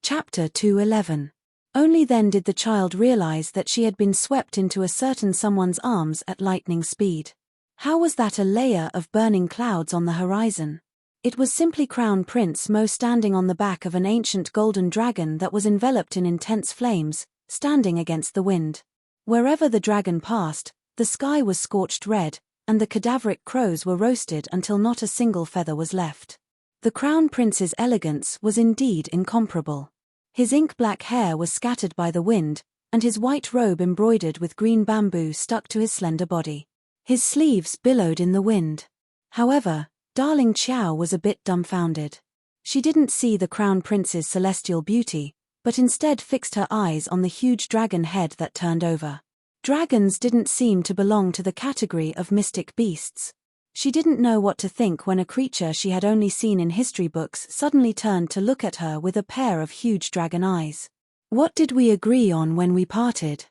Chapter 211. Only then did the child realize that she had been swept into a certain someone's arms at lightning speed. How was that a layer of burning clouds on the horizon? It was simply Crown Prince Mo standing on the back of an ancient golden dragon that was enveloped in intense flames, standing against the wind. Wherever the dragon passed, the sky was scorched red, and the cadaveric crows were roasted until not a single feather was left. The Crown Prince's elegance was indeed incomparable. His ink-black hair was scattered by the wind, and his white robe embroidered with green bamboo stuck to his slender body. His sleeves billowed in the wind. However, darling Xiao was a bit dumbfounded. She didn't see the Crown Prince's celestial beauty, but instead fixed her eyes on the huge dragon head that turned over. Dragons didn't seem to belong to the category of mystic beasts. She didn't know what to think when a creature she had only seen in history books suddenly turned to look at her with a pair of huge dragon eyes. What did we agree on when we parted?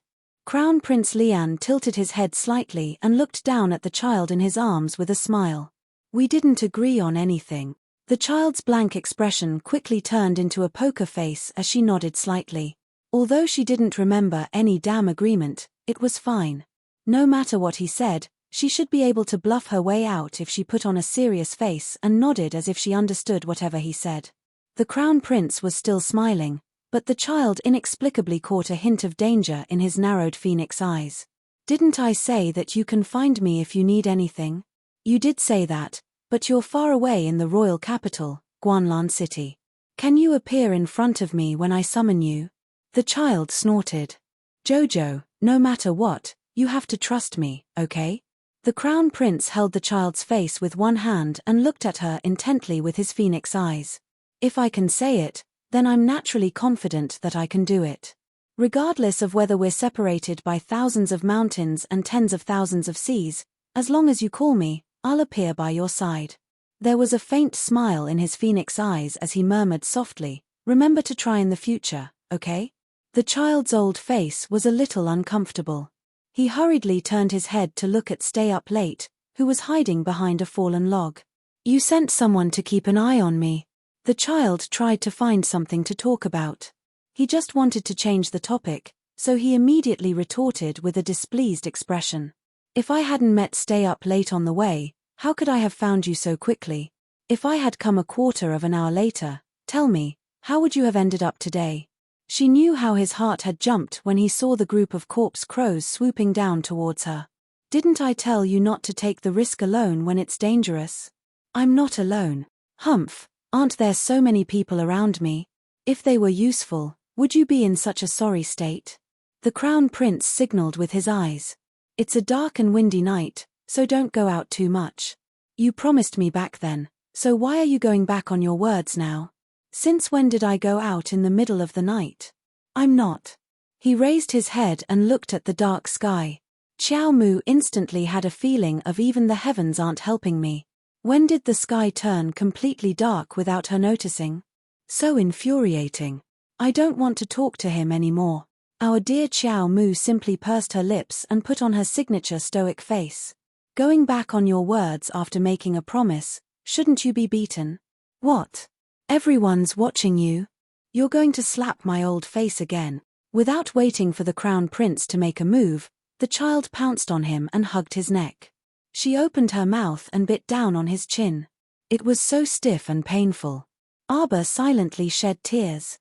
Crown Prince Lian tilted his head slightly and looked down at the child in his arms with a smile. We didn't agree on anything. The child's blank expression quickly turned into a poker face as she nodded slightly. Although she didn't remember any damn agreement, it was fine. No matter what he said, she should be able to bluff her way out if she put on a serious face and nodded as if she understood whatever he said. The Crown Prince was still smiling, but the child inexplicably caught a hint of danger in his narrowed phoenix eyes. Didn't I say that you can find me if you need anything? You did say that, but you're far away in the royal capital, Guanlan City. Can you appear in front of me when I summon you? The child snorted. Jojo, no matter what, you have to trust me, okay? The Crown Prince held the child's face with one hand and looked at her intently with his phoenix eyes. If I can say it, then I'm naturally confident that I can do it. Regardless of whether we're separated by thousands of mountains and tens of thousands of seas, as long as you call me, I'll appear by your side. There was a faint smile in his phoenix eyes as he murmured softly, remember to try in the future, okay? The child's old face was a little uncomfortable. He hurriedly turned his head to look at Stay Up Late, who was hiding behind a fallen log. You sent someone to keep an eye on me. The child tried to find something to talk about. He just wanted to change the topic, so he immediately retorted with a displeased expression. If I hadn't met Stay Up Late on the way, how could I have found you so quickly? If I had come a quarter of an hour later, tell me, how would you have ended up today? She knew how his heart had jumped when he saw the group of corpse crows swooping down towards her. Didn't I tell you not to take the risk alone when it's dangerous? I'm not alone. Humph, aren't there so many people around me? If they were useful, would you be in such a sorry state? The Crown Prince signaled with his eyes. It's a dark and windy night, so don't go out too much. You promised me back then, so why are you going back on your words now? Since when did I go out in the middle of the night? I'm not. He raised his head and looked at the dark sky. Xiao Mu instantly had a feeling of even the heavens aren't helping me. When did the sky turn completely dark without her noticing? So infuriating. I don't want to talk to him anymore. Our dear Xiao Mu simply pursed her lips and put on her signature stoic face. Going back on your words after making a promise, shouldn't you be beaten? What? Everyone's watching you. You're going to slap my old face again. Without waiting for the Crown Prince to make a move, the child pounced on him and hugged his neck. She opened her mouth and bit down on his chin. It was so stiff and painful. Arba silently shed tears.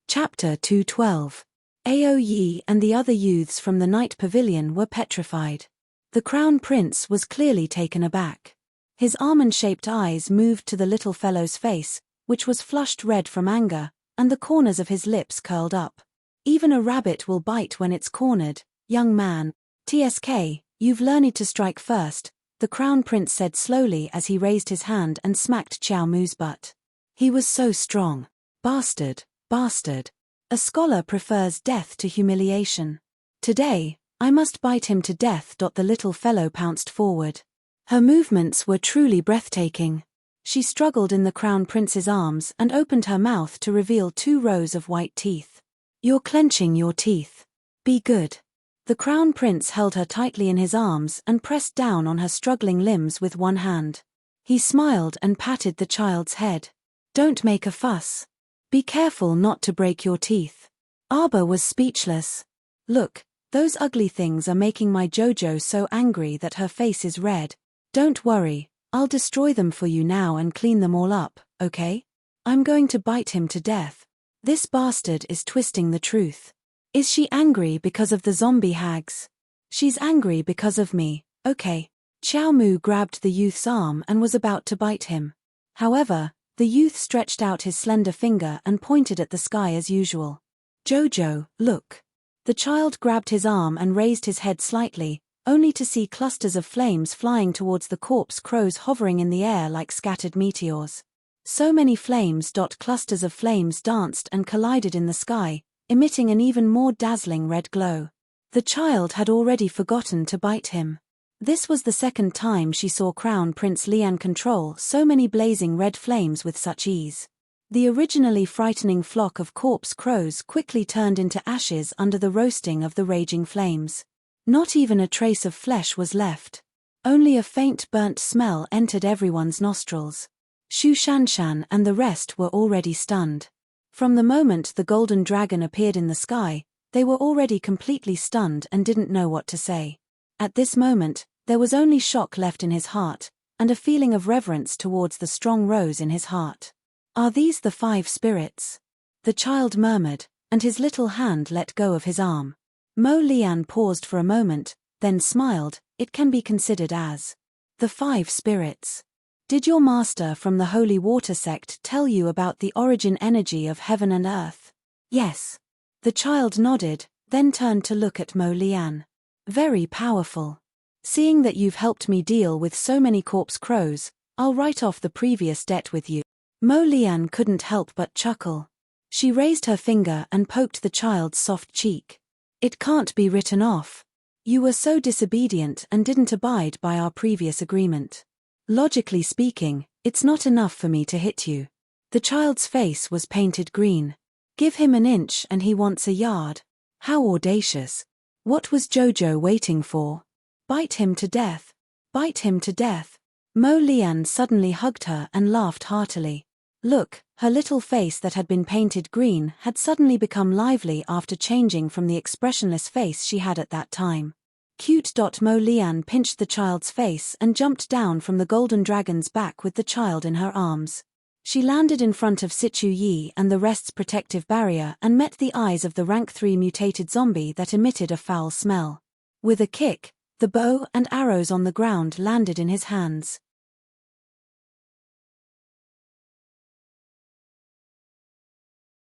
Chapter 212. Ao Yi and the other youths from the night pavilion were petrified. The Crown Prince was clearly taken aback. His almond-shaped eyes moved to the little fellow's face, which was flushed red from anger, and the corners of his lips curled up. Even a rabbit will bite when it's cornered, young man. TSK, you've learned to strike first, the Crown Prince said slowly as he raised his hand and smacked Xiao Mu's butt. He was so strong. Bastard, bastard. A scholar prefers death to humiliation. Today, I must bite him to death. The little fellow pounced forward. Her movements were truly breathtaking. She struggled in the Crown Prince's arms and opened her mouth to reveal 2 rows of white teeth. You're clenching your teeth. Be good. The Crown Prince held her tightly in his arms and pressed down on her struggling limbs with one hand. He smiled and patted the child's head. Don't make a fuss. Be careful not to break your teeth. Arbor was speechless. Look, those ugly things are making my Jojo so angry that her face is red. Don't worry, I'll destroy them for you now and clean them all up, okay? I'm going to bite him to death. This bastard is twisting the truth. Is she angry because of the zombie hags? She's angry because of me, okay. Xiao Mu grabbed the youth's arm and was about to bite him. However, the youth stretched out his slender finger and pointed at the sky as usual. Jojo, look. The child grabbed his arm and raised his head slightly, only to see clusters of flames flying towards the corpse crows hovering in the air like scattered meteors. So many flames. Clusters of flames danced and collided in the sky, emitting an even more dazzling red glow. The child had already forgotten to bite him. This was the second time she saw Crown Prince Lian control so many blazing red flames with such ease. The originally frightening flock of corpse crows quickly turned into ashes under the roasting of the raging flames. Not even a trace of flesh was left. Only a faint burnt smell entered everyone's nostrils. Shu Shanshan and the rest were already stunned. From the moment the golden dragon appeared in the sky, they were already completely stunned and didn't know what to say. At this moment, there was only shock left in his heart, and a feeling of reverence towards the strong rose in his heart. Are these the 5 spirits? The child murmured, and his little hand let go of his arm. Mo Lian paused for a moment, then smiled. It can be considered as the 5 spirits. Did your master from the Holy Water sect tell you about the origin energy of heaven and earth? Yes. The child nodded, then turned to look at Mo Lian. Very powerful. Seeing that you've helped me deal with so many corpse crows, I'll write off the previous debt with you. Mo Lian couldn't help but chuckle. She raised her finger and poked the child's soft cheek. It can't be written off. You were so disobedient and didn't abide by our previous agreement. Logically speaking, it's not enough for me to hit you. The child's face was painted green. Give him an inch and he wants a yard. How audacious. What was Jojo waiting for? Bite him to death. Bite him to death. Mo Lian suddenly hugged her and laughed heartily. Look, her little face that had been painted green had suddenly become lively after changing from the expressionless face she had at that time. Cute. Mo Lian pinched the child's face and jumped down from the golden dragon's back with the child in her arms. She landed in front of Sichu Yi and the rest's protective barrier and met the eyes of the rank 3 mutated zombie that emitted a foul smell. With a kick, the bow and arrows on the ground landed in his hands.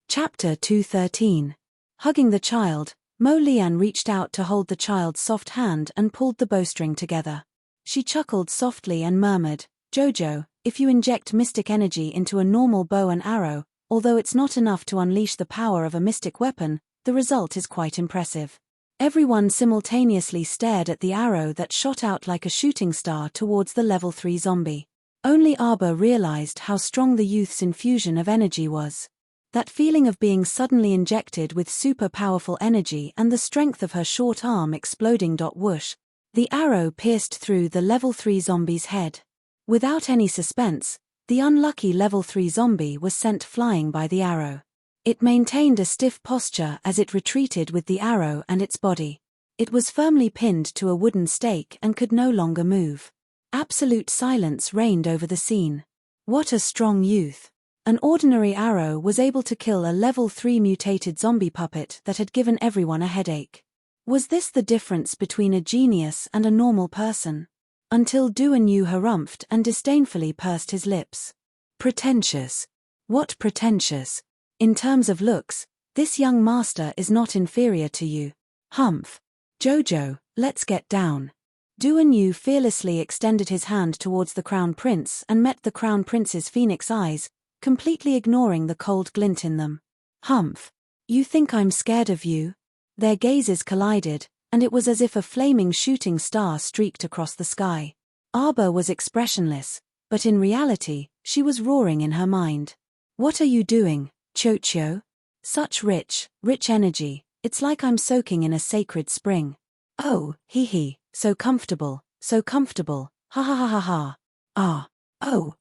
Chapter 213. Hugging the child, Mo Lian reached out to hold the child's soft hand and pulled the bowstring together. She chuckled softly and murmured, Jojo, if you inject mystic energy into a normal bow and arrow, although it's not enough to unleash the power of a mystic weapon, the result is quite impressive. Everyone simultaneously stared at the arrow that shot out like a shooting star towards the level 3 zombie. Only Arbor realized how strong the youth's infusion of energy was. That feeling of being suddenly injected with super powerful energy and the strength of her short arm exploding. Whoosh. The arrow pierced through the level 3 zombie's head. Without any suspense, the unlucky level 3 zombie was sent flying by the arrow. It maintained a stiff posture as it retreated with the arrow and its body. It was firmly pinned to a wooden stake and could no longer move. Absolute silence reigned over the scene. What a strong youth. An ordinary arrow was able to kill a level 3 mutated zombie puppet that had given everyone a headache. Was this the difference between a genius and a normal person? Until Duan Yu harumphed and disdainfully pursed his lips. Pretentious. What pretentious? In terms of looks, this young master is not inferior to you. Humph. Jojo, let's get down. Duan Yu fearlessly extended his hand towards the Crown Prince and met the Crown Prince's phoenix eyes, completely ignoring the cold glint in them. Humph. You think I'm scared of you? Their gazes collided, and it was as if a flaming shooting star streaked across the sky. Arbor was expressionless, but in reality, she was roaring in her mind. What are you doing, Chocho? Such rich energy, it's like I'm soaking in a sacred spring. Oh, hee hee, so comfortable, ha ha ha ha ha. Ah. Oh,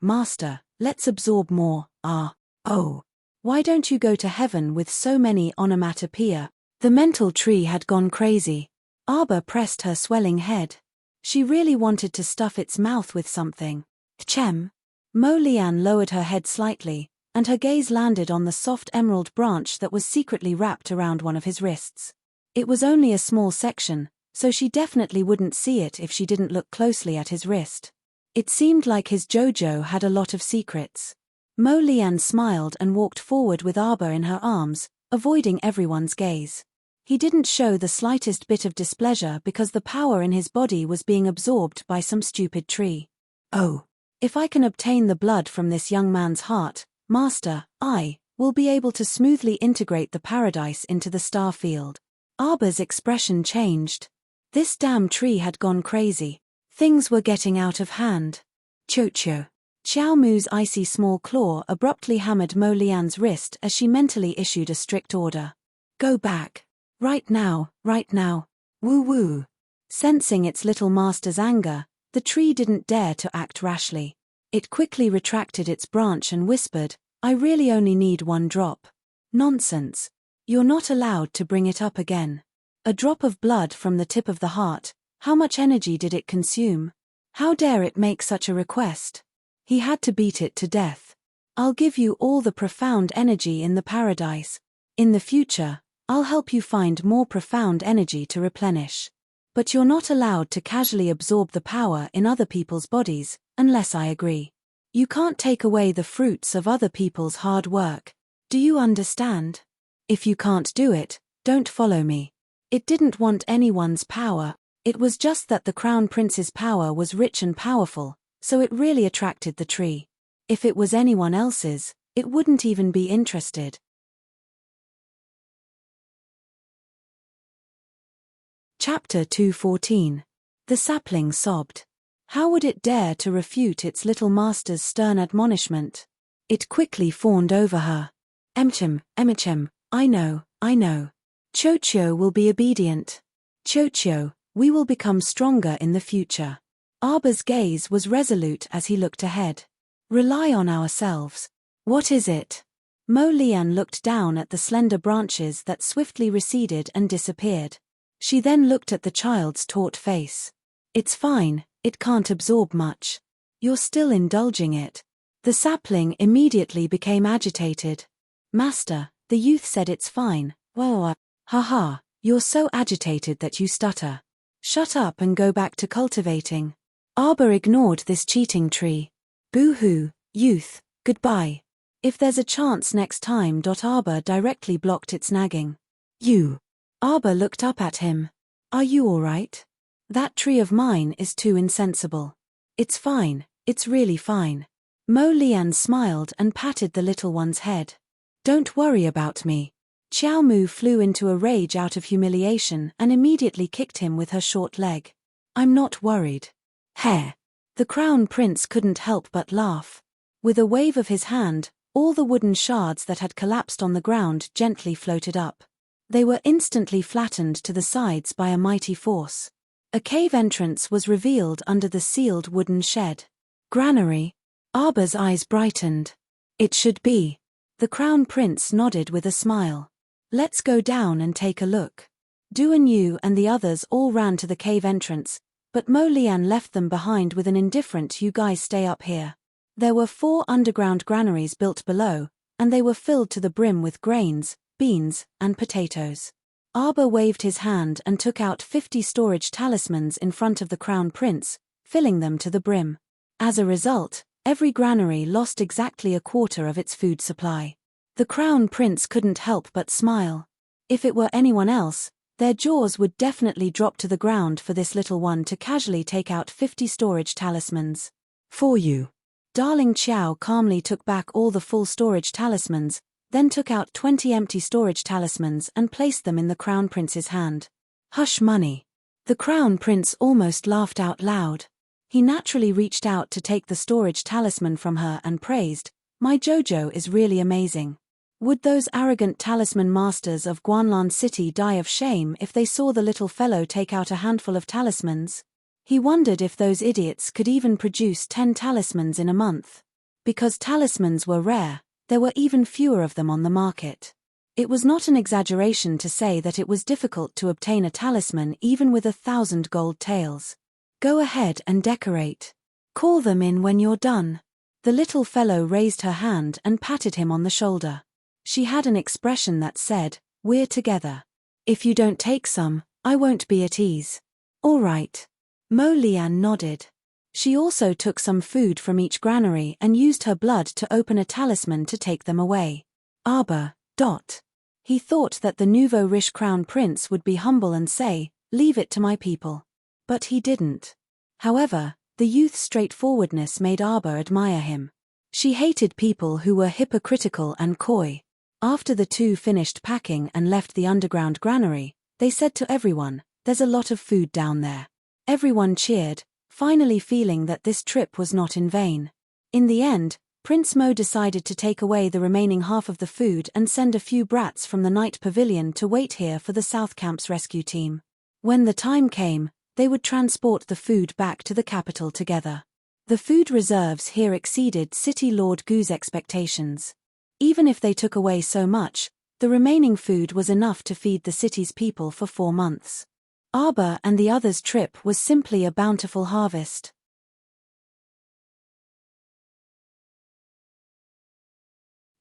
master, let's absorb more, oh. Why don't you go to heaven with so many onomatopoeia? The mental tree had gone crazy. Arbor pressed her swelling head. She really wanted to stuff its mouth with something. Chem. Mo Lian lowered her head slightly, and her gaze landed on the soft emerald branch that was secretly wrapped around one of his wrists. It was only a small section, so she definitely wouldn't see it if she didn't look closely at his wrist. It seemed like his JoJo had a lot of secrets. Mo Lian smiled and walked forward with Arbor in her arms, avoiding everyone's gaze. He didn't show the slightest bit of displeasure because the power in his body was being absorbed by some stupid tree. Oh, if I can obtain the blood from this young man's heart, master, I will be able to smoothly integrate the paradise into the star field. Arbor's expression changed. This damn tree had gone crazy. Things were getting out of hand. Cho. Xiao Mu's icy small claw abruptly hammered Mo Lian's wrist as she mentally issued a strict order. Go back. Right now. Woo. Sensing its little master's anger, the tree didn't dare to act rashly. It quickly retracted its branch and whispered, I really only need 1 drop. Nonsense. You're not allowed to bring it up again. A drop of blood from the tip of the heart, how much energy did it consume? How dare it make such a request? He had to beat it to death. I'll give you all the profound energy in the paradise. In the future, I'll help you find more profound energy to replenish. But you're not allowed to casually absorb the power in other people's bodies, unless I agree. You can't take away the fruits of other people's hard work. Do you understand? If you can't do it, don't follow me. It didn't want anyone's power. It was just that the Crown Prince's power was rich and powerful, so it really attracted the tree. If it was anyone else's, it wouldn't even be interested. Chapter 214. The sapling sobbed. How would it dare to refute its little master's stern admonishment? It quickly fawned over her. Emchem, I know. Cho will be obedient. Cho, we will become stronger in the future. Arbor's gaze was resolute as he looked ahead. Rely on ourselves. What is it? Mo Lian looked down at the slender branches that swiftly receded and disappeared. She then looked at the child's taut face. It's fine, it can't absorb much. You're still indulging it. The sapling immediately became agitated. Master, the youth said it's fine. Well, haha, you're so agitated that you stutter. Shut up and go back to cultivating. Arbor ignored this cheating tree. Boo-hoo, youth, goodbye. If there's a chance next time. Arbor directly blocked its nagging. You. Arbor looked up at him. Are you all right? That tree of mine is too insensible. It's fine, it's really fine. Mo Lian smiled and patted the little one's head. Don't worry about me. Xiao Mu flew into a rage out of humiliation and immediately kicked him with her short leg. I'm not worried. Heh. The Crown Prince couldn't help but laugh. With a wave of his hand, all the wooden shards that had collapsed on the ground gently floated up. They were instantly flattened to the sides by a mighty force. A cave entrance was revealed under the sealed wooden shed. Granary. Arbor's eyes brightened. It should be. The Crown Prince nodded with a smile. Let's go down and take a look. Duan Yu and the others all ran to the cave entrance, but Mo Lian left them behind with an indifferent "You guys stay up here." There were 4 underground granaries built below, and they were filled to the brim with grains, beans, and potatoes. Arbor waved his hand and took out 50 storage talismans in front of the Crown Prince, filling them to the brim. As a result, every granary lost exactly a quarter of its food supply. The Crown Prince couldn't help but smile. If it were anyone else, their jaws would definitely drop to the ground for this little one to casually take out 50 storage talismans. For you. Darling Xiao calmly took back all the full storage talismans, then took out 20 empty storage talismans and placed them in the Crown Prince's hand. Hush money. The Crown Prince almost laughed out loud. He naturally reached out to take the storage talisman from her and praised, "My JoJo is really amazing." Would those arrogant talisman masters of Guanlan City die of shame if they saw the little fellow take out a handful of talismans? He wondered if those idiots could even produce 10 talismans in a month. Because talismans were rare, there were even fewer of them on the market. It was not an exaggeration to say that it was difficult to obtain a talisman even with 1,000 gold taels. Go ahead and decorate. Call them in when you're done. The little fellow raised her hand and patted him on the shoulder. She had an expression that said, "We're together. If you don't take some, I won't be at ease." All right. Mo Lian nodded. She also took some food from each granary and used her blood to open a talisman to take them away. Arbor. He thought that the nouveau riche crown prince would be humble and say, "Leave it to my people." But he didn't. However, the youth's straightforwardness made Arbor admire him. She hated people who were hypocritical and coy. After the two finished packing and left the underground granary, they said to everyone, "There's a lot of food down there." Everyone cheered, finally feeling that this trip was not in vain. In the end, Prince Mo decided to take away the remaining half of the food and send a few brats from the night pavilion to wait here for the South Camp's rescue team. When the time came, they would transport the food back to the capital together. The food reserves here exceeded City Lord Gu's expectations. Even if they took away so much, the remaining food was enough to feed the city's people for 4 months. Arbor and the others' trip was simply a bountiful harvest.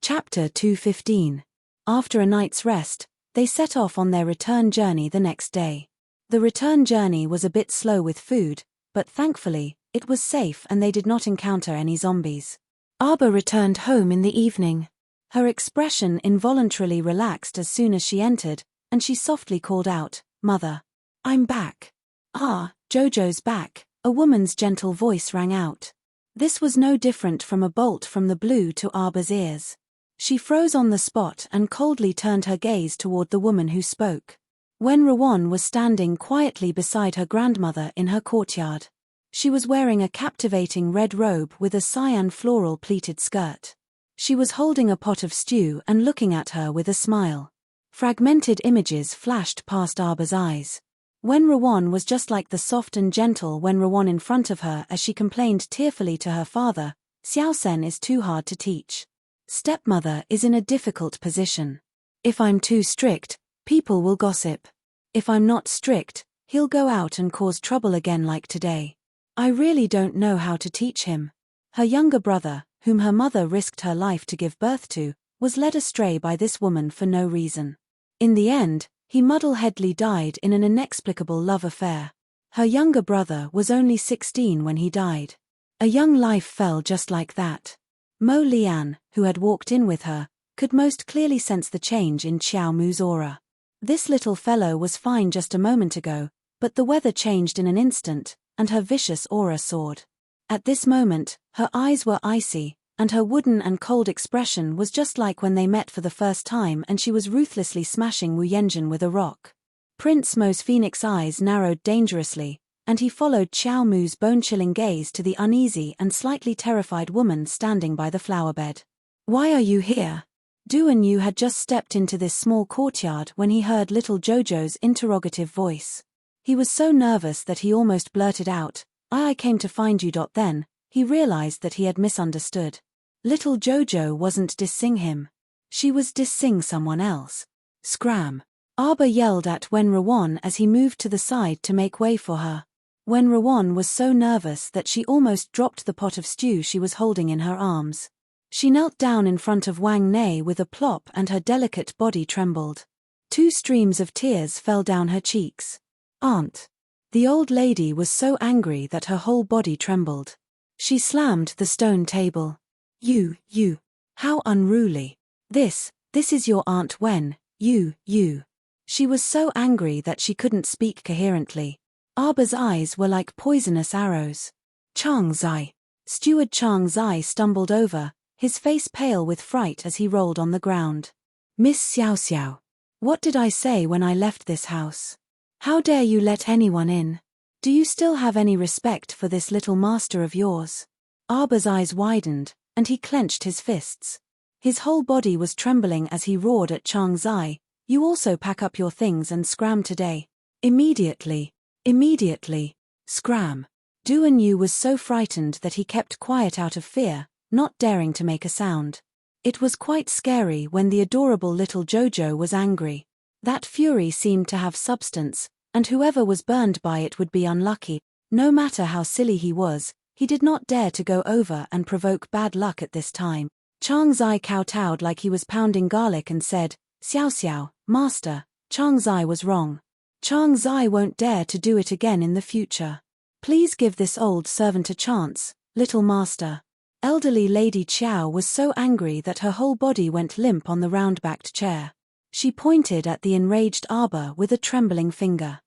Chapter 215. After a night's rest, they set off on their return journey the next day. The return journey was a bit slow with food, but thankfully, it was safe and they did not encounter any zombies. Arbor returned home in the evening. Her expression involuntarily relaxed as soon as she entered, and she softly called out, "Mother. I'm back." "Ah, Jojo's back," a woman's gentle voice rang out. This was no different from a bolt from the blue to Arbor's ears. She froze on the spot and coldly turned her gaze toward the woman who spoke. Wen Rawan was standing quietly beside her grandmother in her courtyard. She was wearing a captivating red robe with a cyan floral pleated skirt. She was holding a pot of stew and looking at her with a smile. Fragmented images flashed past Arbor's eyes. Wen Rawan was just like the soft and gentle Wen Rawan in front of her as she complained tearfully to her father, "Xiaosen is too hard to teach. Stepmother is in a difficult position. If I'm too strict, people will gossip. If I'm not strict, he'll go out and cause trouble again like today. I really don't know how to teach him." Her younger brother, whom her mother risked her life to give birth to, was led astray by this woman for no reason. In the end, he muddle-headedly died in an inexplicable love affair. Her younger brother was only 16 when he died. A young life fell just like that. Mo Lian, who had walked in with her, could most clearly sense the change in Xiao Mu's aura. This little fellow was fine just a moment ago, but the weather changed in an instant, and her vicious aura soared. At this moment, her eyes were icy, and her wooden and cold expression was just like when they met for the first time and she was ruthlessly smashing Wu Yenjin with a rock. Prince Mo's phoenix eyes narrowed dangerously, and he followed Xiao Mu's bone-chilling gaze to the uneasy and slightly terrified woman standing by the flowerbed. "Why are you here?" Duan Yu had just stepped into this small courtyard when he heard little Jojo's interrogative voice. He was so nervous that he almost blurted out, I came to find you." Then, he realized that he had misunderstood. Little Jojo wasn't dissing him. She was dissing someone else. Scram! Arbor yelled at Wen Rawan as he moved to the side to make way for her. Wen Rawan was so nervous that she almost dropped the pot of stew she was holding in her arms. She knelt down in front of Wang Nei with a plop and her delicate body trembled. 2 streams of tears fell down her cheeks. "Aunt." The old lady was so angry that her whole body trembled. She slammed the stone table. You. How unruly. This is your Aunt Wen, you. She was so angry that she couldn't speak coherently. Arbor's eyes were like poisonous arrows. "Chang Zai." Steward Chang Zai stumbled over, his face pale with fright as he rolled on the ground. "Miss Xiao. What did I say when I left this house? How dare you let anyone in? Do you still have any respect for this little master of yours?" Arbor's eyes widened, and he clenched his fists. His whole body was trembling as he roared at Chang Zai, "You also pack up your things and scram today. Immediately. Scram. Duan Yu was so frightened that he kept quiet out of fear, not daring to make a sound. It was quite scary when the adorable little Jojo was angry. That fury seemed to have substance, and whoever was burned by it would be unlucky. No matter how silly he was, he did not dare to go over and provoke bad luck at this time. Chang Zai kowtowed like he was pounding garlic and said, "Xiao Xiao, master, Chang Zai was wrong. Chang Zai won't dare to do it again in the future. Please give this old servant a chance, little master." Elderly Lady Qiao was so angry that her whole body went limp on the round-backed chair. She pointed at the enraged arbor with a trembling finger.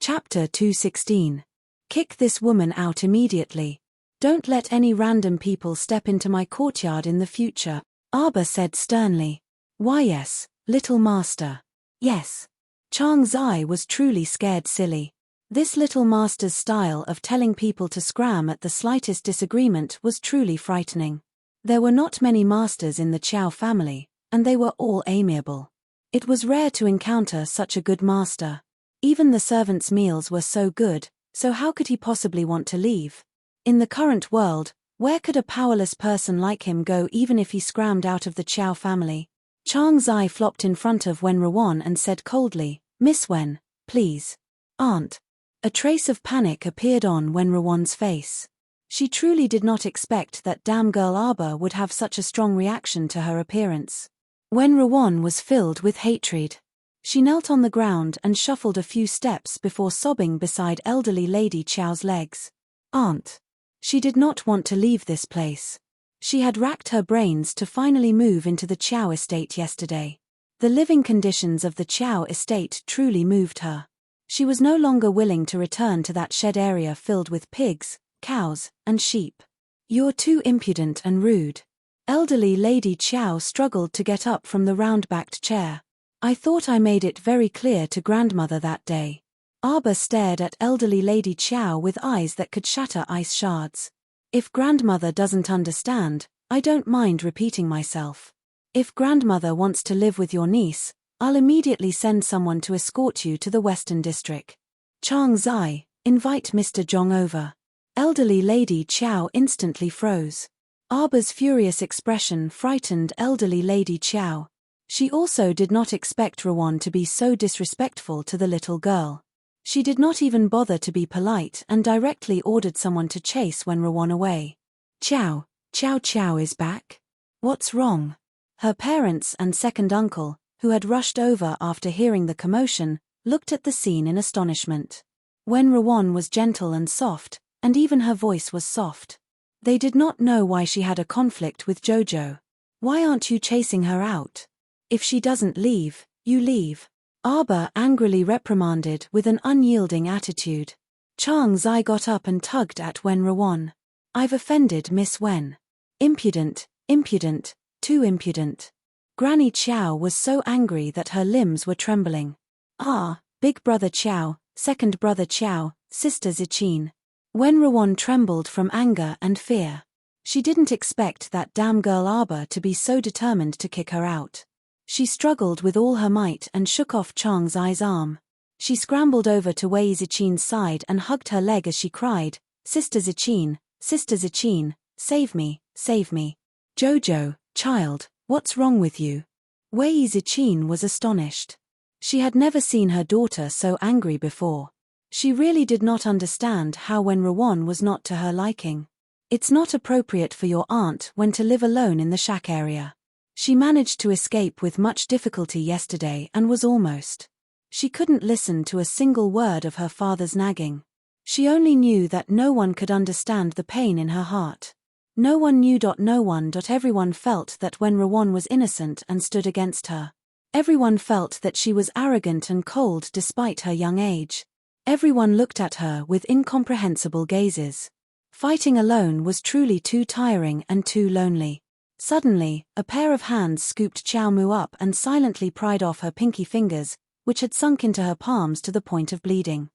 Chapter 216. Kick this woman out immediately. Don't let any random people step into my courtyard in the future, Arbor said sternly. Why yes, little master. Yes. Chang Zai was truly scared silly. This little master's style of telling people to scram at the slightest disagreement was truly frightening. There were not many masters in the Qiao family, and they were all amiable. It was rare to encounter such a good master. Even the servants' meals were so good, so how could he possibly want to leave? In the current world, where could a powerless person like him go even if he scrammed out of the Qiao family? Chang Zai flopped in front of Wen Ruan and said coldly, "Miss Wen, please." "Aunt." A trace of panic appeared on Wen Ruan's face. She truly did not expect that damn girl Arbor would have such a strong reaction to her appearance. Wen Ruan was filled with hatred. She knelt on the ground and shuffled a few steps before sobbing beside elderly Lady Qiao's legs. "Aunt." She did not want to leave this place. She had racked her brains to finally move into the Qiao estate yesterday. The living conditions of the Qiao estate truly moved her. She was no longer willing to return to that shed area filled with pigs, cows, and sheep. "You're too impudent and rude." Elderly Lady Qiao struggled to get up from the round-backed chair. "I thought I made it very clear to grandmother that day." Arbor stared at elderly Lady Qiao with eyes that could shatter ice shards. "If grandmother doesn't understand, I don't mind repeating myself. If grandmother wants to live with your niece, I'll immediately send someone to escort you to the Western District. Chang Zai, invite Mr. Zhong over." Elderly Lady Qiao instantly froze. Arbor's furious expression frightened elderly Lady Qiao. She also did not expect Ruan to be so disrespectful to the little girl. She did not even bother to be polite and directly ordered someone to chase Wen Ruan away. "Qiao, Qiao is back? What's wrong?" Her parents and second uncle, who had rushed over after hearing the commotion, looked at the scene in astonishment. Wen Ruan was gentle and soft, and even her voice was soft. They did not know why she had a conflict with Jojo. "Why aren't you chasing her out? If she doesn't leave, you leave." Arbor angrily reprimanded with an unyielding attitude. Chang Zai got up and tugged at Wen Ruan. "I've offended Miss Wen. Impudent, impudent, too impudent." Granny Qiao was so angry that her limbs were trembling. "Ah, big brother Qiao, second brother Qiao, sister Ziqin." Wen Ruan trembled from anger and fear. She didn't expect that damn girl Arbor to be so determined to kick her out. She struggled with all her might and shook off Chang Zai's arm. She scrambled over to Wei Ziqin's side and hugged her leg as she cried, Sister Ziqin, save me, save me." "Jojo, child, what's wrong with you?" Wei Ziqin was astonished. She had never seen her daughter so angry before. She really did not understand how Wen Ruan was not to her liking. "It's not appropriate for your aunt when to live alone in the shack area. She managed to escape with much difficulty yesterday and was almost." She couldn't listen to a single word of her father's nagging. She only knew that no one could understand the pain in her heart. No one knew. Everyone felt that Wen Ruan was innocent and stood against her. Everyone felt that she was arrogant and cold despite her young age. Everyone looked at her with incomprehensible gazes. Fighting alone was truly too tiring and too lonely. Suddenly, a pair of hands scooped Qiao Mu up and silently pried off her pinky fingers, which had sunk into her palms to the point of bleeding.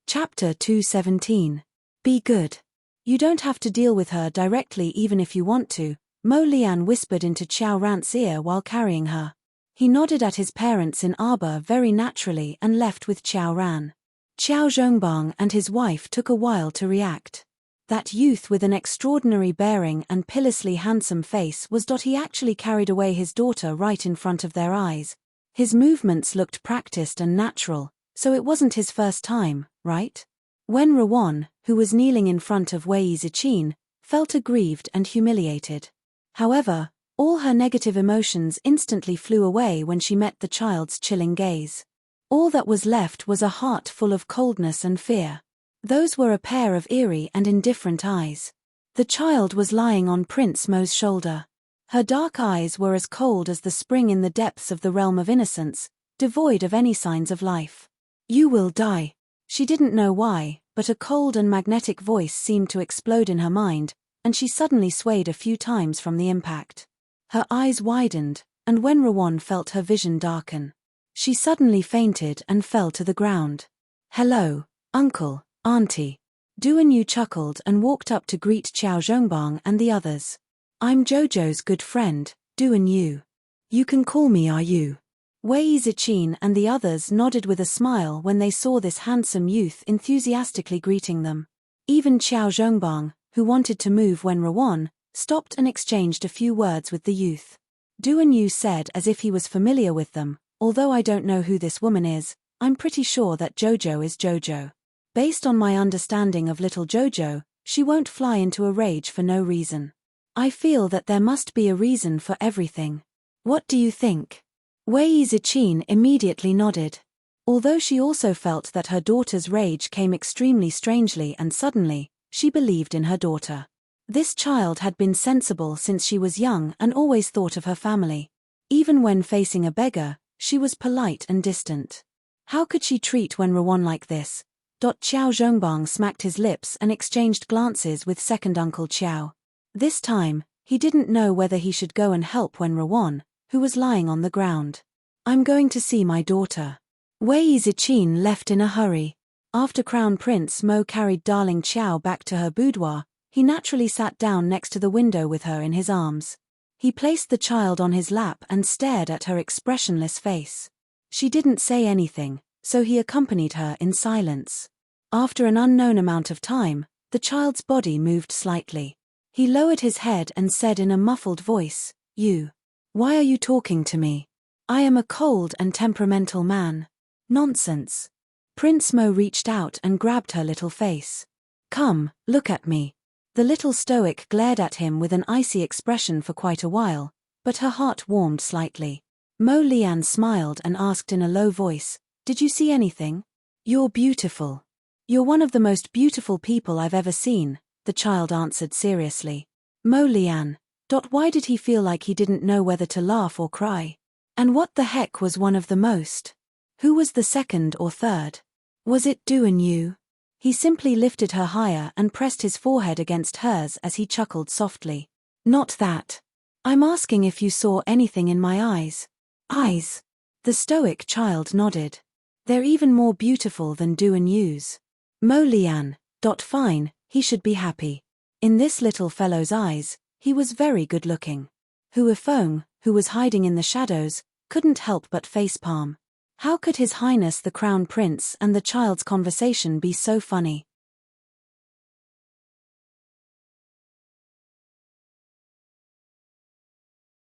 Chapter 217. Be good. You don't have to deal with her directly even if you want to, Mo Lian whispered into Qiao Ran's ear while carrying her. He nodded at his parents in Arbor very naturally and left with Qiao Ran. Qiao Zhongbang and his wife took a while to react. That youth with an extraordinary bearing and pitilessly handsome face was he actually carried away his daughter right in front of their eyes. His movements looked practiced and natural, so it wasn't his first time, right? Wen Ruan, who was kneeling in front of Wei Ziqin, felt aggrieved and humiliated. However, all her negative emotions instantly flew away when she met the child's chilling gaze. All that was left was a heart full of coldness and fear. Those were a pair of eerie and indifferent eyes. The child was lying on Prince Mo's shoulder. Her dark eyes were as cold as the spring in the depths of the realm of innocence, devoid of any signs of life. You will die. She didn't know why, but a cold and magnetic voice seemed to explode in her mind, and she suddenly swayed a few times from the impact. Her eyes widened, and Wen Ruan felt her vision darken. She suddenly fainted and fell to the ground. Hello, uncle, auntie. Duan Yu chuckled and walked up to greet Qiao Zhongbang and the others. I'm Jojo's good friend, Duan Yu. You can call me Yu. Wei Ziqin and the others nodded with a smile when they saw this handsome youth enthusiastically greeting them. Even Qiao Zhongbang, who wanted to move Wen Ruan, stopped and exchanged a few words with the youth. Duan Yu said as if he was familiar with them, although I don't know who this woman is, I'm pretty sure that Jojo is Jojo. Based on my understanding of little Jojo, she won't fly into a rage for no reason. I feel that there must be a reason for everything. What do you think? Wei Ziqin immediately nodded. Although she also felt that her daughter's rage came extremely strangely and suddenly, she believed in her daughter. This child had been sensible since she was young and always thought of her family. Even when facing a beggar, she was polite and distant. How could she treat Wen Ruan like this? Qiao Zhongbang smacked his lips and exchanged glances with second Uncle Qiao. This time, he didn't know whether he should go and help Wen Ruan, who was lying on the ground. I'm going to see my daughter. Wei Ziqin left in a hurry. After Crown Prince Mo carried darling Qiao back to her boudoir, he naturally sat down next to the window with her in his arms. He placed the child on his lap and stared at her expressionless face. She didn't say anything, so he accompanied her in silence. After an unknown amount of time, the child's body moved slightly. He lowered his head and said in a muffled voice, You. Why are you talking to me? I am a cold and temperamental man. Nonsense. Prince Mo reached out and grabbed her little face. Come, look at me. The little stoic glared at him with an icy expression for quite a while, but her heart warmed slightly. Mo Lian smiled and asked in a low voice, Did you see anything? You're beautiful. You're one of the most beautiful people I've ever seen, the child answered seriously. Mo Lian. Why did he feel like he didn't know whether to laugh or cry? And what the heck was one of the most? Who was the second or third? Was it Duan Yu? He simply lifted her higher and pressed his forehead against hers as he chuckled softly. Not that. I'm asking if you saw anything in my eyes. Eyes? The stoic child nodded. They're even more beautiful than Duan Yu's. Mo Lian. Fine, he should be happy. In this little fellow's eyes, he was very good-looking. Hu Ifeng, who was hiding in the shadows, couldn't help but facepalm. How could His Highness the Crown Prince and the child's conversation be so funny?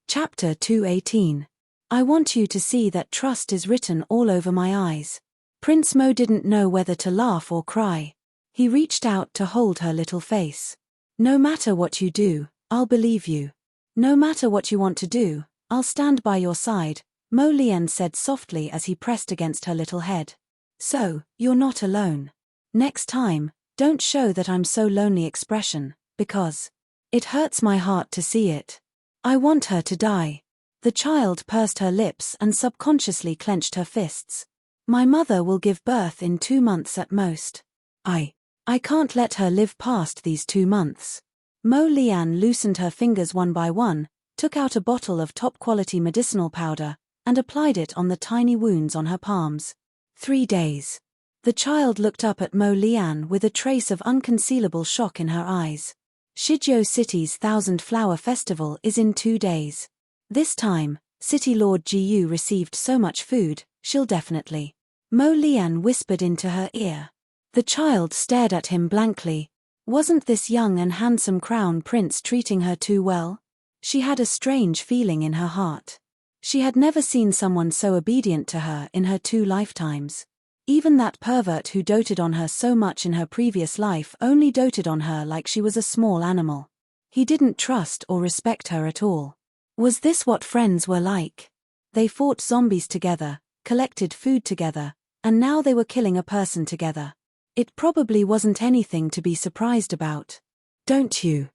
Chapter 218. I want you to see that trust is written all over my eyes. Prince Mo didn't know whether to laugh or cry. He reached out to hold her little face. No matter what you do, I'll believe you. No matter what you want to do, I'll stand by your side, Mo Lian said softly as he pressed against her little head. So, you're not alone. Next time, don't show that I'm so lonely expression, because it hurts my heart to see it. I want her to die. The child pursed her lips and subconsciously clenched her fists. My mother will give birth in 2 months at most. I can't let her live past these 2 months. Mo Lian loosened her fingers one by one, took out a bottle of top-quality medicinal powder, and applied it on the tiny wounds on her palms. 3 days. The child looked up at Mo Lian with a trace of unconcealable shock in her eyes. Shijiao City's Thousand Flower Festival is in 2 days. This time, City Lord Jiyu received so much food, she'll definitely. Mo Lian whispered into her ear. The child stared at him blankly. Wasn't this young and handsome crown prince treating her too well? She had a strange feeling in her heart. She had never seen someone so obedient to her in her 2 lifetimes. Even that pervert who doted on her so much in her previous life only doted on her like she was a small animal. He didn't trust or respect her at all. Was this what friends were like? They fought zombies together, collected food together, and now they were killing a person together. It probably wasn't anything to be surprised about. Don't you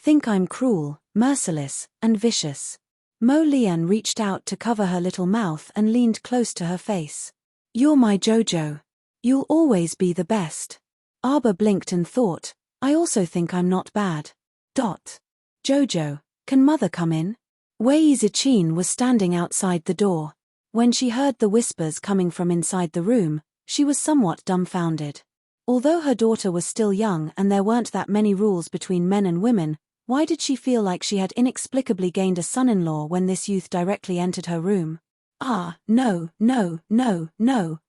think I'm cruel, merciless, and vicious? Mo Lian reached out to cover her little mouth and leaned close to her face. You're my Jojo. You'll always be the best. Arba blinked and thought, I also think I'm not bad. Jojo, can mother come in? Wei Zichin was standing outside the door. When she heard the whispers coming from inside the room, she was somewhat dumbfounded. Although her daughter was still young and there weren't that many rules between men and women, why did she feel like she had inexplicably gained a son-in-law when this youth directly entered her room? No.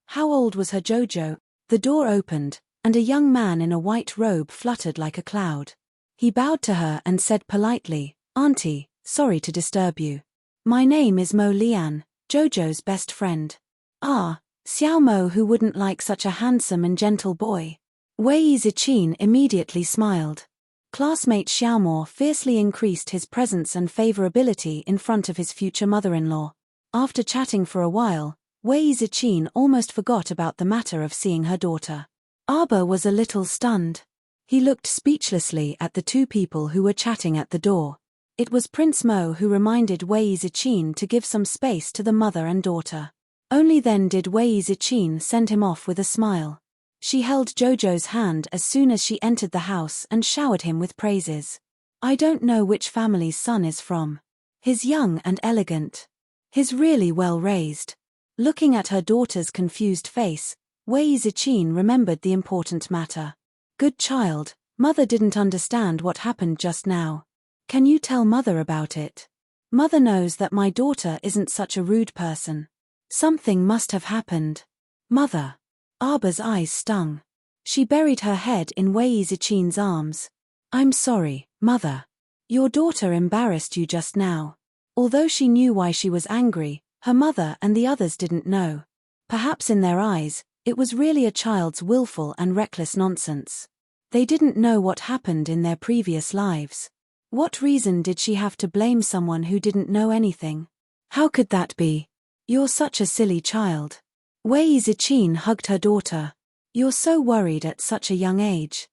How old was her Jojo? The door opened, and a young man in a white robe fluttered like a cloud. He bowed to her and said politely, Auntie, sorry to disturb you. My name is Mo Lian, Jojo's best friend. Xiao Mo, who wouldn't like such a handsome and gentle boy? Wei Zichin immediately smiled. Classmate Xiao Mo fiercely increased his presence and favorability in front of his future mother-in-law. After chatting for a while, Wei Zichin almost forgot about the matter of seeing her daughter. Arba was a little stunned. He looked speechlessly at the 2 people who were chatting at the door. It was Prince Mo who reminded Wei Zichin to give some space to the mother and daughter. Only then did Wei Zichin send him off with a smile. She held Jojo's hand as soon as she entered the house and showered him with praises. I don't know which family's son is from. He's young and elegant. He's really well raised. Looking at her daughter's confused face, Wei Zichin remembered the important matter. Good child, mother didn't understand what happened just now. Can you tell mother about it? Mother knows that my daughter isn't such a rude person. Something must have happened. Mother. Arba's eyes stung. She buried her head in Wei Zichin's arms. I'm sorry, mother. Your daughter embarrassed you just now. Although she knew why she was angry, her mother and the others didn't know. Perhaps in their eyes, it was really a child's willful and reckless nonsense. They didn't know what happened in their previous lives. What reason did she have to blame someone who didn't know anything? How could that be? You're such a silly child. Wei Zichin hugged her daughter. You're so worried at such a young age.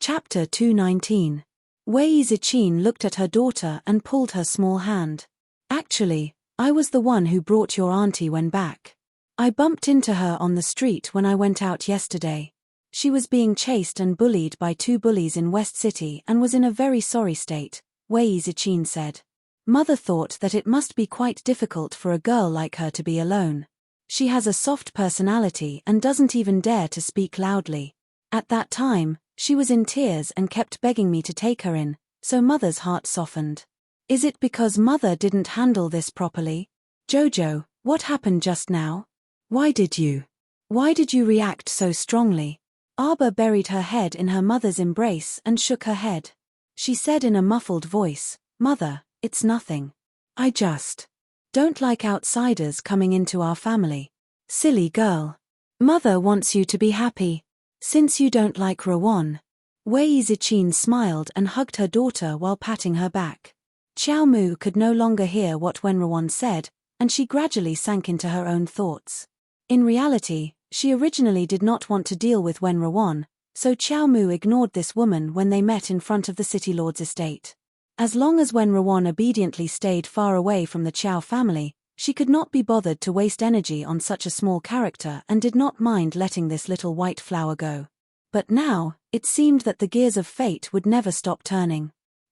Chapter 219. Wei Zichin looked at her daughter and pulled her small hand. Actually, I was the one who brought your auntie when back. I bumped into her on the street when I went out yesterday. She was being chased and bullied by 2 bullies in West City and was in a very sorry state, Wei Zichin said. Mother thought that it must be quite difficult for a girl like her to be alone. She has a soft personality and doesn't even dare to speak loudly. At that time, she was in tears and kept begging me to take her in, so mother's heart softened. Is it because mother didn't handle this properly? Jojo, what happened just now? Why did you react so strongly? Arba buried her head in her mother's embrace and shook her head. She said in a muffled voice, Mother, it's nothing. I just don't like outsiders coming into our family. Silly girl. Mother wants you to be happy. Since you don't like Rowan. Wei Zichin smiled and hugged her daughter while patting her back. Xiao Mu could no longer hear what Wen Rowan said, and she gradually sank into her own thoughts. In reality, she originally did not want to deal with Wen Rowan, so Xiao Mu ignored this woman when they met in front of the city lord's estate. As long as Wen Rowan obediently stayed far away from the Qiao family, she could not be bothered to waste energy on such a small character and did not mind letting this little white flower go. But now, it seemed that the gears of fate would never stop turning.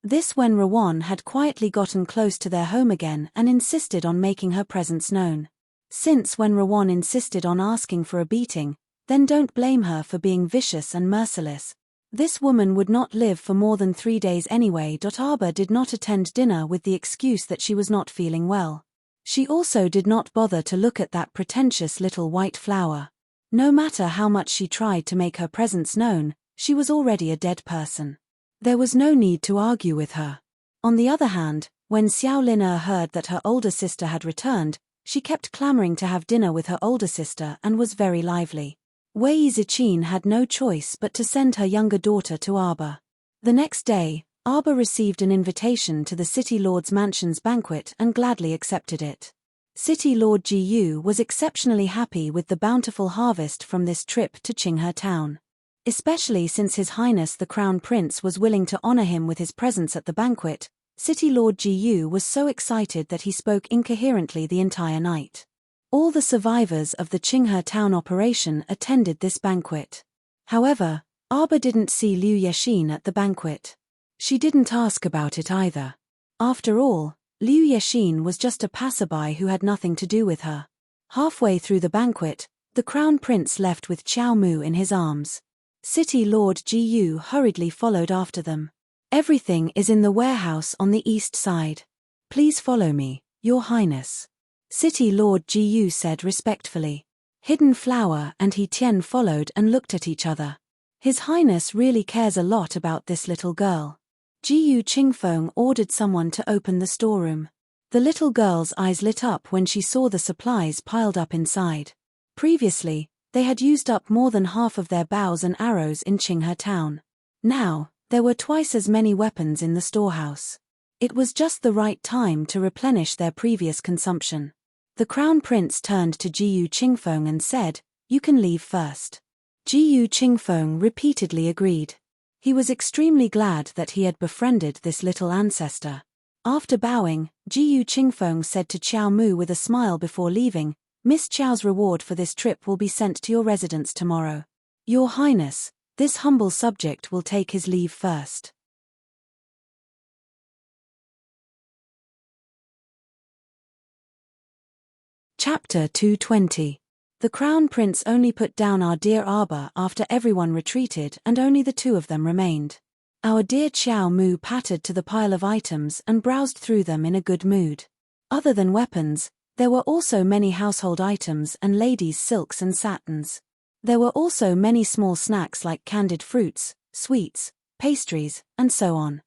This when Rawan had quietly gotten close to their home again and insisted on making her presence known. Since when Rawan insisted on asking for a beating, then don't blame her for being vicious and merciless. This woman would not live for more than 3 days anyway. Arba did not attend dinner with the excuse that she was not feeling well. She also did not bother to look at that pretentious little white flower. No matter how much she tried to make her presence known, she was already a dead person. There was no need to argue with her. On the other hand, when Xiao Lin heard that her older sister had returned, she kept clamoring to have dinner with her older sister and was very lively. Wei Zichin had no choice but to send her younger daughter to Arba. The next day, Arba received an invitation to the City Lord's Mansion's banquet and gladly accepted it. City Lord Ji Yu was exceptionally happy with the bountiful harvest from this trip to Qinghe town. Especially since His Highness the Crown Prince was willing to honor him with his presence at the banquet, City Lord Ji Yu was so excited that he spoke incoherently the entire night. All the survivors of the Qinghe town operation attended this banquet. However, Arba didn't see Liu Yexin at the banquet. She didn't ask about it either. After all, Liu Yexin was just a passerby who had nothing to do with her. Halfway through the banquet, the Crown Prince left with Qiao Mu in his arms. City Lord Ji Yu hurriedly followed after them. Everything is in the warehouse on the east side. Please follow me, Your Highness. City Lord Ji Yu said respectfully. Hidden Flower and He Tian followed and looked at each other. His Highness really cares a lot about this little girl. Ji Yu Qingfeng ordered someone to open the storeroom. The little girl's eyes lit up when she saw the supplies piled up inside. Previously, they had used up more than half of their bows and arrows in Qinghe town. Now, there were twice as many weapons in the storehouse. It was just the right time to replenish their previous consumption. The Crown Prince turned to Ji Yu Qingfeng and said, "You can leave first." Ji Yu Qingfeng repeatedly agreed. He was extremely glad that he had befriended this little ancestor. After bowing, Ji Yu Qingfeng said to Qiao Mu with a smile before leaving, "Miss Qiao's reward for this trip will be sent to your residence tomorrow. Your Highness, this humble subject will take his leave first." Chapter 220. The Crown Prince only put down our dear Arba after everyone retreated and only the two of them remained. Our dear Qiao Mu pattered to the pile of items and browsed through them in a good mood. Other than weapons, there were also many household items and ladies' silks and satins. There were also many small snacks like candied fruits, sweets, pastries, and so on.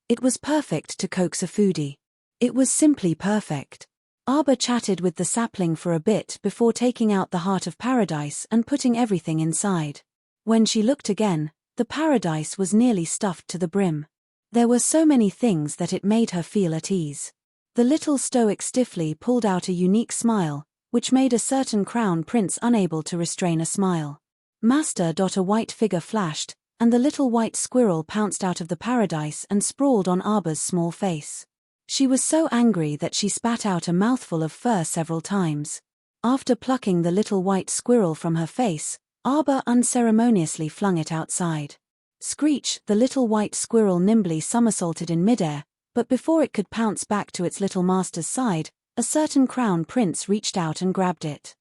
It was perfect to coax a foodie. It was simply perfect. Arba chatted with the sapling for a bit before taking out the heart of paradise and putting everything inside. When she looked again, the paradise was nearly stuffed to the brim. There were so many things that it made her feel at ease. The little stoic stiffly pulled out a unique smile, which made a certain Crown Prince unable to restrain a smile. Master. A white figure flashed, and the little white squirrel pounced out of the paradise and sprawled on Arba's small face. She was so angry that she spat out a mouthful of fur several times. After plucking the little white squirrel from her face, Arba unceremoniously flung it outside. Screech, the little white squirrel nimbly somersaulted in midair, but before it could pounce back to its little master's side, a certain Crown Prince reached out and grabbed it.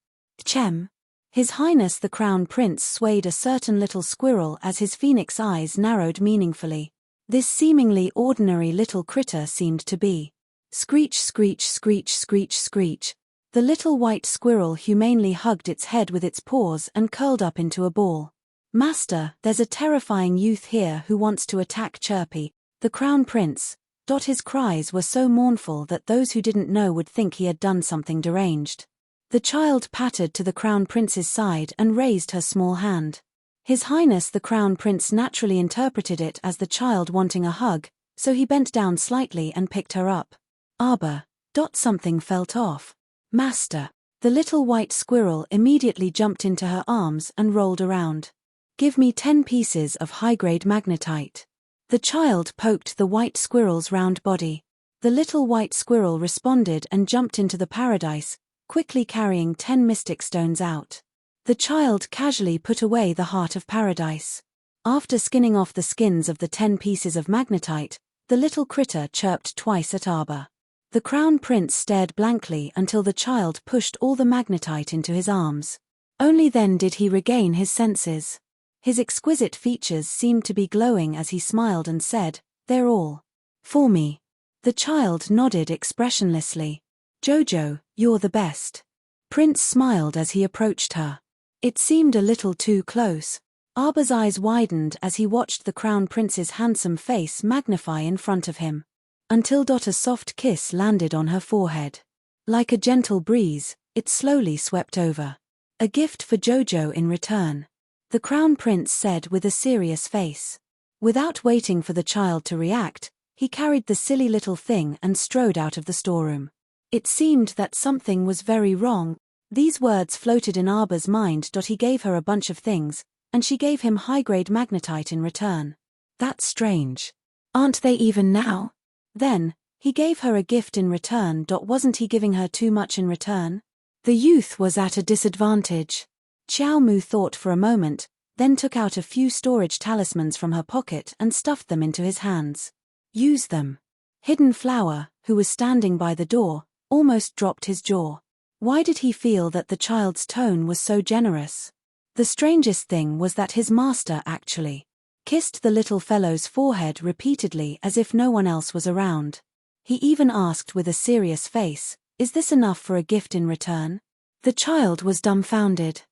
Chem. His Highness the Crown Prince swayed a certain little squirrel as his phoenix eyes narrowed meaningfully. This seemingly ordinary little critter seemed to be. Screech, screech, screech, screech, screech. The little white squirrel humanely hugged its head with its paws and curled up into a ball. Master, there's a terrifying youth here who wants to attack Chirpy, the Crown Prince. His cries were so mournful that those who didn't know would think he had done something deranged. The child pattered to the Crown Prince's side and raised her small hand. His Highness the Crown Prince naturally interpreted it as the child wanting a hug, so he bent down slightly and picked her up. Arba. Something felt off. Master. The little white squirrel immediately jumped into her arms and rolled around. Give me 10 pieces of high-grade magnetite. The child poked the white squirrel's round body. The little white squirrel responded and jumped into the paradise, quickly carrying 10 mystic stones out. The child casually put away the heart of paradise. After skinning off the skins of the 10 pieces of magnetite, The little critter chirped twice at Arbor. The crown prince stared blankly until the child pushed all the magnetite into his arms. Only then did he regain his senses. His exquisite features seemed to be glowing as he smiled and said, "They're all for me." The child nodded expressionlessly. "Jojo, you're the best." Prince smiled as he approached her. It seemed a little too close. Arbor's eyes widened as he watched the crown prince's handsome face magnify in front of him, until a soft kiss landed on her forehead. Like a gentle breeze, it slowly swept over. "A gift for Jojo in return," the crown prince said with a serious face. Without waiting for the child to react, he carried the silly little thing and strode out of the storeroom. It seemed that something was very wrong. These words floated in Arbor's mind. He gave her a bunch of things, and she gave him high-grade magnetite in return. That's strange. Aren't they even now? Then, he gave her a gift in return. Wasn't he giving her too much in return? The youth was at a disadvantage. Xiao Mu thought for a moment, then took out a few storage talismans from her pocket and stuffed them into his hands. "Use them." Hidden Flower, who was standing by the door, almost dropped his jaw. Why did he feel that the child's tone was so generous? The strangest thing was that his master actually kissed the little fellow's forehead repeatedly as if no one else was around. He even asked with a serious face, "Is this enough for a gift in return?" The child was dumbfounded.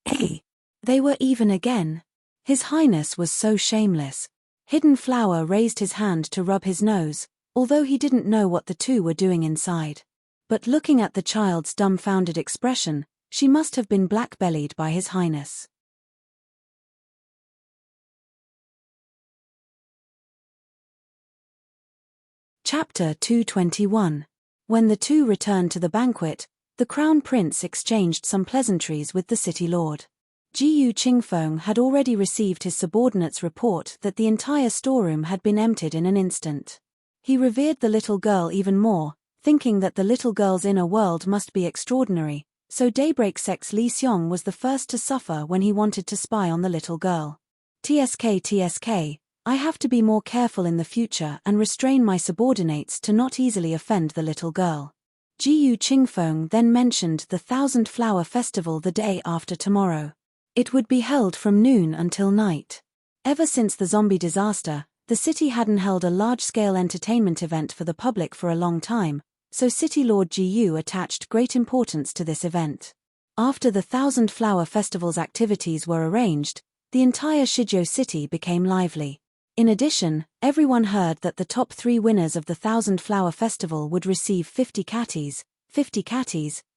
Hey! They were even again. His Highness was so shameless. Hidden Flower raised his hand to rub his nose, although he didn't know what the two were doing inside. But looking at the child's dumbfounded expression, she must have been black-bellied by His Highness. Chapter 221. When the two returned to the banquet, the Crown Prince exchanged some pleasantries with the city lord. Jiyu Qingfeng had already received his subordinate's report that the entire storeroom had been emptied in an instant. He revered the little girl even more, thinking that the little girl's inner world must be extraordinary, so Daybreak Sex Li Xiong was the first to suffer when he wanted to spy on the little girl. TSK, I have to be more careful in the future and restrain my subordinates to not easily offend the little girl. Jiyu Qingfeng then mentioned the Thousand Flower Festival the day after tomorrow. It would be held from noon until night. Ever since the zombie disaster, the city hadn't held a large-scale entertainment event for the public for a long time, so City Lord Jiyu attached great importance to this event. After the Thousand Flower Festival's activities were arranged, the entire Shizhou city became lively. In addition, everyone heard that the top 3 winners of the Thousand Flower Festival would receive 50 catties,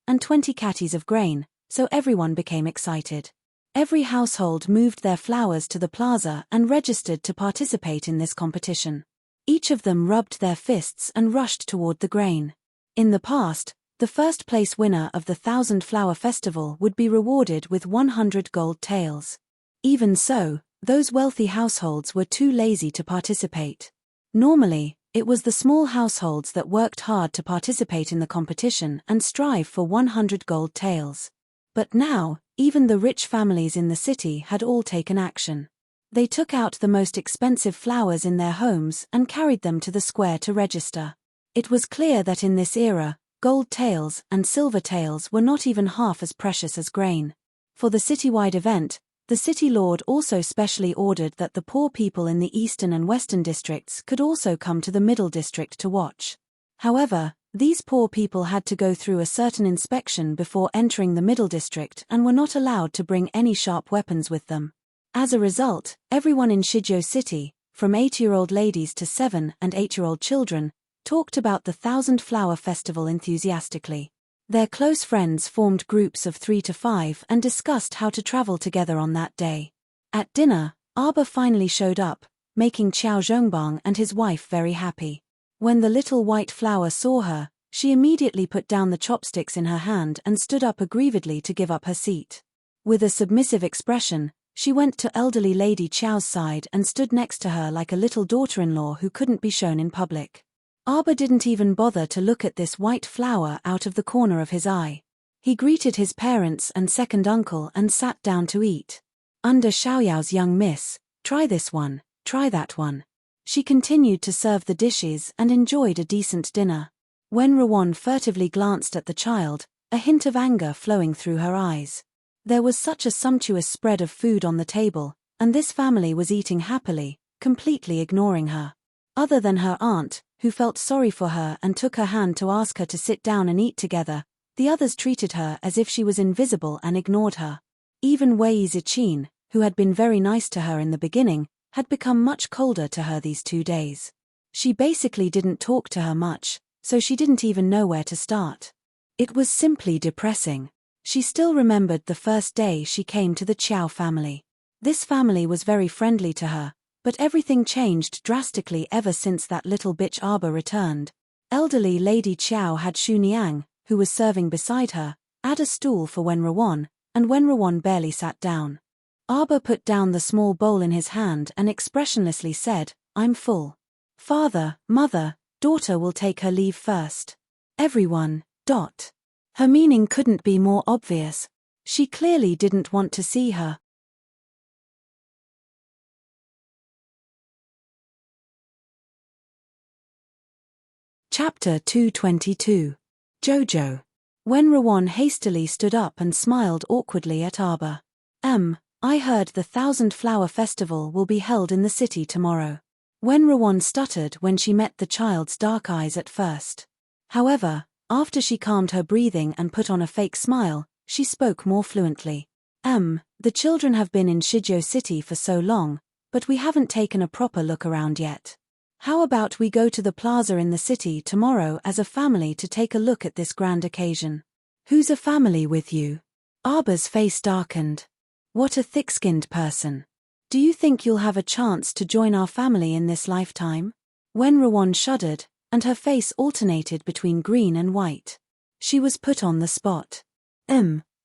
and 20 catties of grain, so everyone became excited. Every household moved their flowers to the plaza and registered to participate in this competition. Each of them rubbed their fists and rushed toward the grain. In the past, the first-place winner of the Thousand Flower Festival would be rewarded with 100 gold taels. Even so, those wealthy households were too lazy to participate. Normally, it was the small households that worked hard to participate in the competition and strive for 100 gold taels. But now, even the rich families in the city had all taken action. They took out the most expensive flowers in their homes and carried them to the square to register. It was clear that in this era, gold taels and silver taels were not even half as precious as grain. For the citywide event, the city lord also specially ordered that the poor people in the eastern and western districts could also come to the middle district to watch. However, these poor people had to go through a certain inspection before entering the middle district and were not allowed to bring any sharp weapons with them. As a result, everyone in Shizhou City, from 8-year-old ladies to 7- and 8-year-old children, talked about the Thousand Flower Festival enthusiastically. Their close friends formed groups of 3 to 5 and discussed how to travel together on that day. At dinner, Arbor finally showed up, making Qiao Zhongbang and his wife very happy. When the little white flower saw her, she immediately put down the chopsticks in her hand and stood up aggrievedly to give up her seat. With a submissive expression, she went to elderly Lady Qiao's side and stood next to her like a little daughter-in-law who couldn't be shown in public. Arbor didn't even bother to look at this white flower out of the corner of his eye. He greeted his parents and second uncle and sat down to eat. Under Xiaoyao's young miss, try this one, try that one. She continued to serve the dishes and enjoyed a decent dinner. When Rowan furtively glanced at the child, a hint of anger flowing through her eyes. There was such a sumptuous spread of food on the table, and this family was eating happily, completely ignoring her. Other than her aunt, who felt sorry for her and took her hand to ask her to sit down and eat together, the others treated her as if she was invisible and ignored her. Even Wei Zichin, who had been very nice to her in the beginning, had become much colder to her these 2 days. She basically didn't talk to her much, so she didn't even know where to start. It was simply depressing. She still remembered the first day she came to the Qiao family. This family was very friendly to her, but everything changed drastically ever since that little bitch Arbor returned. Elderly Lady Qiao had Xu Niang, who was serving beside her, add a stool for Wenruan, and Wenruan barely sat down. Arbor put down the small bowl in his hand and expressionlessly said, "I'm full. Father, mother, daughter will take her leave first. Everyone, ... Her meaning couldn't be more obvious. She clearly didn't want to see her. Chapter 222. Jojo. Wenruan hastily stood up and smiled awkwardly at Arbor. I heard the 1,000-Flower Festival will be held in the city tomorrow. Wenruan stuttered when she met the child's dark eyes at first. However, after she calmed her breathing and put on a fake smile, she spoke more fluently. The children have been in Shizhou City for so long, but we haven't taken a proper look around yet. How about we go to the plaza in the city tomorrow as a family to take a look at this grand occasion? Who's a family with you? Arbor's face darkened. What a thick-skinned person. Do you think you'll have a chance to join our family in this lifetime? Wenruan shuddered, and her face alternated between green and white. She was put on the spot.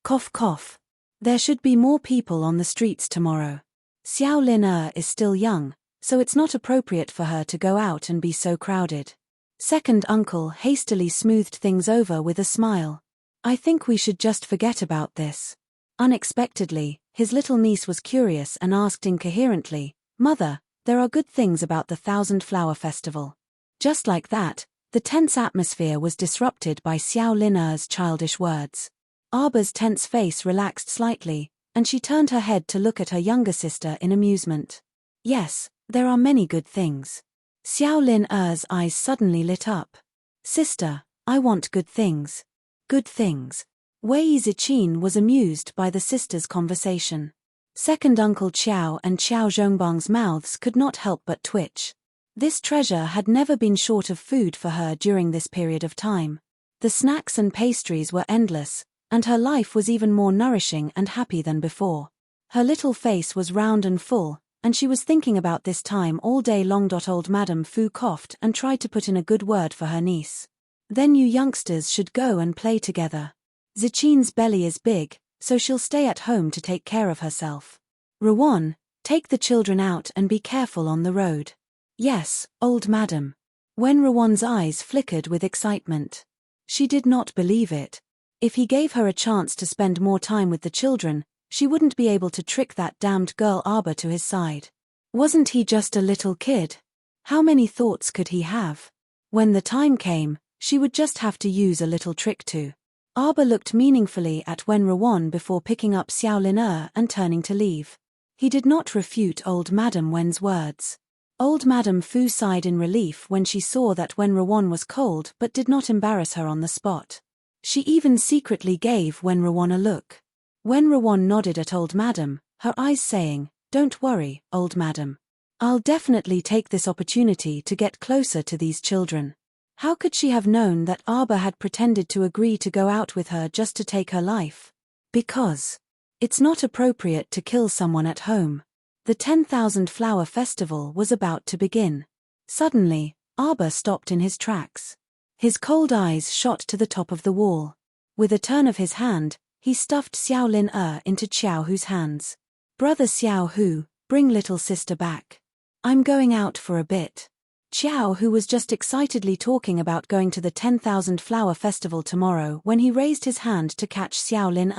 Cough cough. There should be more people on the streets tomorrow. Xiao Lin is still young, so it's not appropriate for her to go out and be so crowded. Second uncle hastily smoothed things over with a smile. I think we should just forget about this. Unexpectedly, his little niece was curious and asked incoherently, "Mother, there are good things about the 1,000-Flower Festival." Just like that, the tense atmosphere was disrupted by Xiao Lin's childish words. Arbor's tense face relaxed slightly, and she turned her head to look at her younger sister in amusement. Yes, there are many good things. Xiao Lin's eyes suddenly lit up. Sister, I want good things. Good things. Wei Zichin was amused by the sisters' conversation. Second Uncle Qiao and Qiao Zhongbang's mouths could not help but twitch. This treasure had never been short of food for her during this period of time. The snacks and pastries were endless, and her life was even more nourishing and happy than before. Her little face was round and full, and she was thinking about this time all day long. Old Madame Fu coughed and tried to put in a good word for her niece. Then you youngsters should go and play together. Zichin's belly is big, so she'll stay at home to take care of herself. Rowan, take the children out and be careful on the road. Yes, old madam. When Rowan's eyes flickered with excitement. She did not believe it. If he gave her a chance to spend more time with the children, she wouldn't be able to trick that damned girl Arbor to his side. Wasn't he just a little kid? How many thoughts could he have? When the time came, she would just have to use a little trick too. Arbor looked meaningfully at Wen Rowan before picking up Xiao Lin and turning to leave. He did not refute old Madam Wen's words. Old Madam Fu sighed in relief when she saw that Wen Rowan was cold but did not embarrass her on the spot. She even secretly gave Wen Rowan a look. Wen Rowan nodded at old Madam, her eyes saying, "Don't worry, old Madam. I'll definitely take this opportunity to get closer to these children." How could she have known that Arbor had pretended to agree to go out with her just to take her life? Because it's not appropriate to kill someone at home. The 10,000 Flower Festival was about to begin. Suddenly, Arbor stopped in his tracks. His cold eyes shot to the top of the wall. With a turn of his hand, he stuffed Xiao Lin into Qiao Hu's hands. "Brother Xiao Hu, bring little sister back. I'm going out for a bit." Qiao Hu was just excitedly talking about going to the 10,000 Flower Festival tomorrow when he raised his hand to catch Xiao Lin.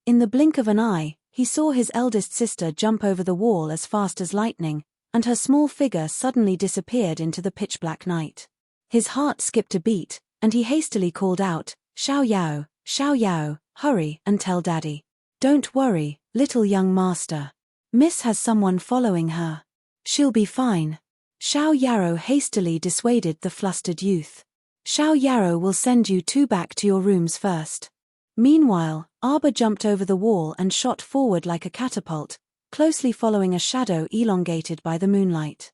In the blink of an eye, he saw his eldest sister jump over the wall as fast as lightning, and her small figure suddenly disappeared into the pitch-black night. His heart skipped a beat, and he hastily called out, Xiao Yao, hurry and tell Daddy. Don't worry, little young master. Miss has someone following her. She'll be fine. Xiao Yarrow hastily dissuaded the flustered youth. Xiao Yarrow will send you two back to your rooms first. Meanwhile, Arbor jumped over the wall and shot forward like a catapult, closely following a shadow elongated by the moonlight.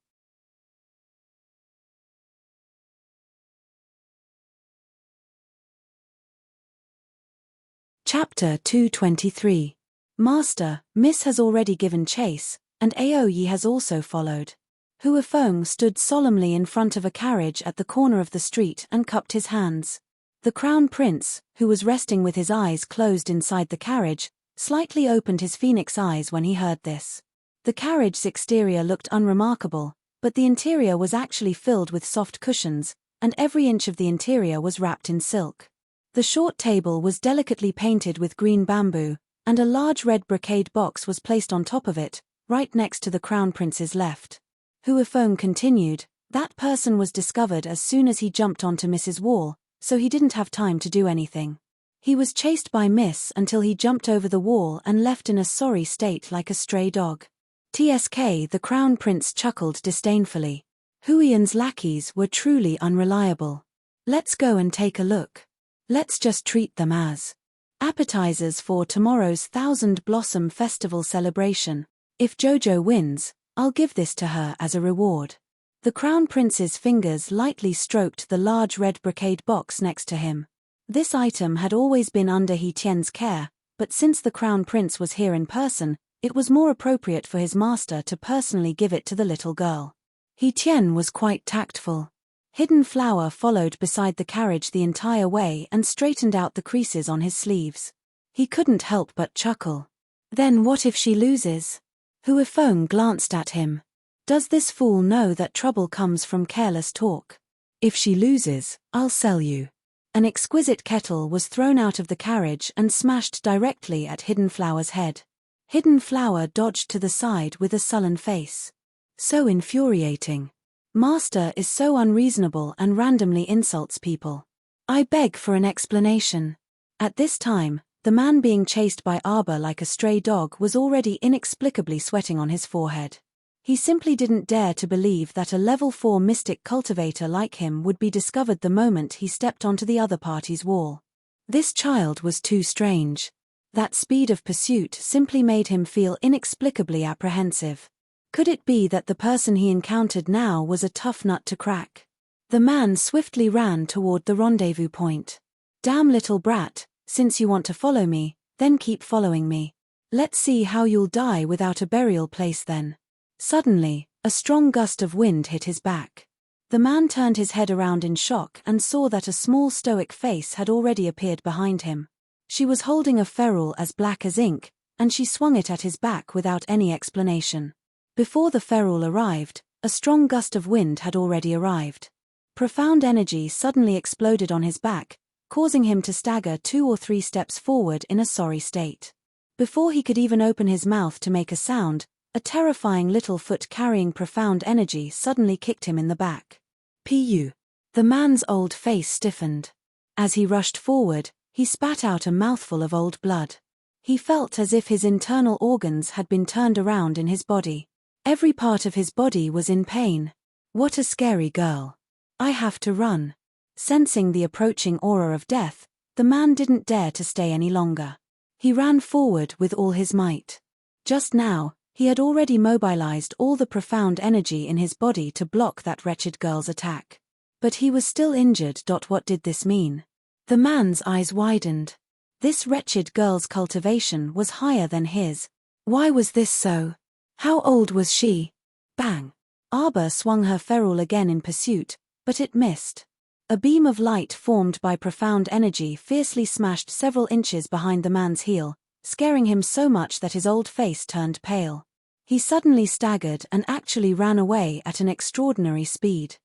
Chapter 223. Master, Miss has already given chase, and Aoyi has also followed. Huafeng stood solemnly in front of a carriage at the corner of the street and cupped his hands. The Crown Prince, who was resting with his eyes closed inside the carriage, slightly opened his phoenix eyes when he heard this. The carriage's exterior looked unremarkable, but the interior was actually filled with soft cushions, and every inch of the interior was wrapped in silk. The short table was delicately painted with green bamboo, and a large red brocade box was placed on top of it, right next to the Crown Prince's left. Huafeng continued, that person was discovered as soon as he jumped onto Miss's wall, so he didn't have time to do anything. He was chased by Miss until he jumped over the wall and left in a sorry state like a stray dog. TSK, the Crown Prince chuckled disdainfully. Huiyan's lackeys were truly unreliable. Let's go and take a look. Let's just treat them as appetizers for tomorrow's Thousand Blossom Festival celebration. If Jojo wins, I'll give this to her as a reward. The Crown Prince's fingers lightly stroked the large red brocade box next to him. This item had always been under He Tian's care, but since the Crown Prince was here in person, it was more appropriate for his master to personally give it to the little girl. He Tian was quite tactful. Hidden Flower followed beside the carriage the entire way and straightened out the creases on his sleeves. He couldn't help but chuckle. Then what if she loses? Huafeng glanced at him. Does this fool know that trouble comes from careless talk? If she loses, I'll sell you. An exquisite kettle was thrown out of the carriage and smashed directly at Hidden Flower's head. Hidden Flower dodged to the side with a sullen face. So infuriating. Master is so unreasonable and randomly insults people. I beg for an explanation. At this time, the man being chased by Arbor like a stray dog was already inexplicably sweating on his forehead. He simply didn't dare to believe that a level 4 mystic cultivator like him would be discovered the moment he stepped onto the other party's wall. This child was too strange. That speed of pursuit simply made him feel inexplicably apprehensive. Could it be that the person he encountered now was a tough nut to crack? The man swiftly ran toward the rendezvous point. Damn little brat, since you want to follow me, then keep following me. Let's see how you'll die without a burial place then. Suddenly, a strong gust of wind hit his back. The man turned his head around in shock and saw that a small stoic face had already appeared behind him. She was holding a ferule as black as ink, and she swung it at his back without any explanation. Before the ferule arrived, a strong gust of wind had already arrived. Profound energy suddenly exploded on his back, causing him to stagger 2 or 3 steps forward in a sorry state. Before he could even open his mouth to make a sound, a terrifying little foot carrying profound energy suddenly kicked him in the back. Pu. The man's old face stiffened. As he rushed forward, he spat out a mouthful of old blood. He felt as if his internal organs had been turned around in his body. Every part of his body was in pain. What a scary girl. I have to run. Sensing the approaching aura of death, the man didn't dare to stay any longer. He ran forward with all his might. Just now, he had already mobilized all the profound energy in his body to block that wretched girl's attack. But he was still injured. What did this mean? The man's eyes widened. This wretched girl's cultivation was higher than his. Why was this so? How old was she? Bang! Arbor swung her ferule again in pursuit, but it missed. A beam of light formed by profound energy fiercely smashed several inches behind the man's heel, scaring him so much that his old face turned pale. He suddenly staggered and actually ran away at an extraordinary speed.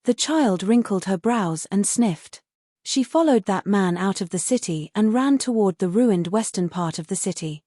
The child wrinkled her brows and sniffed. She followed that man out of the city and ran toward the ruined western part of the city.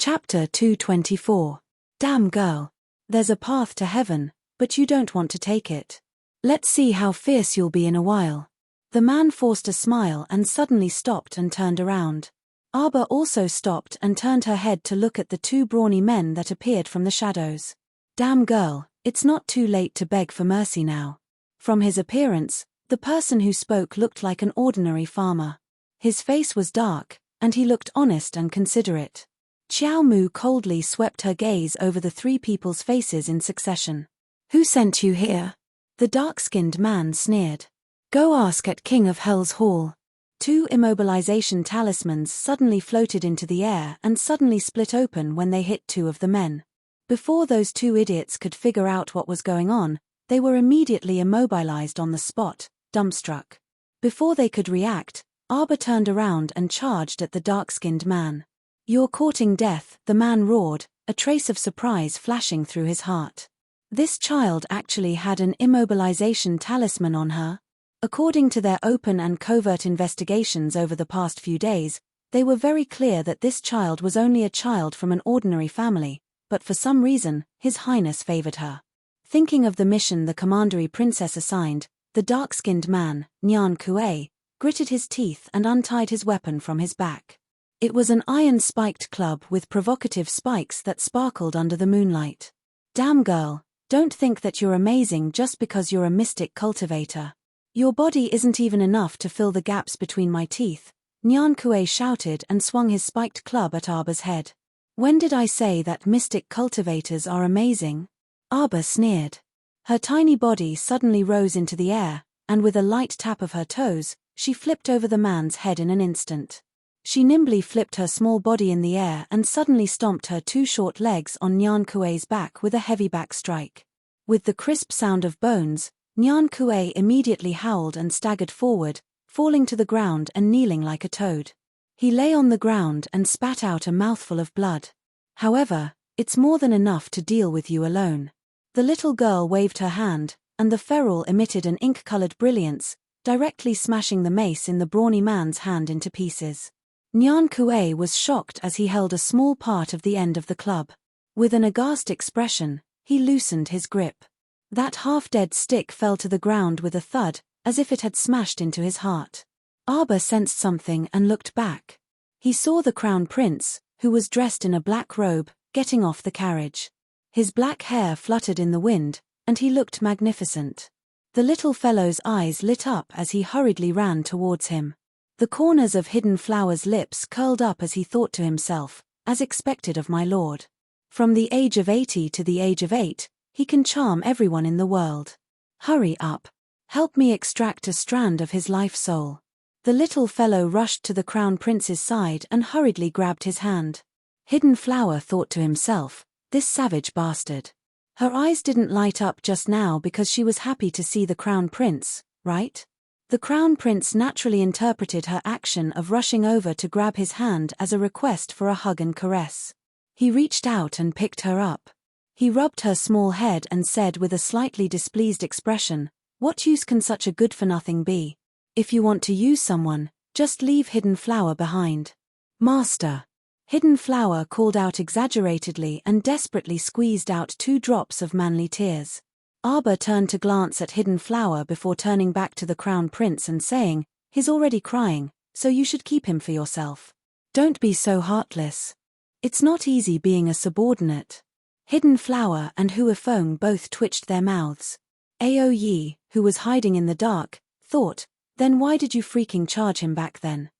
Chapter 224. Damn girl. There's a path to heaven, but you don't want to take it. Let's see how fierce you'll be in a while. The man forced a smile and suddenly stopped and turned around. Arba also stopped and turned her head to look at the two brawny men that appeared from the shadows. Damn girl, it's not too late to beg for mercy now. From his appearance, the person who spoke looked like an ordinary farmer. His face was dark, and he looked honest and considerate. Xiao Mu coldly swept her gaze over the three people's faces in succession. Who sent you here? The dark-skinned man sneered. Go ask at King of Hell's Hall. Two immobilization talismans suddenly floated into the air and suddenly split open when they hit two of the men. Before those two idiots could figure out what was going on, they were immediately immobilized on the spot, dumbstruck. Before they could react, Arba turned around and charged at the dark-skinned man. You're courting death, the man roared, a trace of surprise flashing through his heart. This child actually had an immobilization talisman on her. According to their open and covert investigations over the past few days, they were very clear that this child was only a child from an ordinary family, but for some reason, His Highness favored her. Thinking of the mission the commandery princess assigned, the dark-skinned man, Nyan Kuei, gritted his teeth and untied his weapon from his back. It was an iron-spiked club with provocative spikes that sparkled under the moonlight. Damn girl, don't think that you're amazing just because you're a mystic cultivator. Your body isn't even enough to fill the gaps between my teeth, Nyan Kuei shouted and swung his spiked club at Arba's head. When did I say that mystic cultivators are amazing? Arba sneered. Her tiny body suddenly rose into the air, and with a light tap of her toes, she flipped over the man's head in an instant. She nimbly flipped her small body in the air and suddenly stomped her two short legs on Nyan Kuei's back with a heavy back strike. With the crisp sound of bones, Nyan Kuei immediately howled and staggered forward, falling to the ground and kneeling like a toad. He lay on the ground and spat out a mouthful of blood. However, it's more than enough to deal with you alone. The little girl waved her hand, and the ferrule emitted an ink-colored brilliance, directly smashing the mace in the brawny man's hand into pieces. Nyan Kuei was shocked as he held a small part of the end of the club. With an aghast expression, he loosened his grip. That half-dead stick fell to the ground with a thud, as if it had smashed into his heart. Arba sensed something and looked back. He saw the crown prince, who was dressed in a black robe, getting off the carriage. His black hair fluttered in the wind, and he looked magnificent. The little fellow's eyes lit up as he hurriedly ran towards him. The corners of Hidden Flower's lips curled up as he thought to himself, as expected of my lord. From the age of 80 to the age of 8, he can charm everyone in the world. Hurry up. Help me extract a strand of his life soul. The little fellow rushed to the crown prince's side and hurriedly grabbed his hand. Hidden Flower thought to himself, this savage bastard. Her eyes didn't light up just now because she was happy to see the crown prince, right? The crown prince naturally interpreted her action of rushing over to grab his hand as a request for a hug and caress. He reached out and picked her up. He rubbed her small head and said with a slightly displeased expression, what use can such a good-for-nothing be? If you want to use someone, just leave Hidden Flower behind. Master. Hidden Flower called out exaggeratedly and desperately squeezed out 2 drops of manly tears. Arba turned to glance at Hidden Flower before turning back to the crown prince and saying, he's already crying, so you should keep him for yourself. Don't be so heartless. It's not easy being a subordinate. Hidden Flower and Huifeng both twitched their mouths. Ao Yi, who was hiding in the dark, thought, then why did you freaking charge him back then?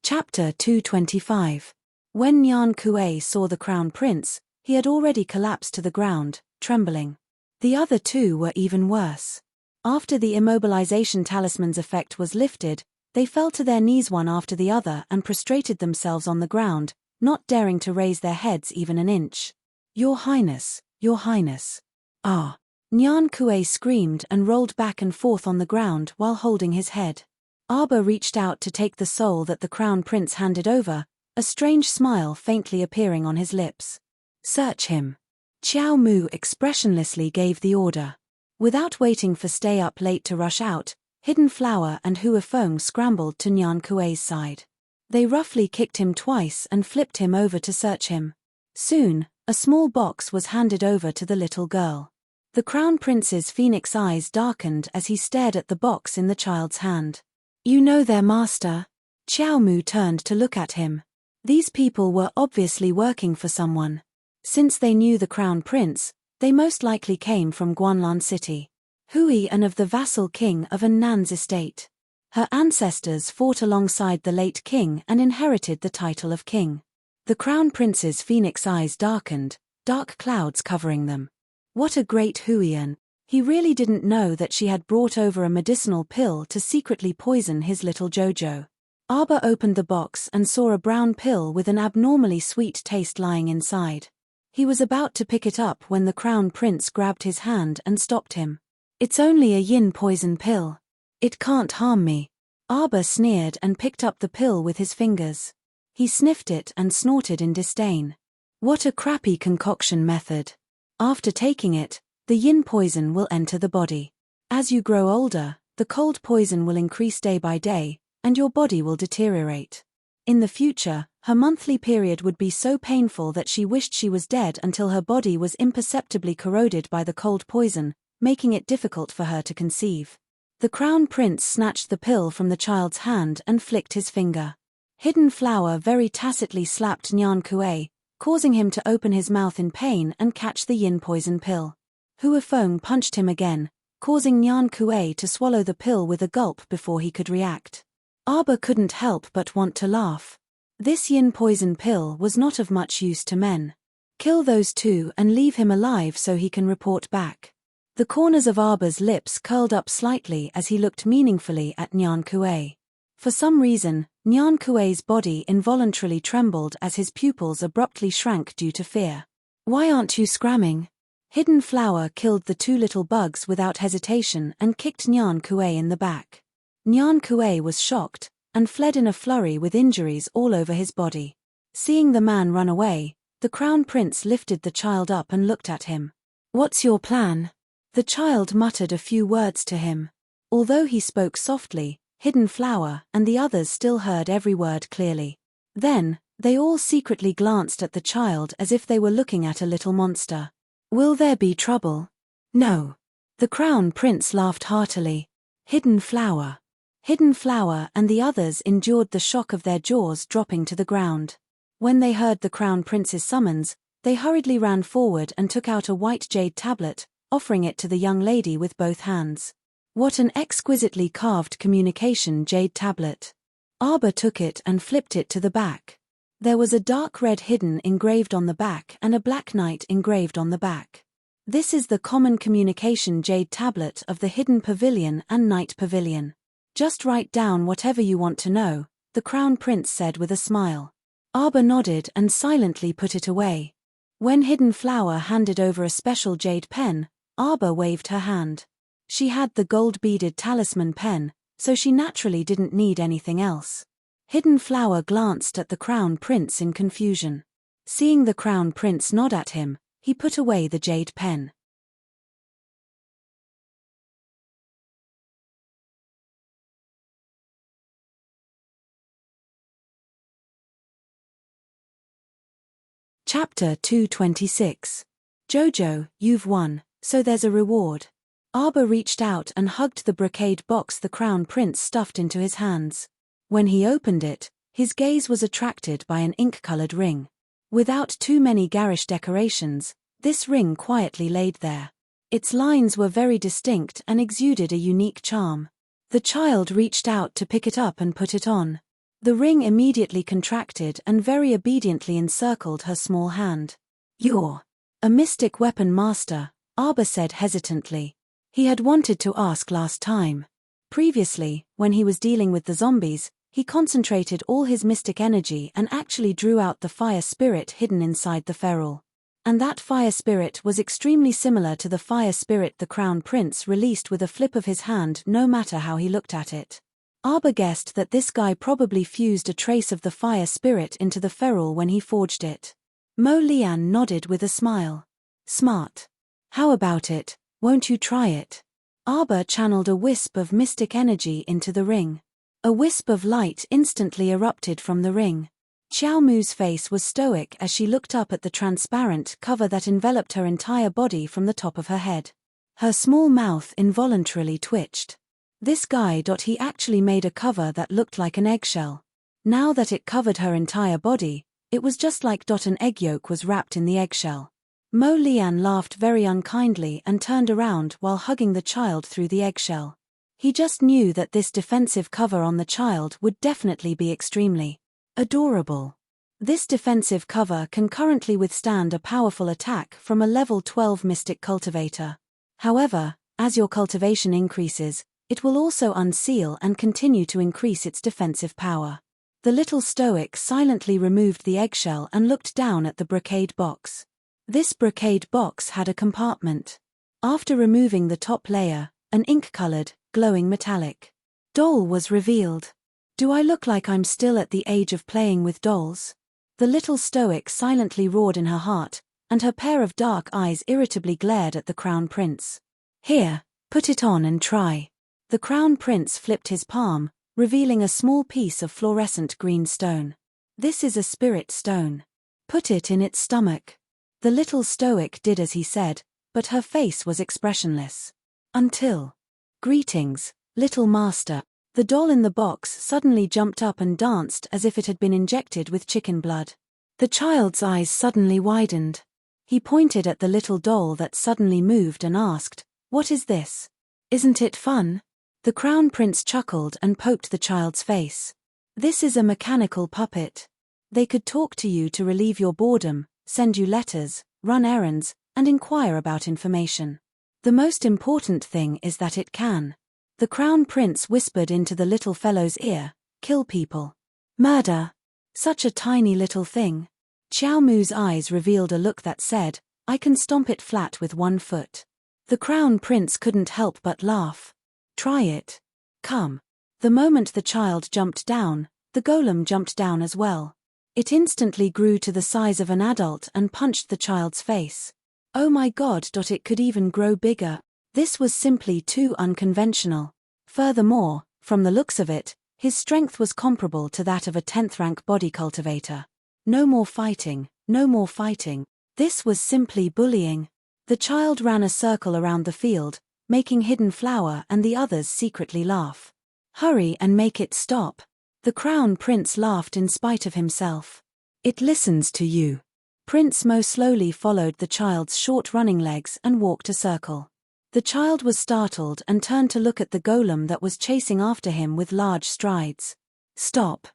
Chapter 225. When Nyan Kuei saw the crown prince, he had already collapsed to the ground, trembling. The other two were even worse. After the immobilization talisman's effect was lifted, they fell to their knees one after the other and prostrated themselves on the ground, not daring to raise their heads even an inch. Your Highness, Your Highness. Ah! Nyan Kuei screamed and rolled back and forth on the ground while holding his head. Arba reached out to take the soul that the crown prince handed over, a strange smile faintly appearing on his lips. Search him. Xiao Mu expressionlessly gave the order. Without waiting for stay up late to rush out, Hidden Flower and Huifeng scrambled to Nyan Kuei's side. They roughly kicked him twice and flipped him over to search him. Soon, a small box was handed over to the little girl. The Crown Prince's phoenix eyes darkened as he stared at the box in the child's hand. "You know their master?" Xiao Mu turned to look at him. These people were obviously working for someone. Since they knew the Crown Prince, they most likely came from Guanlan City. Hui and of the vassal king of Annan's estate. Her ancestors fought alongside the late king and inherited the title of king. The Crown Prince's phoenix eyes darkened, dark clouds covering them. What a great Huiyan! He really didn't know that she had brought over a medicinal pill to secretly poison his little Jojo. Arba opened the box and saw a brown pill with an abnormally sweet taste lying inside. He was about to pick it up when the Crown Prince grabbed his hand and stopped him. "It's only a yin poison pill. It can't harm me." Arba sneered and picked up the pill with his fingers. He sniffed it and snorted in disdain. What a crappy concoction method. After taking it, the yin poison will enter the body. As you grow older, the cold poison will increase day by day, and your body will deteriorate. In the future, her monthly period would be so painful that she wished she was dead until her body was imperceptibly corroded by the cold poison, making it difficult for her to conceive. The Crown Prince snatched the pill from the child's hand and flicked his finger. Hidden Flower very tacitly slapped Nyan Kuei, causing him to open his mouth in pain and catch the yin poison pill. Huifeng punched him again, causing Nyan Kuei to swallow the pill with a gulp before he could react. Arba couldn't help but want to laugh. This yin poison pill was not of much use to men. Kill those two and leave him alive so he can report back. The corners of Arba's lips curled up slightly as he looked meaningfully at Nyan Kuei. For some reason, Nyan Kuei's body involuntarily trembled as his pupils abruptly shrank due to fear. "Why aren't you scramming?" Hidden Flower killed the two little bugs without hesitation and kicked Nyan Kuei in the back. Nyan Kuei was shocked, and fled in a flurry with injuries all over his body. Seeing the man run away, the Crown Prince lifted the child up and looked at him. "What's your plan?" The child muttered a few words to him. Although he spoke softly, Hidden Flower and the others still heard every word clearly. Then, they all secretly glanced at the child as if they were looking at a little monster. "Will there be trouble?" "No." The Crown Prince laughed heartily. Hidden Flower and the others endured the shock of their jaws dropping to the ground. When they heard the Crown Prince's summons, they hurriedly ran forward and took out a white jade tablet, offering it to the young lady with both hands. What an exquisitely carved communication jade tablet. Arba took it and flipped it to the back. There was a dark red hidden engraved on the back and a black knight engraved on the back. This is the common communication jade tablet of the Hidden Pavilion and Night Pavilion. Just write down whatever you want to know, the Crown Prince said with a smile. Arba nodded and silently put it away. When Hidden Flower handed over a special jade pen, Arba waved her hand. She had the gold-beaded talisman pen, so she naturally didn't need anything else. Hidden Flower glanced at the Crown Prince in confusion. Seeing the Crown Prince nod at him, he put away the jade pen. Chapter 226. Jojo, you've won, so there's a reward. Arba reached out and hugged the brocade box the Crown Prince stuffed into his hands. When he opened it, his gaze was attracted by an ink-colored ring. Without too many garish decorations, this ring quietly laid there. Its lines were very distinct and exuded a unique charm. The child reached out to pick it up and put it on. The ring immediately contracted and very obediently encircled her small hand. "You're a mystic weapon master," Arba said hesitantly. He had wanted to ask last time. Previously, when he was dealing with the zombies, he concentrated all his mystic energy and actually drew out the fire spirit hidden inside the feral. And that fire spirit was extremely similar to the fire spirit the Crown Prince released with a flip of his hand no matter how he looked at it. Arba guessed that this guy probably fused a trace of the fire spirit into the feral when he forged it. Mo Lian nodded with a smile. "Smart. How about it? Won't you try it? Arbor channeled a wisp of mystic energy into the ring. A wisp of light instantly erupted from the ring. Xiao Mu's face was stoic as she looked up at the transparent cover that enveloped her entire body from the top of her head. Her small mouth involuntarily twitched. This guy. He actually made a cover that looked like an eggshell. Now that it covered her entire body, it was just like an egg yolk was wrapped in the eggshell. Mo Lian laughed very unkindly and turned around while hugging the child through the eggshell. He just knew that this defensive cover on the child would definitely be extremely adorable. This defensive cover can currently withstand a powerful attack from a level 12 mystic cultivator. However, as your cultivation increases, it will also unseal and continue to increase its defensive power. The little stoic silently removed the eggshell and looked down at the brocade box. This brocade box had a compartment. After removing the top layer, an ink-colored, glowing metallic doll was revealed. Do I look like I'm still at the age of playing with dolls? The little stoic silently roared in her heart, and her pair of dark eyes irritably glared at the crown prince. Here, put it on and try. The crown prince flipped his palm, revealing a small piece of fluorescent green stone. This is a spirit stone. Put it in its stomach. The little stoic did as he said, but her face was expressionless. Until. Greetings, little master. The doll in the box suddenly jumped up and danced as if it had been injected with chicken blood. The child's eyes suddenly widened. He pointed at the little doll that suddenly moved and asked, "What is this? Isn't it fun?" The crown prince chuckled and poked the child's face. This is a mechanical puppet. They could talk to you to relieve your boredom, send you letters, run errands, and inquire about information. The most important thing is that it can. The crown prince whispered into the little fellow's ear, "Kill people. Murder. Such a tiny little thing." Xiao Mu's eyes revealed a look that said, "I can stomp it flat with one foot." The crown prince couldn't help but laugh. "Try it. Come." The moment the child jumped down, the golem jumped down as well. It instantly grew to the size of an adult and punched the child's face. Oh my god! It could even grow bigger. This was simply too unconventional. Furthermore, from the looks of it, his strength was comparable to that of a 10th rank body cultivator. No more fighting, no more fighting. This was simply bullying. The child ran a circle around the field, making Hidden Flower and the others secretly laugh. "Hurry and make it stop." The crown prince laughed in spite of himself. "It listens to you." Prince Mo slowly followed the child's short running legs and walked a circle. The child was startled and turned to look at the golem that was chasing after him with large strides. "Stop."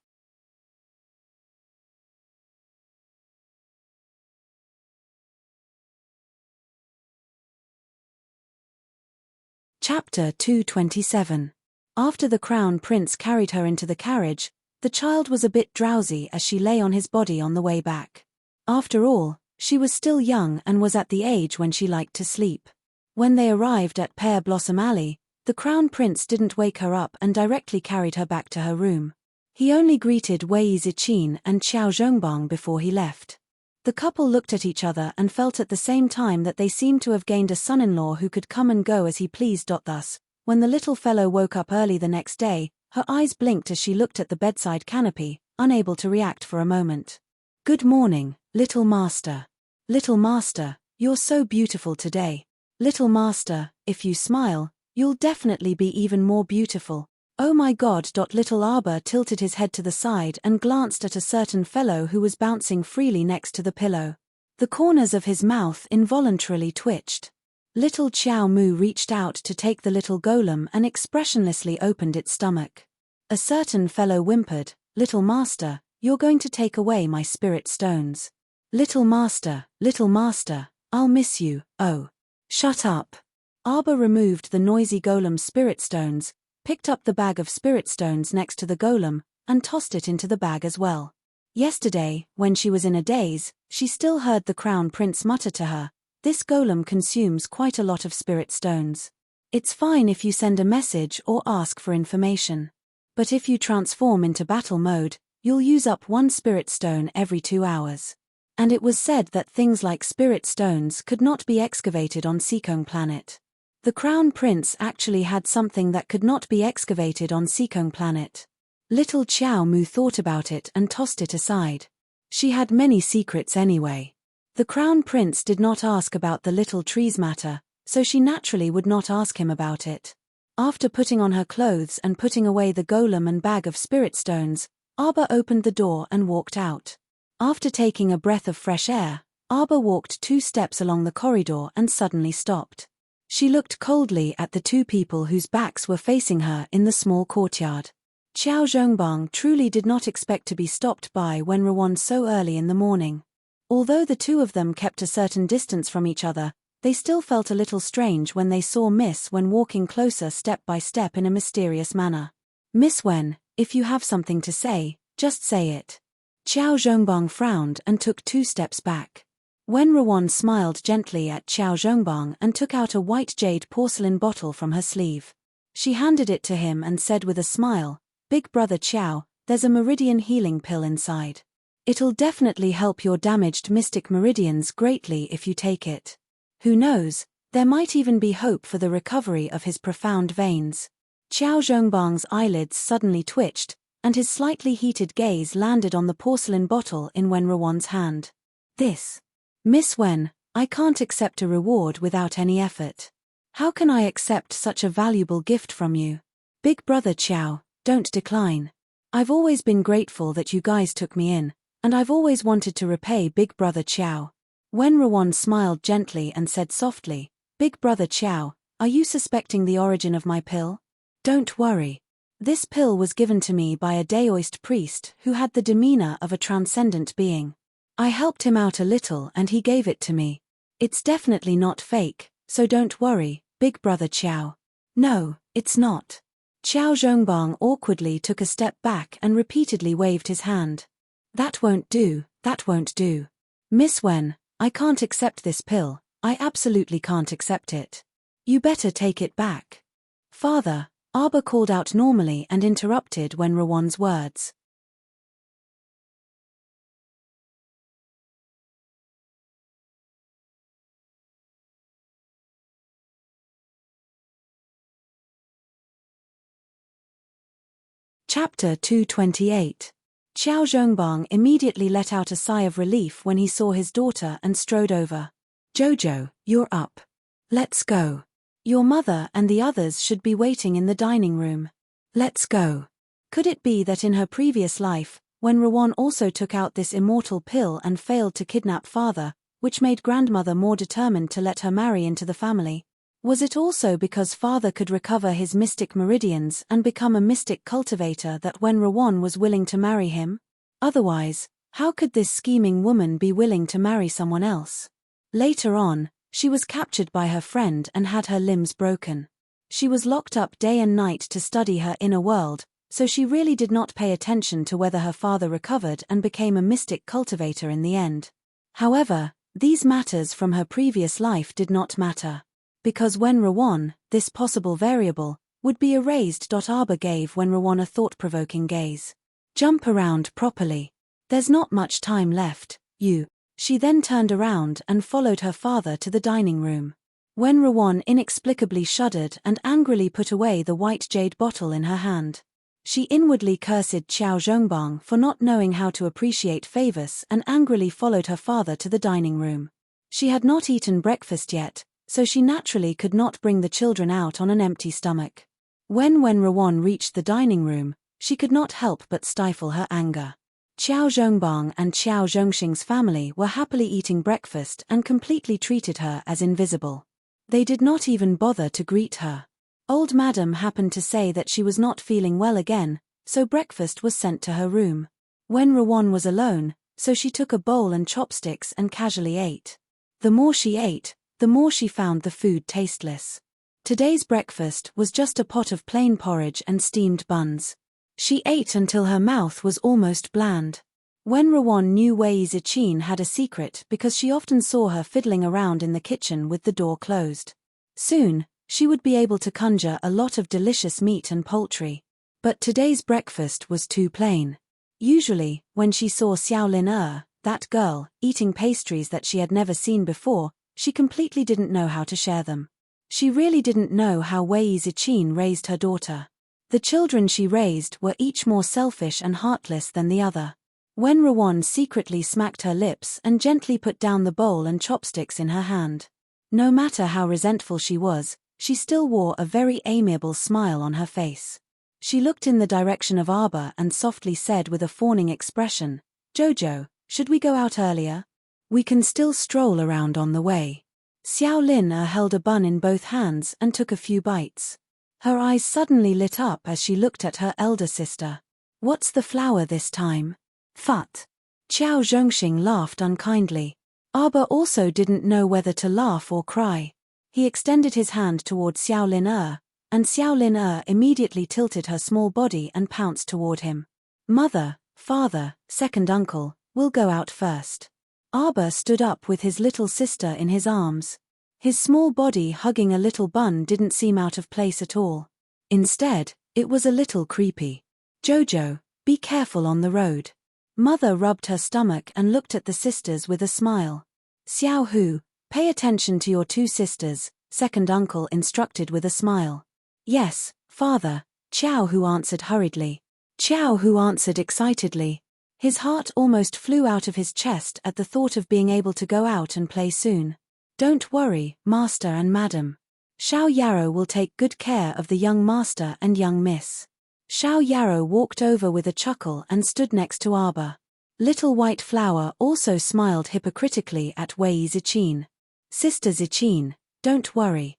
Chapter 227. After the crown prince carried her into the carriage, the child was a bit drowsy as she lay on his body on the way back. After all, she was still young and was at the age when she liked to sleep. When they arrived at Pear Blossom Alley, the crown prince didn't wake her up and directly carried her back to her room. He only greeted Wei Ziqin and Xiao Zhongbang before he left. The couple looked at each other and felt at the same time that they seemed to have gained a son-in-law who could come and go as he pleased. Thus, when the little fellow woke up early the next day, her eyes blinked as she looked at the bedside canopy, unable to react for a moment. "Good morning, little master. Little master, you're so beautiful today. Little master, if you smile, you'll definitely be even more beautiful. Oh my god." Little Arbor tilted his head to the side and glanced at a certain fellow who was bouncing freely next to the pillow. The corners of his mouth involuntarily twitched. Little Xiao Mu reached out to take the little golem and expressionlessly opened its stomach. A certain fellow whimpered, "Little master, you're going to take away my spirit stones." Little master, I'll miss you." "Oh. Shut up." Arbor removed the noisy golem's spirit stones, picked up the bag of spirit stones next to the golem, and tossed it into the bag as well. Yesterday, when she was in a daze, she still heard the crown prince mutter to her, "This golem consumes quite a lot of spirit stones. It's fine if you send a message or ask for information. But if you transform into battle mode, you'll use up one spirit stone every 2 hours." And it was said that things like spirit stones could not be excavated on Seekong planet. The Crown Prince actually had something that could not be excavated on Seekong planet. Little Xiao Mu thought about it and tossed it aside. She had many secrets anyway. The Crown Prince did not ask about the little tree's matter, so she naturally would not ask him about it. After putting on her clothes and putting away the golem and bag of spirit stones, Arba opened the door and walked out. After taking a breath of fresh air, Arba walked 2 steps along the corridor and suddenly stopped. She looked coldly at the 2 people whose backs were facing her in the small courtyard. Xiao Zhongbang truly did not expect to be stopped by Wenruan so early in the morning. Although the 2 of them kept a certain distance from each other, they still felt a little strange when they saw Miss Wen walking closer step by step in a mysterious manner. "Miss Wen, if you have something to say, just say it." Xiao Zhongbang frowned and took 2 steps back. Wenruan smiled gently at Xiao Zhongbang and took out a white jade porcelain bottle from her sleeve. She handed it to him and said with a smile, "Big brother Xiao, there's a meridian healing pill inside. It'll definitely help your damaged mystic meridians greatly if you take it. Who knows, there might even be hope for the recovery of his profound veins." Xiao Zhongbang's eyelids suddenly twitched, and his slightly heated gaze landed on the porcelain bottle in Wenruan's hand. "This. Miss Wen, I can't accept a reward without any effort. How can I accept such a valuable gift from you? Big brother Xiao, don't decline. I've always been grateful that you guys took me in, and I've always wanted to repay Big brother Xiao." Wenruan smiled gently and said softly, "Big brother Xiao, are you suspecting the origin of my pill? Don't worry. This pill was given to me by a Daoist priest who had the demeanor of a transcendent being. I helped him out a little and he gave it to me. It's definitely not fake, so don't worry, Big brother Xiao." "No, it's not." Xiao Zhongbang awkwardly took a step back and repeatedly waved his hand. "That won't do, that won't do. Miss Wen, I can't accept this pill, I absolutely can't accept it. You better take it back." "Father," Arba called out normally and interrupted Wenruan's words. Chapter 228. Xiao Zhongbang immediately let out a sigh of relief when he saw his daughter and strode over. "Jojo, you're up. Let's go. Your mother and the others should be waiting in the dining room. Let's go." Could it be that in her previous life, when Rowan also took out this immortal pill and failed to kidnap father, which made grandmother more determined to let her marry into the family? Was it also because father could recover his mystic meridians and become a mystic cultivator that when Rowan was willing to marry him? Otherwise, how could this scheming woman be willing to marry someone else? Later on, she was captured by her friend and had her limbs broken. She was locked up day and night to study her inner world, so she really did not pay attention to whether her father recovered and became a mystic cultivator in the end. However, these matters from her previous life did not matter. Because when Rowan, this possible variable, would be erased. Arba gave when Rowan a thought-provoking gaze. "Jump around properly. There's not much time left, you." She then turned around and followed her father to the dining room. When Rowan inexplicably shuddered and angrily put away the white jade bottle in her hand. She inwardly cursed Xiao Zhongbang for not knowing how to appreciate favors and angrily followed her father to the dining room. She had not eaten breakfast yet, so she naturally could not bring the children out on an empty stomach. When Rowan reached the dining room, she could not help but stifle her anger. Xiao Zhongbang and Xiao Zhongxing's family were happily eating breakfast and completely treated her as invisible. They did not even bother to greet her. Old Madam happened to say that she was not feeling well again, so breakfast was sent to her room. When Rowan was alone, so she took a bowl and chopsticks and casually ate. The more she ate, the more she found the food tasteless. Today's breakfast was just a pot of plain porridge and steamed buns. She ate until her mouth was almost bland. When Rowan knew Wei Zichin had a secret because she often saw her fiddling around in the kitchen with the door closed. Soon, she would be able to conjure a lot of delicious meat and poultry. But today's breakfast was too plain. Usually, when she saw Xiaolin that girl, eating pastries that she had never seen before, she completely didn't know how to share them. She really didn't know how Wei Zichin raised her daughter. The children she raised were each more selfish and heartless than the other. When Rowan secretly smacked her lips and gently put down the bowl and chopsticks in her hand. No matter how resentful she was, she still wore a very amiable smile on her face. She looked in the direction of Arbor and softly said with a fawning expression, "Jojo, should we go out earlier? We can still stroll around on the way." Xiao Lin held a bun in both hands and took a few bites. Her eyes suddenly lit up as she looked at her elder sister. "What's the flower this time?" "Fut." Qiao Zhongxing laughed unkindly. Arbor also didn't know whether to laugh or cry. He extended his hand toward Xiao Lin and Xiao Lin immediately tilted her small body and pounced toward him. "Mother, father, second uncle, we'll go out first." Arbor stood up with his little sister in his arms. His small body hugging a little bun didn't seem out of place at all. Instead, it was a little creepy. "Jojo, be careful on the road." Mother rubbed her stomach and looked at the sisters with a smile. "Xiao Hu, pay attention to your two sisters," second uncle instructed with a smile. "Yes, father," Xiao Hu answered hurriedly. Xiao Hu answered excitedly. His heart almost flew out of his chest at the thought of being able to go out and play soon. "Don't worry, master and madam. Xiao Yarrow will take good care of the young master and young miss." Xiao Yarrow walked over with a chuckle and stood next to Arbor. Little White Flower also smiled hypocritically at Wei Zichin. "Sister Zichin, don't worry."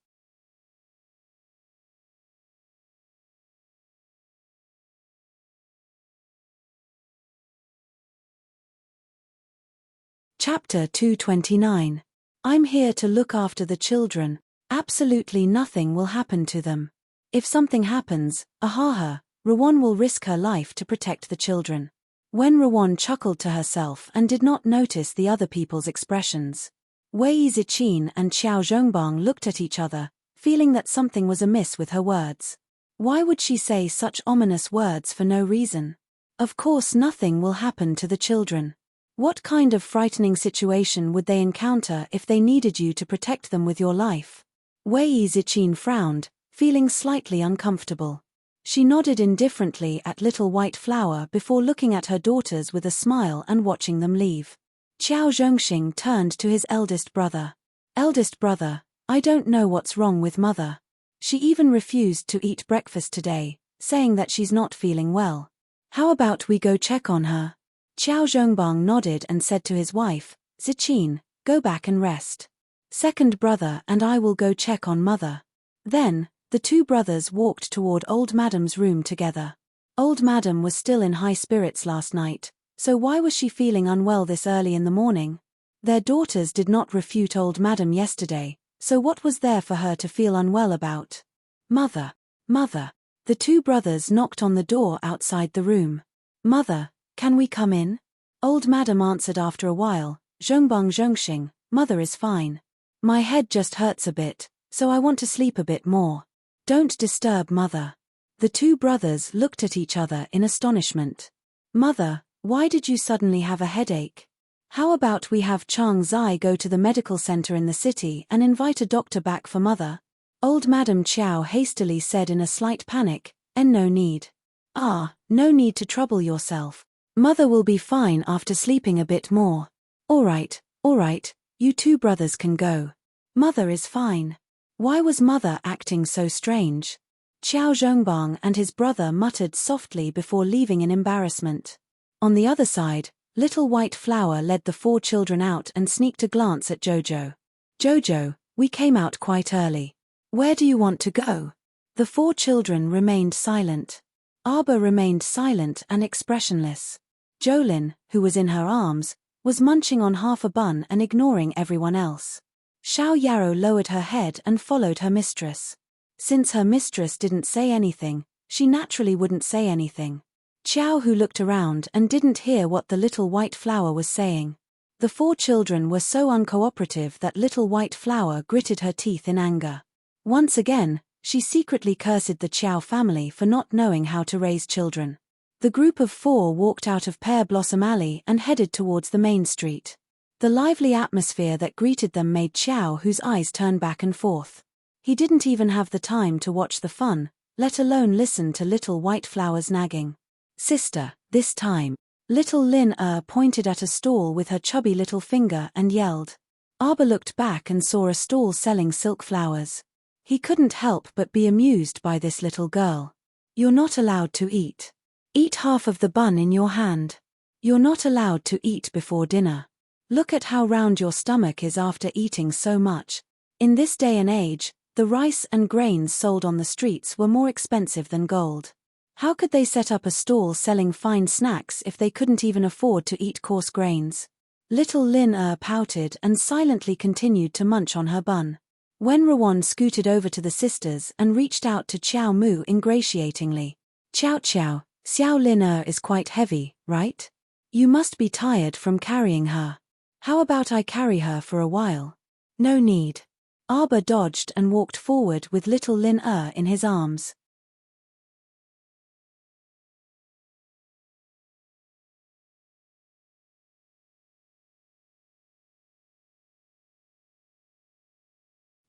Chapter 229. I'm here to look after the children. Absolutely nothing will happen to them. If something happens, ahaha, Rowan will risk her life to protect the children. When Rowan chuckled to herself and did not notice the other people's expressions. Wei Zichin and Xiao Zhongbang looked at each other, feeling that something was amiss with her words. Why would she say such ominous words for no reason? Of course nothing will happen to the children. What kind of frightening situation would they encounter if they needed you to protect them with your life? Wei Zichin frowned, feeling slightly uncomfortable. She nodded indifferently at Little White Flower before looking at her daughters with a smile and watching them leave. Qiao Zhongxing turned to his eldest brother. "Eldest brother, I don't know what's wrong with mother. She even refused to eat breakfast today, saying that she's not feeling well. How about we go check on her?" Qiao Zhongbang nodded and said to his wife, "Zichin, go back and rest. Second brother and I will go check on mother." Then, the two brothers walked toward Old Madam's room together. Old Madam was still in high spirits last night, so why was she feeling unwell this early in the morning? Their daughters did not refute Old Madam yesterday, so what was there for her to feel unwell about? "Mother, mother." The two brothers knocked on the door outside the room. "Mother, can we come in?" Old Madam answered after a while, "Zhongbang Zhongxing, mother is fine. My head just hurts a bit, so I want to sleep a bit more. Don't disturb mother." The two brothers looked at each other in astonishment. "Mother, why did you suddenly have a headache? How about we have Chang Zai go to the medical center in the city and invite a doctor back for mother?" Old Madam Qiao hastily said in a slight panic, "And no need. Ah, no need to trouble yourself. Mother will be fine after sleeping a bit more. All right, you two brothers can go. Mother is fine." Why was mother acting so strange? Qiao Zhongbang and his brother muttered softly before leaving in embarrassment. On the other side, Little White Flower led the four children out and sneaked a glance at Jojo. "Jojo, we came out quite early. Where do you want to go?" The four children remained silent. Arbor remained silent and expressionless. Jolin, who was in her arms, was munching on half a bun and ignoring everyone else. Xiao Yarrow lowered her head and followed her mistress. Since her mistress didn't say anything, she naturally wouldn't say anything. Qiao Hu looked around and didn't hear what the Little White Flower was saying. The four children were so uncooperative that Little White Flower gritted her teeth in anger. Once again, she secretly cursed the Qiao family for not knowing how to raise children. The group of four walked out of Pear Blossom Alley and headed towards the main street. The lively atmosphere that greeted them made Qiao Hu's eyes turn back and forth. He didn't even have the time to watch the fun, let alone listen to little white flowers nagging. Sister, this time. Little Lin pointed at a stall with her chubby little finger and yelled. Arbor looked back and saw a stall selling silk flowers. He couldn't help but be amused by this little girl. You're not allowed to eat. Eat half of the bun in your hand. You're not allowed to eat before dinner. Look at how round your stomach is after eating so much. In this day and age, the rice and grains sold on the streets were more expensive than gold. How could they set up a stall selling fine snacks if they couldn't even afford to eat coarse grains? Little Lin pouted and silently continued to munch on her bun. When Rawan scooted over to the sisters and reached out to Xiao Mu ingratiatingly. Xiao Xiao, Xiao Lin is quite heavy, right? You must be tired from carrying her. How about I carry her for a while? No need. Arbor dodged and walked forward with little Lin in his arms.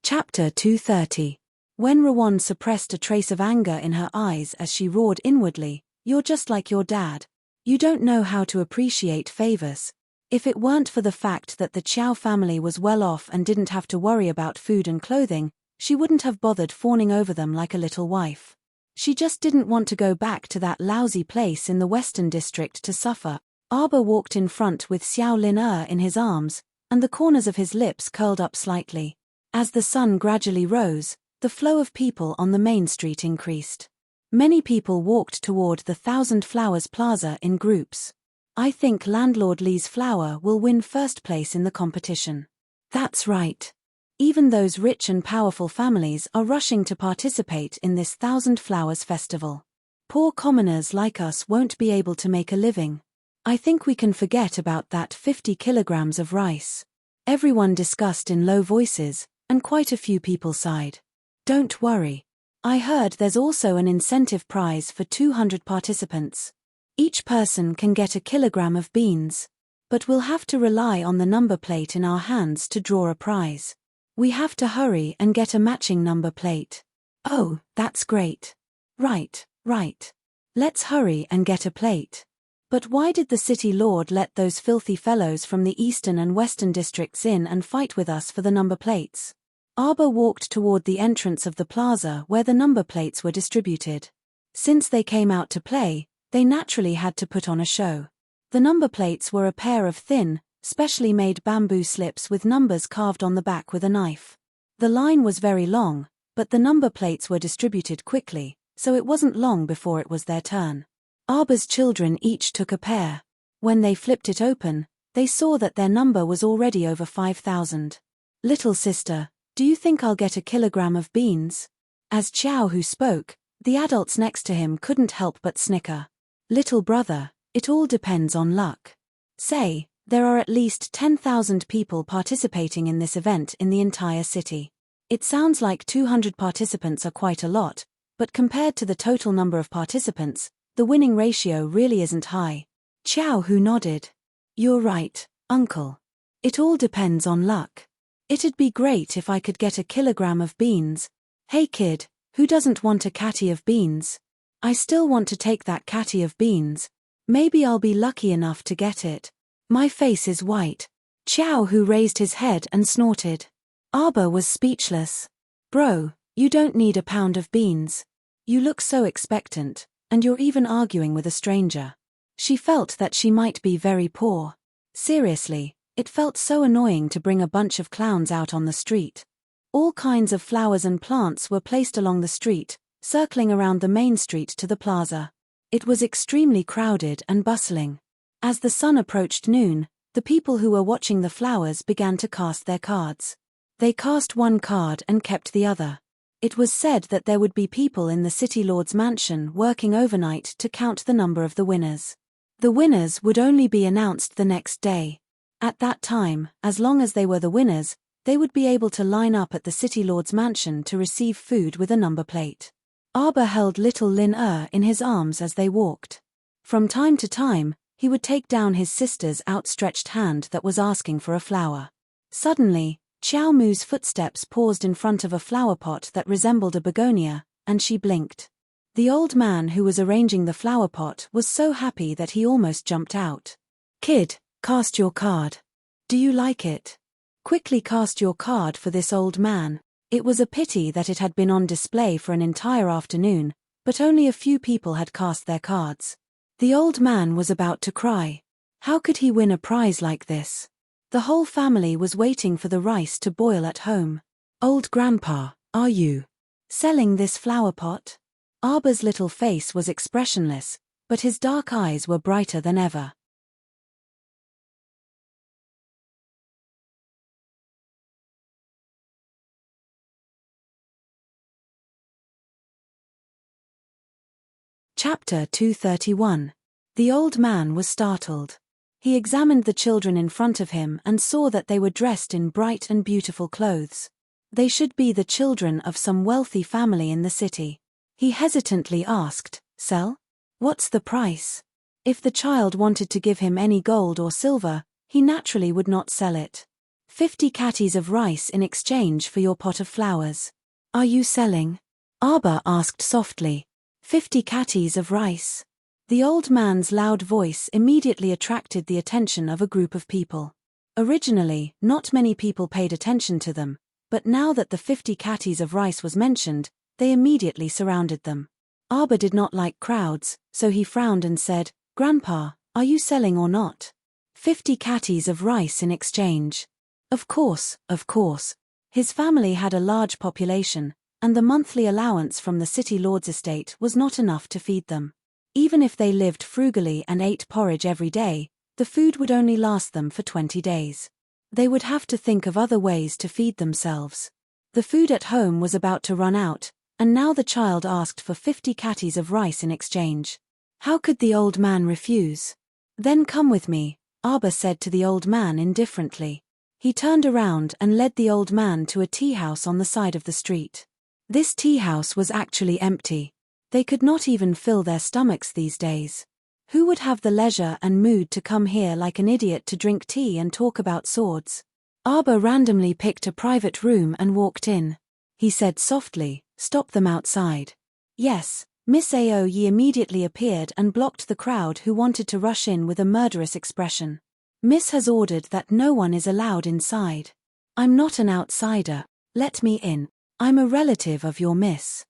Chapter 230. When Rawan suppressed a trace of anger in her eyes as she roared inwardly, "You're just like your dad. You don't know how to appreciate favors." If it weren't for the fact that the Chow family was well off and didn't have to worry about food and clothing, she wouldn't have bothered fawning over them like a little wife. She just didn't want to go back to that lousy place in the Western District to suffer. Arbor walked in front with Xiao Lin in his arms, and the corners of his lips curled up slightly. As the sun gradually rose, the flow of people on the main street increased. Many people walked toward the Thousand Flowers Plaza in groups. I think Landlord Lee's flower will win first place in the competition. That's right. Even those rich and powerful families are rushing to participate in this Thousand Flowers festival. Poor commoners like us won't be able to make a living. I think we can forget about that 50 kilograms of rice. Everyone discussed in low voices, and quite a few people sighed. Don't worry. I heard there's also an incentive prize for 200 participants. Each person can get a kilogram of beans. But we'll have to rely on the number plate in our hands to draw a prize. We have to hurry and get a matching number plate. Oh, that's great. Right. Let's hurry and get a plate. But why did the city lord let those filthy fellows from the eastern and western districts in and fight with us for the number plates? Arbor walked toward the entrance of the plaza where the number plates were distributed. Since they came out to play, they naturally had to put on a show. The number plates were a pair of thin, specially made bamboo slips with numbers carved on the back with a knife. The line was very long, but the number plates were distributed quickly, so it wasn't long before it was their turn. Arbor's children each took a pair. When they flipped it open, they saw that their number was already over 5,000. Little sister, do you think I'll get a kilogram of beans? As Chow Hu spoke, the adults next to him couldn't help but snicker. Little brother, it all depends on luck. Say, there are at least 10,000 people participating in this event in the entire city. It sounds like 200 participants are quite a lot, but compared to the total number of participants, the winning ratio really isn't high. Chow Hu nodded. You're right, uncle. It all depends on luck. It'd be great if I could get a kilogram of beans. Hey kid, who doesn't want a catty of beans? I still want to take that catty of beans. Maybe I'll be lucky enough to get it. My face is white. Chow Hu raised his head and snorted. Arbor was speechless. Bro, you don't need a pound of beans. You look so expectant, and you're even arguing with a stranger. She felt that she might be very poor. Seriously, it felt so annoying to bring a bunch of clowns out on the street. All kinds of flowers and plants were placed along the street, circling around the main street to the plaza. It was extremely crowded and bustling. As the sun approached noon, the people who were watching the flowers began to cast their cards. They cast one card and kept the other. It was said that there would be people in the city lord's mansion working overnight to count the number of the winners. The winners would only be announced the next day. At that time, as long as they were the winners, they would be able to line up at the city lord's mansion to receive food with a number plate. Arbor held little Lin in his arms as they walked. From time to time, he would take down his sister's outstretched hand that was asking for a flower. Suddenly, Xiao Mu's footsteps paused in front of a flower pot that resembled a begonia, and she blinked. The old man who was arranging the flower pot was so happy that he almost jumped out. Kid, cast your card. Do you like it? Quickly cast your card for this old man. It was a pity that it had been on display for an entire afternoon, but only a few people had cast their cards. The old man was about to cry. How could he win a prize like this? The whole family was waiting for the rice to boil at home. Old grandpa, are you selling this flower pot? Arba's little face was expressionless, but his dark eyes were brighter than ever. Chapter 231. The old man was startled. He examined the children in front of him and saw that they were dressed in bright and beautiful clothes. They should be the children of some wealthy family in the city. He hesitantly asked, "Sell? What's the price?" If the child wanted to give him any gold or silver, he naturally would not sell it. 50 catties of rice in exchange for your pot of flowers. Are you selling? Arba asked softly. 50 catties of rice. The old man's loud voice immediately attracted the attention of a group of people. Originally, not many people paid attention to them, but now that the 50 catties of rice was mentioned, they immediately surrounded them. Arba did not like crowds, so he frowned and said, "Grandpa, are you selling or not? 50 catties of rice in exchange." Of course, of course. His family had a large population, and the monthly allowance from the city lord's estate was not enough to feed them. Even if they lived frugally and ate porridge every day, the food would only last them for 20 days. They would have to think of other ways to feed themselves. The food at home was about to run out, and now the child asked for 50 catties of rice in exchange. How could the old man refuse? Then come with me, Arba said to the old man indifferently. He turned around and led the old man to a tea house on the side of the street. This tea house was actually empty. They could not even fill their stomachs these days. Who would have the leisure and mood to come here like an idiot to drink tea and talk about swords? Arba randomly picked a private room and walked in. He said softly, "Stop them outside." Yes, Miss Aoyi immediately appeared and blocked the crowd who wanted to rush in with a murderous expression. "Miss has ordered that no one is allowed inside." "I'm not an outsider. Let me in. I'm a relative of your miss."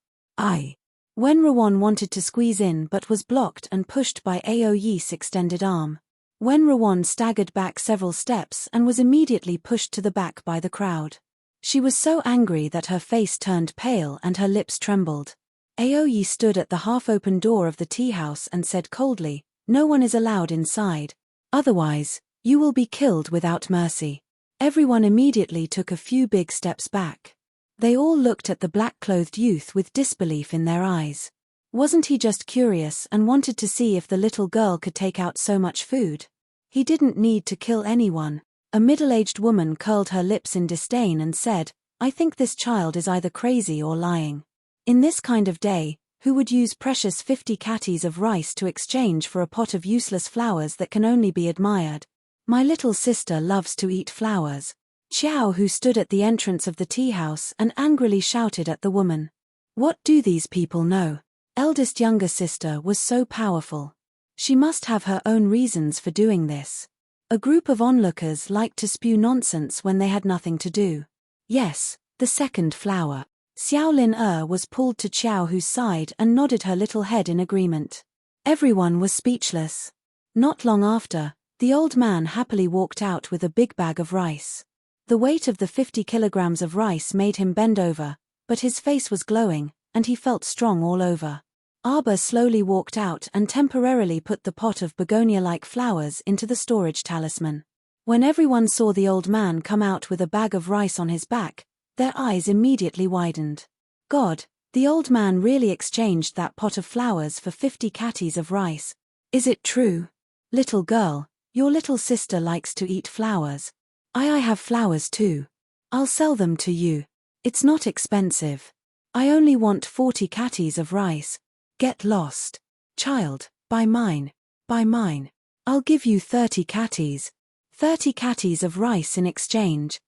Wenrawan wanted to squeeze in but was blocked and pushed by Aoyi's extended arm. Wenrawan staggered back several steps and was immediately pushed to the back by the crowd. She was so angry that her face turned pale and her lips trembled. Aoyi stood at the half-open door of the tea house and said coldly, "No one is allowed inside. Otherwise, you will be killed without mercy." Everyone immediately took a few big steps back. They all looked at the black-clothed youth with disbelief in their eyes. Wasn't he just curious and wanted to see if the little girl could take out so much food? He didn't need to kill anyone. A middle-aged woman curled her lips in disdain and said, "I think this child is either crazy or lying. In this kind of day, who would use precious 50 catties of rice to exchange for a pot of useless flowers that can only be admired? My little sister loves to eat flowers." Xiao, who stood at the entrance of the tea house and angrily shouted at the woman. What do these people know? Eldest younger sister was so powerful. She must have her own reasons for doing this. A group of onlookers liked to spew nonsense when they had nothing to do. Yes, the second flower. Xiao Lin was pulled to Xiao Hu's side and nodded her little head in agreement. Everyone was speechless. Not long after, the old man happily walked out with a big bag of rice. The weight of the 50 kilograms of rice made him bend over, but his face was glowing, and he felt strong all over. Arba slowly walked out and temporarily put the pot of begonia-like flowers into the storage talisman. When everyone saw the old man come out with a bag of rice on his back, their eyes immediately widened. God, the old man really exchanged that pot of flowers for 50 catties of rice. Is it true? Little girl, your little sister likes to eat flowers. I have flowers too. I'll sell them to you. It's not expensive. I only want 40 catties of rice. Get lost. Child, buy mine. Buy mine. I'll give you 30 catties. 30 catties of rice in exchange.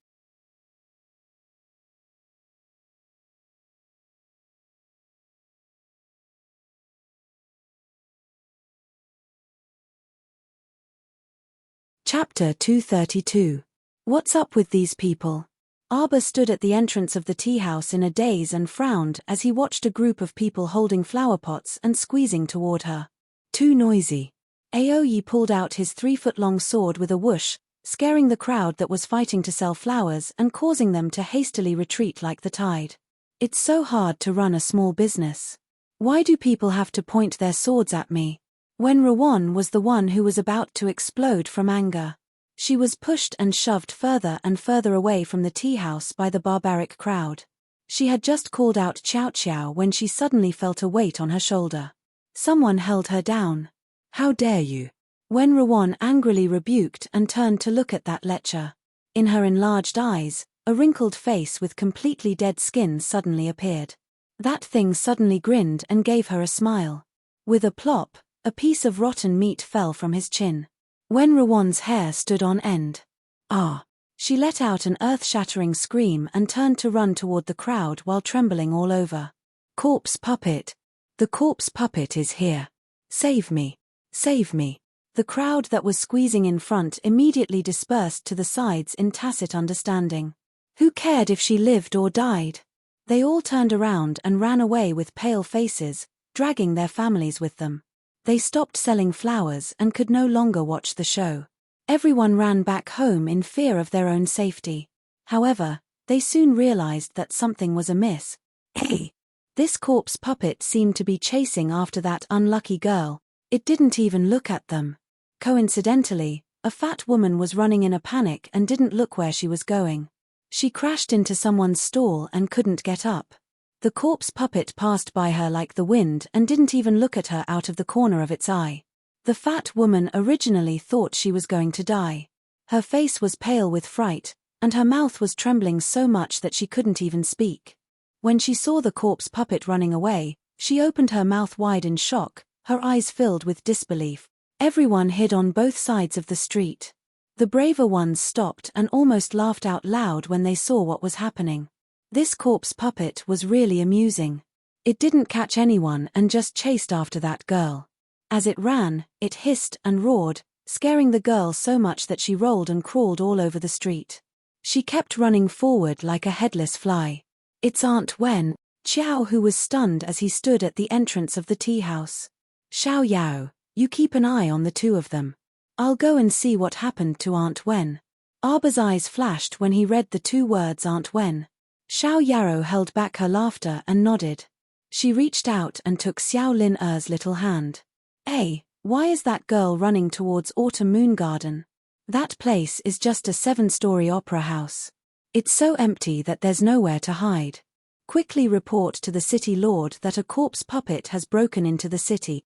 Chapter 232. What's up with these people? Arba stood at the entrance of the tea house in a daze and frowned as he watched a group of people holding flower pots and squeezing toward her. Too noisy. Aoyi pulled out his 3-foot-long sword with a whoosh, scaring the crowd that was fighting to sell flowers and causing them to hastily retreat like the tide. It's so hard to run a small business. Why do people have to point their swords at me? When Rawan was the one who was about to explode from anger. She was pushed and shoved further and further away from the tea house by the barbaric crowd. She had just called out Chow Chow when she suddenly felt a weight on her shoulder. Someone held her down. How dare you? When Rawan angrily rebuked and turned to look at that lecher. In her enlarged eyes, a wrinkled face with completely dead skin suddenly appeared. That thing suddenly grinned and gave her a smile. With a plop, a piece of rotten meat fell from his chin. When Rawan's hair stood on end. Ah! She let out an earth-shattering scream and turned to run toward the crowd while trembling all over. Corpse puppet! The corpse puppet is here. Save me! Save me! The crowd that was squeezing in front immediately dispersed to the sides in tacit understanding. Who cared if she lived or died? They all turned around and ran away with pale faces, dragging their families with them. They stopped selling flowers and could no longer watch the show. Everyone ran back home in fear of their own safety. However, they soon realized that something was amiss. Hey! This corpse puppet seemed to be chasing after that unlucky girl. It didn't even look at them. Coincidentally, a fat woman was running in a panic and didn't look where she was going. She crashed into someone's stall and couldn't get up. The corpse puppet passed by her like the wind and didn't even look at her out of the corner of its eye. The fat woman originally thought she was going to die. Her face was pale with fright, and her mouth was trembling so much that she couldn't even speak. When she saw the corpse puppet running away, she opened her mouth wide in shock, her eyes filled with disbelief. Everyone hid on both sides of the street. The braver ones stopped and almost laughed out loud when they saw what was happening. This corpse puppet was really amusing. It didn't catch anyone and just chased after that girl. As it ran, it hissed and roared, scaring the girl so much that she rolled and crawled all over the street. She kept running forward like a headless fly. It's Aunt Wen, Xiao, who was stunned as he stood at the entrance of the tea house. Xiao Yao, you keep an eye on the two of them. I'll go and see what happened to Aunt Wen. Arba's eyes flashed when he read the two words Aunt Wen. Xiao Yarrow held back her laughter and nodded. She reached out and took Xiao Lin Er's little hand. Hey, why is that girl running towards Autumn Moon Garden? That place is just a 7-story opera house. It's so empty that there's nowhere to hide. Quickly report to the city lord that a corpse puppet has broken into the city.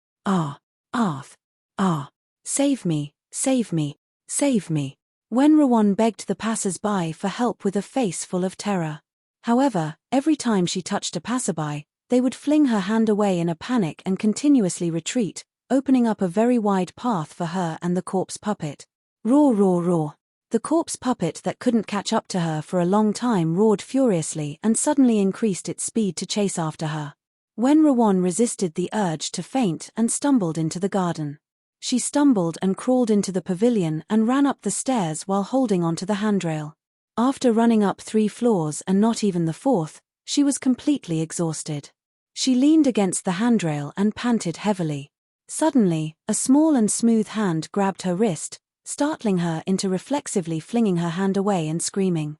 Save me, save me, save me. When Rawan begged the passers-by for help with a face full of terror. However, every time she touched a passerby, they would fling her hand away in a panic and continuously retreat, opening up a very wide path for her and the corpse puppet. Roar, roar, roar. The corpse puppet that couldn't catch up to her for a long time roared furiously and suddenly increased its speed to chase after her. When Rawan resisted the urge to faint and stumbled into the garden. She stumbled and crawled into the pavilion and ran up the stairs while holding onto the handrail. After running up 3 floors and not even the 4th, she was completely exhausted. She leaned against the handrail and panted heavily. Suddenly, a small and smooth hand grabbed her wrist, startling her into reflexively flinging her hand away and screaming.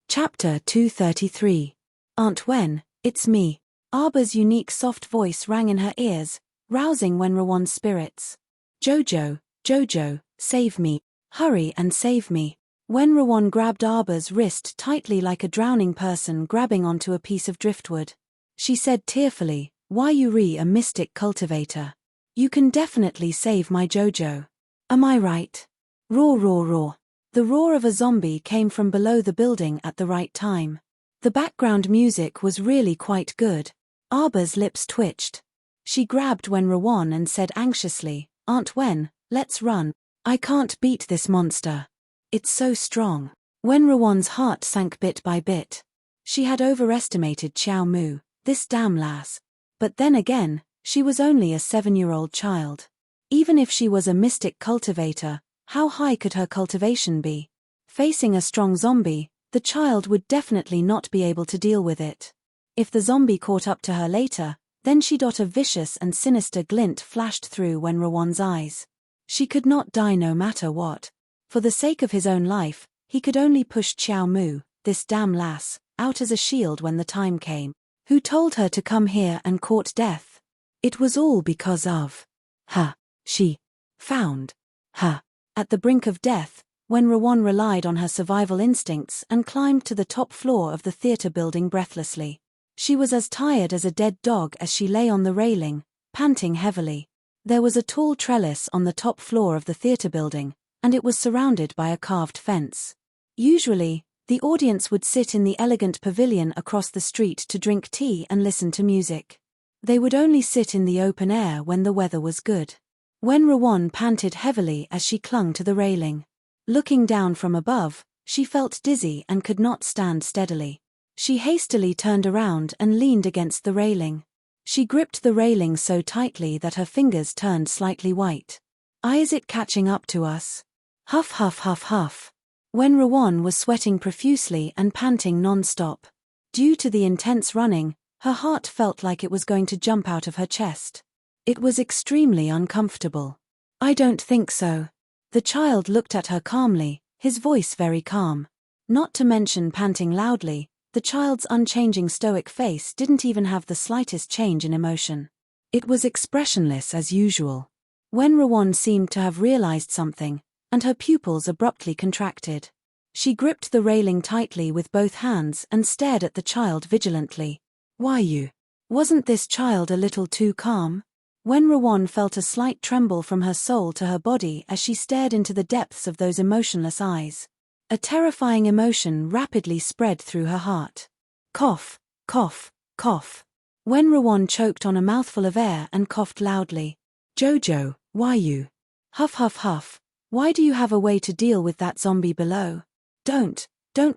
Chapter 233. Aunt Wen, it's me. Arba's unique soft voice rang in her ears, rousing Wen Rawan's spirits. Jojo, Jojo, save me, hurry and save me. Wen Rawan grabbed Arba's wrist tightly like a drowning person grabbing onto a piece of driftwood. She said tearfully, why you a mystic cultivator? You can definitely save my Jojo. Am I right? Roar, roar, roar. The roar of a zombie came from below the building at the right time. The background music was really quite good. Arba's lips twitched. She grabbed Wen Rawan and said anxiously, Aunt Wen, let's run. I can't beat this monster. It's so strong. Wen Rawan's heart sank bit by bit. She had overestimated Xiao Mu, this damn lass. But then again, She was only a 7-year-old child. Even if she was a mystic cultivator, how high could her cultivation be? Facing a strong zombie, the child would definitely not be able to deal with it. If the zombie caught up to her later, then a vicious and sinister glint flashed through Wenrawan's eyes. She could not die no matter what. For the sake of his own life, he could only push Xiao Mu, this damn lass, out as a shield when the time came. Who told her to come here and court death? It was all because of her. She found her at the brink of death, when Wenrawan relied on her survival instincts and climbed to the top floor of the theater building breathlessly. She was as tired as a dead dog as she lay on the railing, panting heavily. There was a tall trellis on the top floor of the theater building, and it was surrounded by a carved fence. Usually, the audience would sit in the elegant pavilion across the street to drink tea and listen to music. They would only sit in the open air when the weather was good. Wenrawan panted heavily as she clung to the railing. Looking down from above, she felt dizzy and could not stand steadily. She hastily turned around and leaned against the railing. She gripped the railing so tightly that her fingers turned slightly white. Is it catching up to us? Huff huff huff huff. Wenrawan was sweating profusely and panting non-stop. Due to the intense running, her heart felt like it was going to jump out of her chest. It was extremely uncomfortable. I don't think so. The child looked at her calmly, his voice very calm. Not to mention panting loudly, the child's unchanging stoic face didn't even have the slightest change in emotion. It was expressionless as usual. Wenrawan seemed to have realized something, and her pupils abruptly contracted. She gripped the railing tightly with both hands and stared at the child vigilantly. Why you? Wasn't this child a little too calm? Wenrawan felt a slight tremble from her soul to her body as she stared into the depths of those emotionless eyes. A terrifying emotion rapidly spread through her heart. Cough, cough, cough. Wenrawan choked on a mouthful of air and coughed loudly. Jojo, why you? Huff huff huff. Why do you have a way to deal with that zombie below? Don't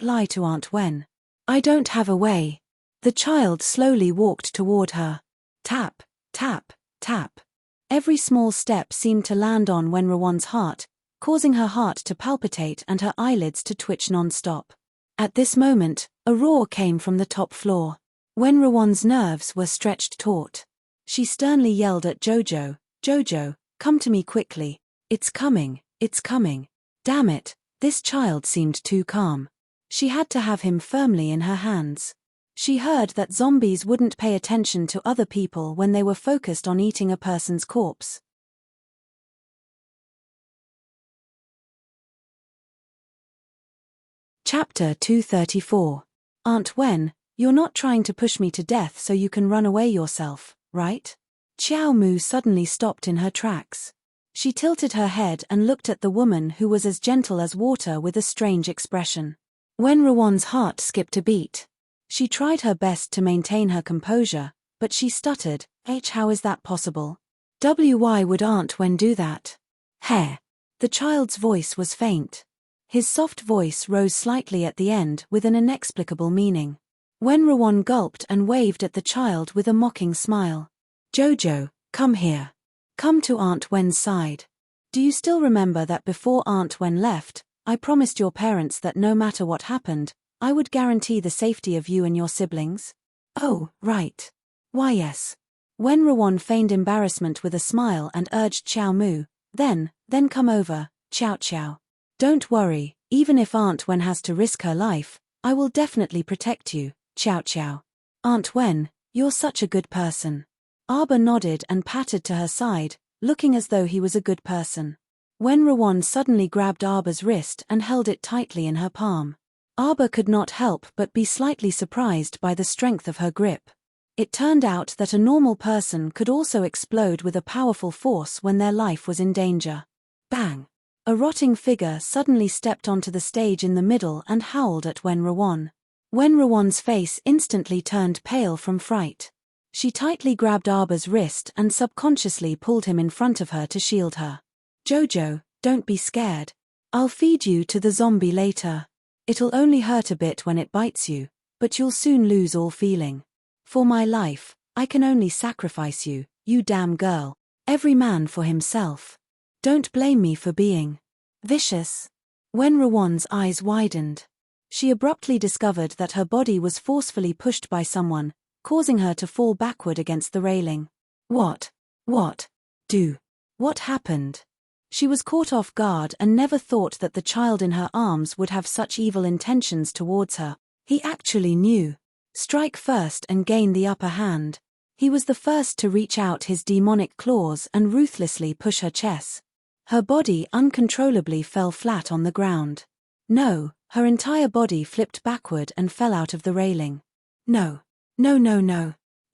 lie to Aunt Wen. I don't have a way. The child slowly walked toward her. Tap, tap, tap. Every small step seemed to land on Wenrawan's heart, causing her heart to palpitate and her eyelids to twitch non-stop. At this moment, a roar came from the top floor. Wenrawan's nerves were stretched taut. She sternly yelled at Jojo, Jojo, come to me quickly. It's coming, it's coming. Damn it, this child seemed too calm. She had to have him firmly in her hands. She heard that zombies wouldn't pay attention to other people when they were focused on eating a person's corpse. Chapter 234. Aunt Wen, you're not trying to push me to death so you can run away yourself, right? Xiao Mu suddenly stopped in her tracks. She tilted her head and looked at the woman who was as gentle as water with a strange expression. Wenrawan's heart skipped a beat. She tried her best to maintain her composure, but she stuttered, how is that possible? Why would Aunt Wen do that? Heh. The child's voice was faint. His soft voice rose slightly at the end with an inexplicable meaning. Wenrawan gulped and waved at the child with a mocking smile. Jojo, come here. Come to Aunt Wen's side. Do you still remember that before Aunt Wen left, I promised your parents that no matter what happened, I would guarantee the safety of you and your siblings? Oh, right. Why yes. Wenrawan feigned embarrassment with a smile and urged Xiao Mu, then come over, Xiao Xiao. Don't worry, even if Aunt Wen has to risk her life, I will definitely protect you, Xiao Xiao. Aunt Wen, you're such a good person. Arba nodded and patted to her side, looking as though he was a good person. Wenrawan suddenly grabbed Arba's wrist and held it tightly in her palm. Arba could not help but be slightly surprised by the strength of her grip. It turned out that a normal person could also explode with a powerful force when their life was in danger. Bang! A rotting figure suddenly stepped onto the stage in the middle and howled at Wenrawan. Wenrawan's face instantly turned pale from fright. She tightly grabbed Arba's wrist and subconsciously pulled him in front of her to shield her. Jojo, don't be scared. I'll feed you to the zombie later. It'll only hurt a bit when it bites you, but you'll soon lose all feeling. For my life, I can only sacrifice you, You damn girl. Every man for himself. Don't blame me for being vicious. When Rawan's eyes widened, she abruptly discovered that her body was forcefully pushed by someone, causing her to fall backward against the railing. What? What happened? She was caught off guard and never thought that the child in her arms would have such evil intentions towards her. He actually knew. Strike first and gain the upper hand. He was the first to reach out his demonic claws and ruthlessly push her chest. Her body uncontrollably fell flat on the ground. No, her entire body flipped backward and fell out of the railing. No.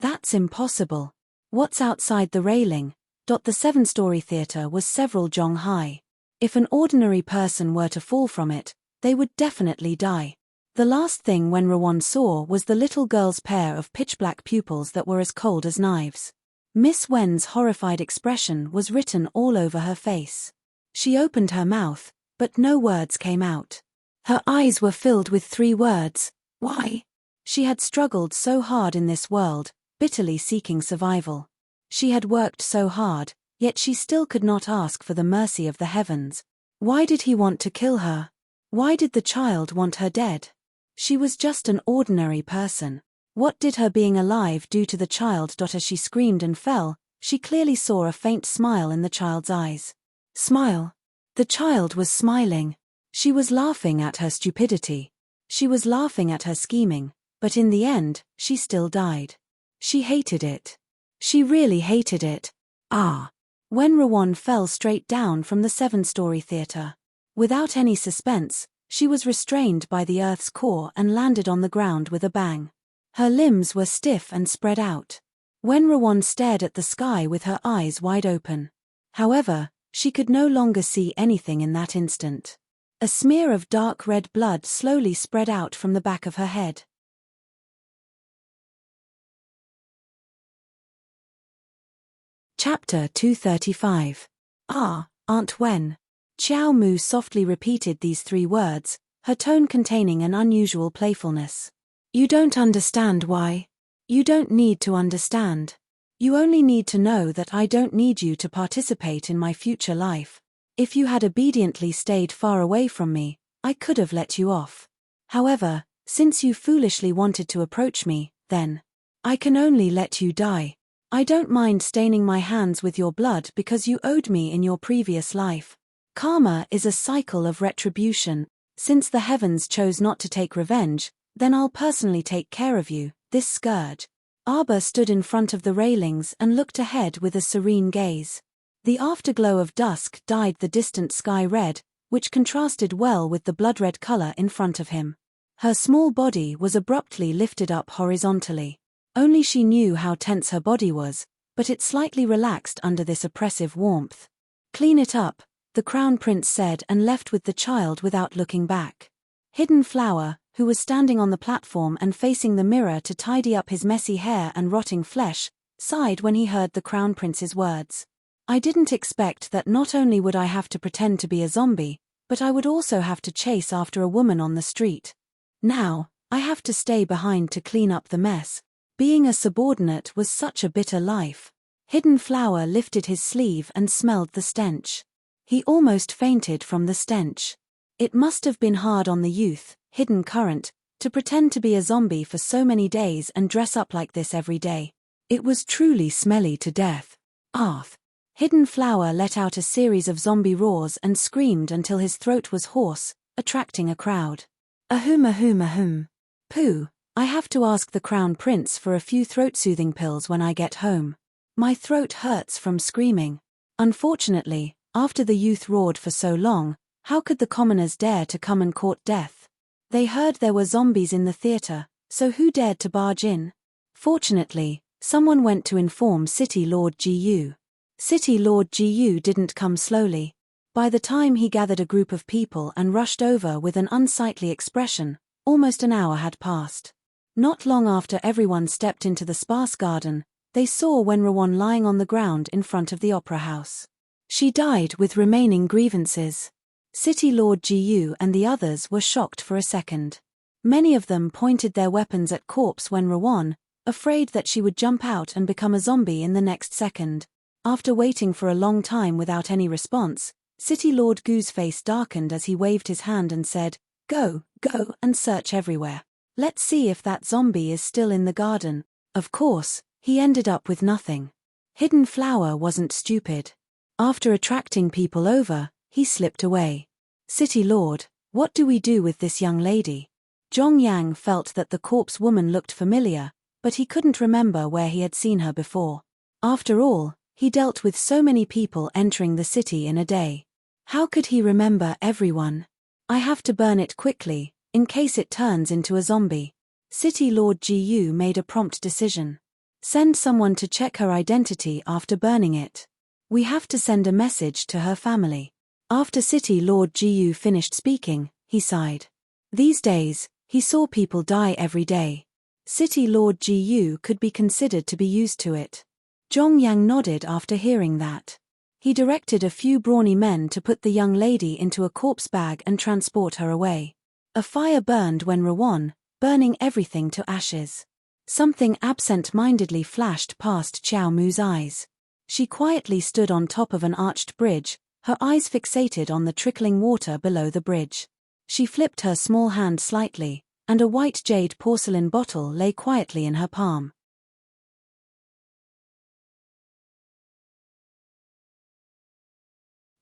That's impossible. What's outside the railing? The 7-story theater was several jong high. If an ordinary person were to fall from it, they would definitely die. The last thing when Rawan saw was the little girl's pair of pitch-black pupils that were as cold as knives. Miss Wen's horrified expression was written all over her face. She opened her mouth, but no words came out. Her eyes were filled with 3 words: why? She had struggled so hard in this world, bitterly seeking survival. She had worked so hard, yet she still could not ask for the mercy of the heavens. Why did he want to kill her? Why did the child want her dead? She was just an ordinary person. What did her being alive do to the child? As she screamed and fell, she clearly saw a faint smile in the child's eyes. Smile. The child was smiling. She was laughing at her stupidity. She was laughing at her scheming, but in the end, she still died. She hated it. She really hated it. When Rawan fell straight down from the 7-story theater. Without any suspense, she was restrained by the earth's core and landed on the ground with a bang. Her limbs were stiff and spread out. When Rawan stared at the sky with her eyes wide open. However, she could no longer see anything in that instant. A smear of dark red blood slowly spread out from the back of her head. Chapter 235. Aunt Wen. Xiao Mu softly repeated these 3 words, her tone containing an unusual playfulness. You don't understand why. You don't need to understand. You only need to know that I don't need you to participate in my future life. If you had obediently stayed far away from me, I could have let you off. However, since you foolishly wanted to approach me, then I can only let you die. I don't mind staining my hands with your blood because you owed me in your previous life. Karma is a cycle of retribution. Since the heavens chose not to take revenge, then I'll personally take care of you, this scourge. Arba stood in front of the railings and looked ahead with a serene gaze. The afterglow of dusk dyed the distant sky red, which contrasted well with the blood-red color in front of him. Her small body was abruptly lifted up horizontally. Only she knew how tense her body was, but it slightly relaxed under this oppressive warmth. Clean it up, the Crown Prince said and left with the child without looking back. Hidden Flower, who was standing on the platform and facing the mirror to tidy up his messy hair and rotting flesh, sighed when he heard the Crown Prince's words. I didn't expect that not only would I have to pretend to be a zombie, but I would also have to chase after a woman on the street. Now, I have to stay behind to clean up the mess. Being a subordinate was such a bitter life. Hidden Flower lifted his sleeve and smelled the stench. He almost fainted from the stench. It must have been hard on the youth, Hidden Current, to pretend to be a zombie for so many days and dress up like this every day. It was truly smelly to death. Arth. Hidden Flower let out a series of zombie roars and screamed until his throat was hoarse, attracting a crowd. Ahum ahum ahum. Pooh, I have to ask the Crown Prince for a few throat-soothing pills when I get home. My throat hurts from screaming. Unfortunately, after the youth roared for so long, how could the commoners dare to come and court death? They heard there were zombies in the theater, so who dared to barge in? Fortunately, someone went to inform City Lord Gu. City Lord Gu didn't come slowly. By the time he gathered a group of people and rushed over with an unsightly expression, almost an hour had passed. Not long after everyone stepped into the sparse garden, they saw Wenrawan lying on the ground in front of the opera house. She died with remaining grievances. City Lord Gu and the others were shocked for a second. Many of them pointed their weapons at corpse Wenrawan, afraid that she would jump out and become a zombie in the next second. After waiting for a long time without any response, City Lord Goo's face darkened as he waved his hand and said, "Go, go and search everywhere. Let's see if that zombie is still in the garden." Of course, he ended up with nothing. Hidden Flower wasn't stupid. After attracting people over, he slipped away. "City Lord, what do we do with this young lady?" Zhong Yang felt that the corpse woman looked familiar, but he couldn't remember where he had seen her before. After all, he dealt with so many people entering the city in a day. How could he remember everyone? "I have to burn it quickly, in case it turns into a zombie." City Lord Gu made a prompt decision. "Send someone to check her identity after burning it. We have to send a message to her family." After City Lord Gu finished speaking, he sighed. These days, he saw people die every day. City Lord Gu could be considered to be used to it. Zhong Yang nodded after hearing that. He directed a few brawny men to put the young lady into a corpse bag and transport her away. A fire burned when Rawan, burning everything to ashes. Something absent-mindedly flashed past Xiao Mu's eyes. She quietly stood on top of an arched bridge, her eyes fixated on the trickling water below the bridge. She flipped her small hand slightly, and a white jade porcelain bottle lay quietly in her palm.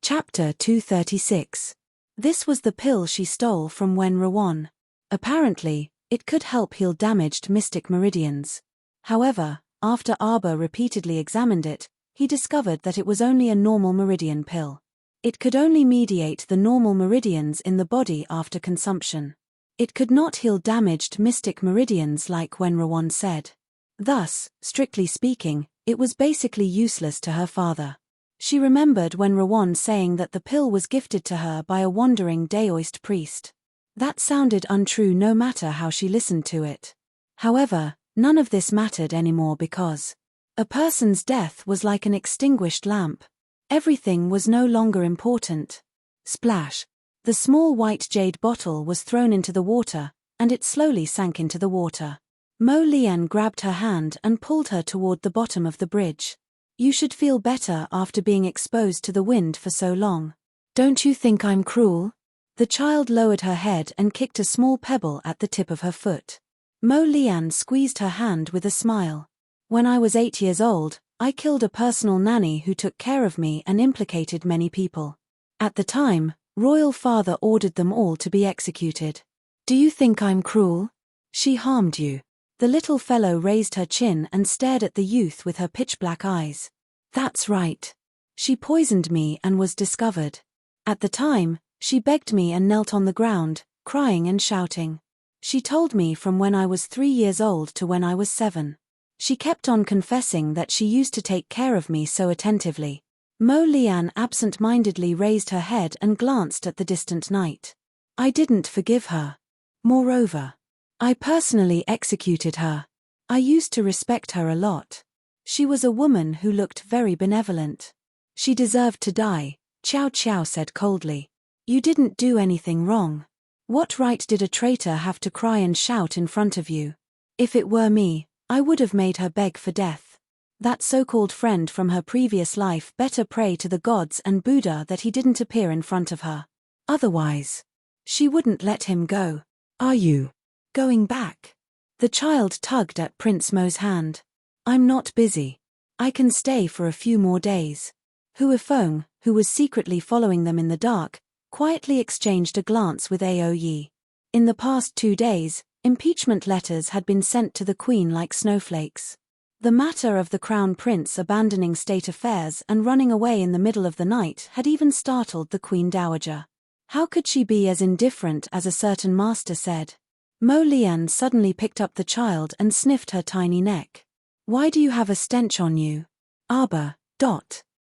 Chapter 236. This was the pill she stole from Wen Rawan. Apparently, it could help heal damaged mystic meridians. However, after Arbor repeatedly examined it, he discovered that it was only a normal meridian pill. It could only mediate the normal meridians in the body after consumption. It could not heal damaged mystic meridians like Wen Rawan said. Thus, strictly speaking, it was basically useless to her father. She remembered Wen Rawan saying that the pill was gifted to her by a wandering Daoist priest. That sounded untrue no matter how she listened to it. However, none of this mattered anymore because a person's death was like an extinguished lamp. Everything was no longer important. Splash! The small white jade bottle was thrown into the water, and it slowly sank into the water. Mo Lian grabbed her hand and pulled her toward the bottom of the bridge. "You should feel better after being exposed to the wind for so long. Don't you think I'm cruel?" The child lowered her head and kicked a small pebble at the tip of her foot. Mo Lian squeezed her hand with a smile. "When I was 8 years old, I killed a personal nanny who took care of me and implicated many people. At the time, Royal Father ordered them all to be executed. Do you think I'm cruel? She harmed you." The little fellow raised her chin and stared at the youth with her pitch-black eyes. "That's right. She poisoned me and was discovered. At the time, she begged me and knelt on the ground, crying and shouting. She told me from when I was 3 years old to when I was 7. She kept on confessing that she used to take care of me so attentively." Mo Lian absent-mindedly raised her head and glanced at the distant night. "I didn't forgive her. Moreover, I personally executed her. I used to respect her a lot. She was a woman who looked very benevolent. She deserved to die," Qiao Qiao said coldly. "You didn't do anything wrong. What right did a traitor have to cry and shout in front of you? If it were me, I would have made her beg for death. That so-called friend from her previous life better pray to the gods and Buddha that he didn't appear in front of her. Otherwise, she wouldn't let him go. Are you going back?" The child tugged at Prince Mo's hand. "I'm not busy. I can stay for a few more days." Huifeng, who was secretly following them in the dark, quietly exchanged a glance with Ao Yi. In the past 2 days, impeachment letters had been sent to the Queen like snowflakes. The matter of the Crown Prince abandoning state affairs and running away in the middle of the night had even startled the Queen Dowager. How could she be as indifferent as a certain master said? Mo Lian suddenly picked up the child and sniffed her tiny neck. "Why do you have a stench on you?" Arbor.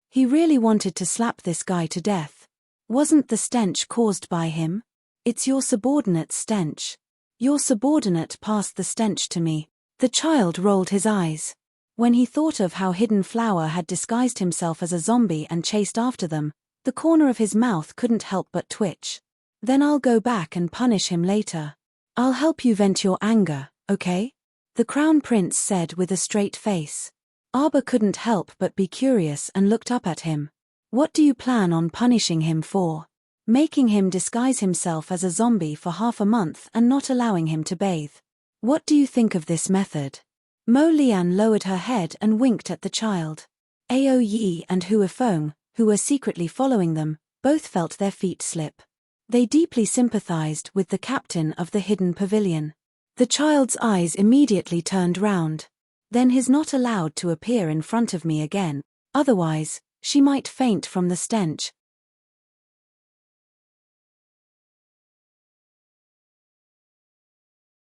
He really wanted to slap this guy to death. "Wasn't the stench caused by him? It's your subordinate's stench. Your subordinate passed the stench to me." The child rolled his eyes. When he thought of how Hidden Flower had disguised himself as a zombie and chased after them, the corner of his mouth couldn't help but twitch. "Then I'll go back and punish him later. I'll help you vent your anger, okay?" the Crown Prince said with a straight face. Arbor couldn't help but be curious and looked up at him. What do you plan on punishing him for? Making him disguise himself as a zombie for half a month and not allowing him to bathe. What do you think of this method? Mo Lian lowered her head and winked at the child. Ao Yi and Hua Feng, who were secretly following them, both felt their feet slip. They deeply sympathized with the captain of the hidden pavilion. The child's eyes immediately turned round. Then he's not allowed to appear in front of me again, otherwise, she might faint from the stench.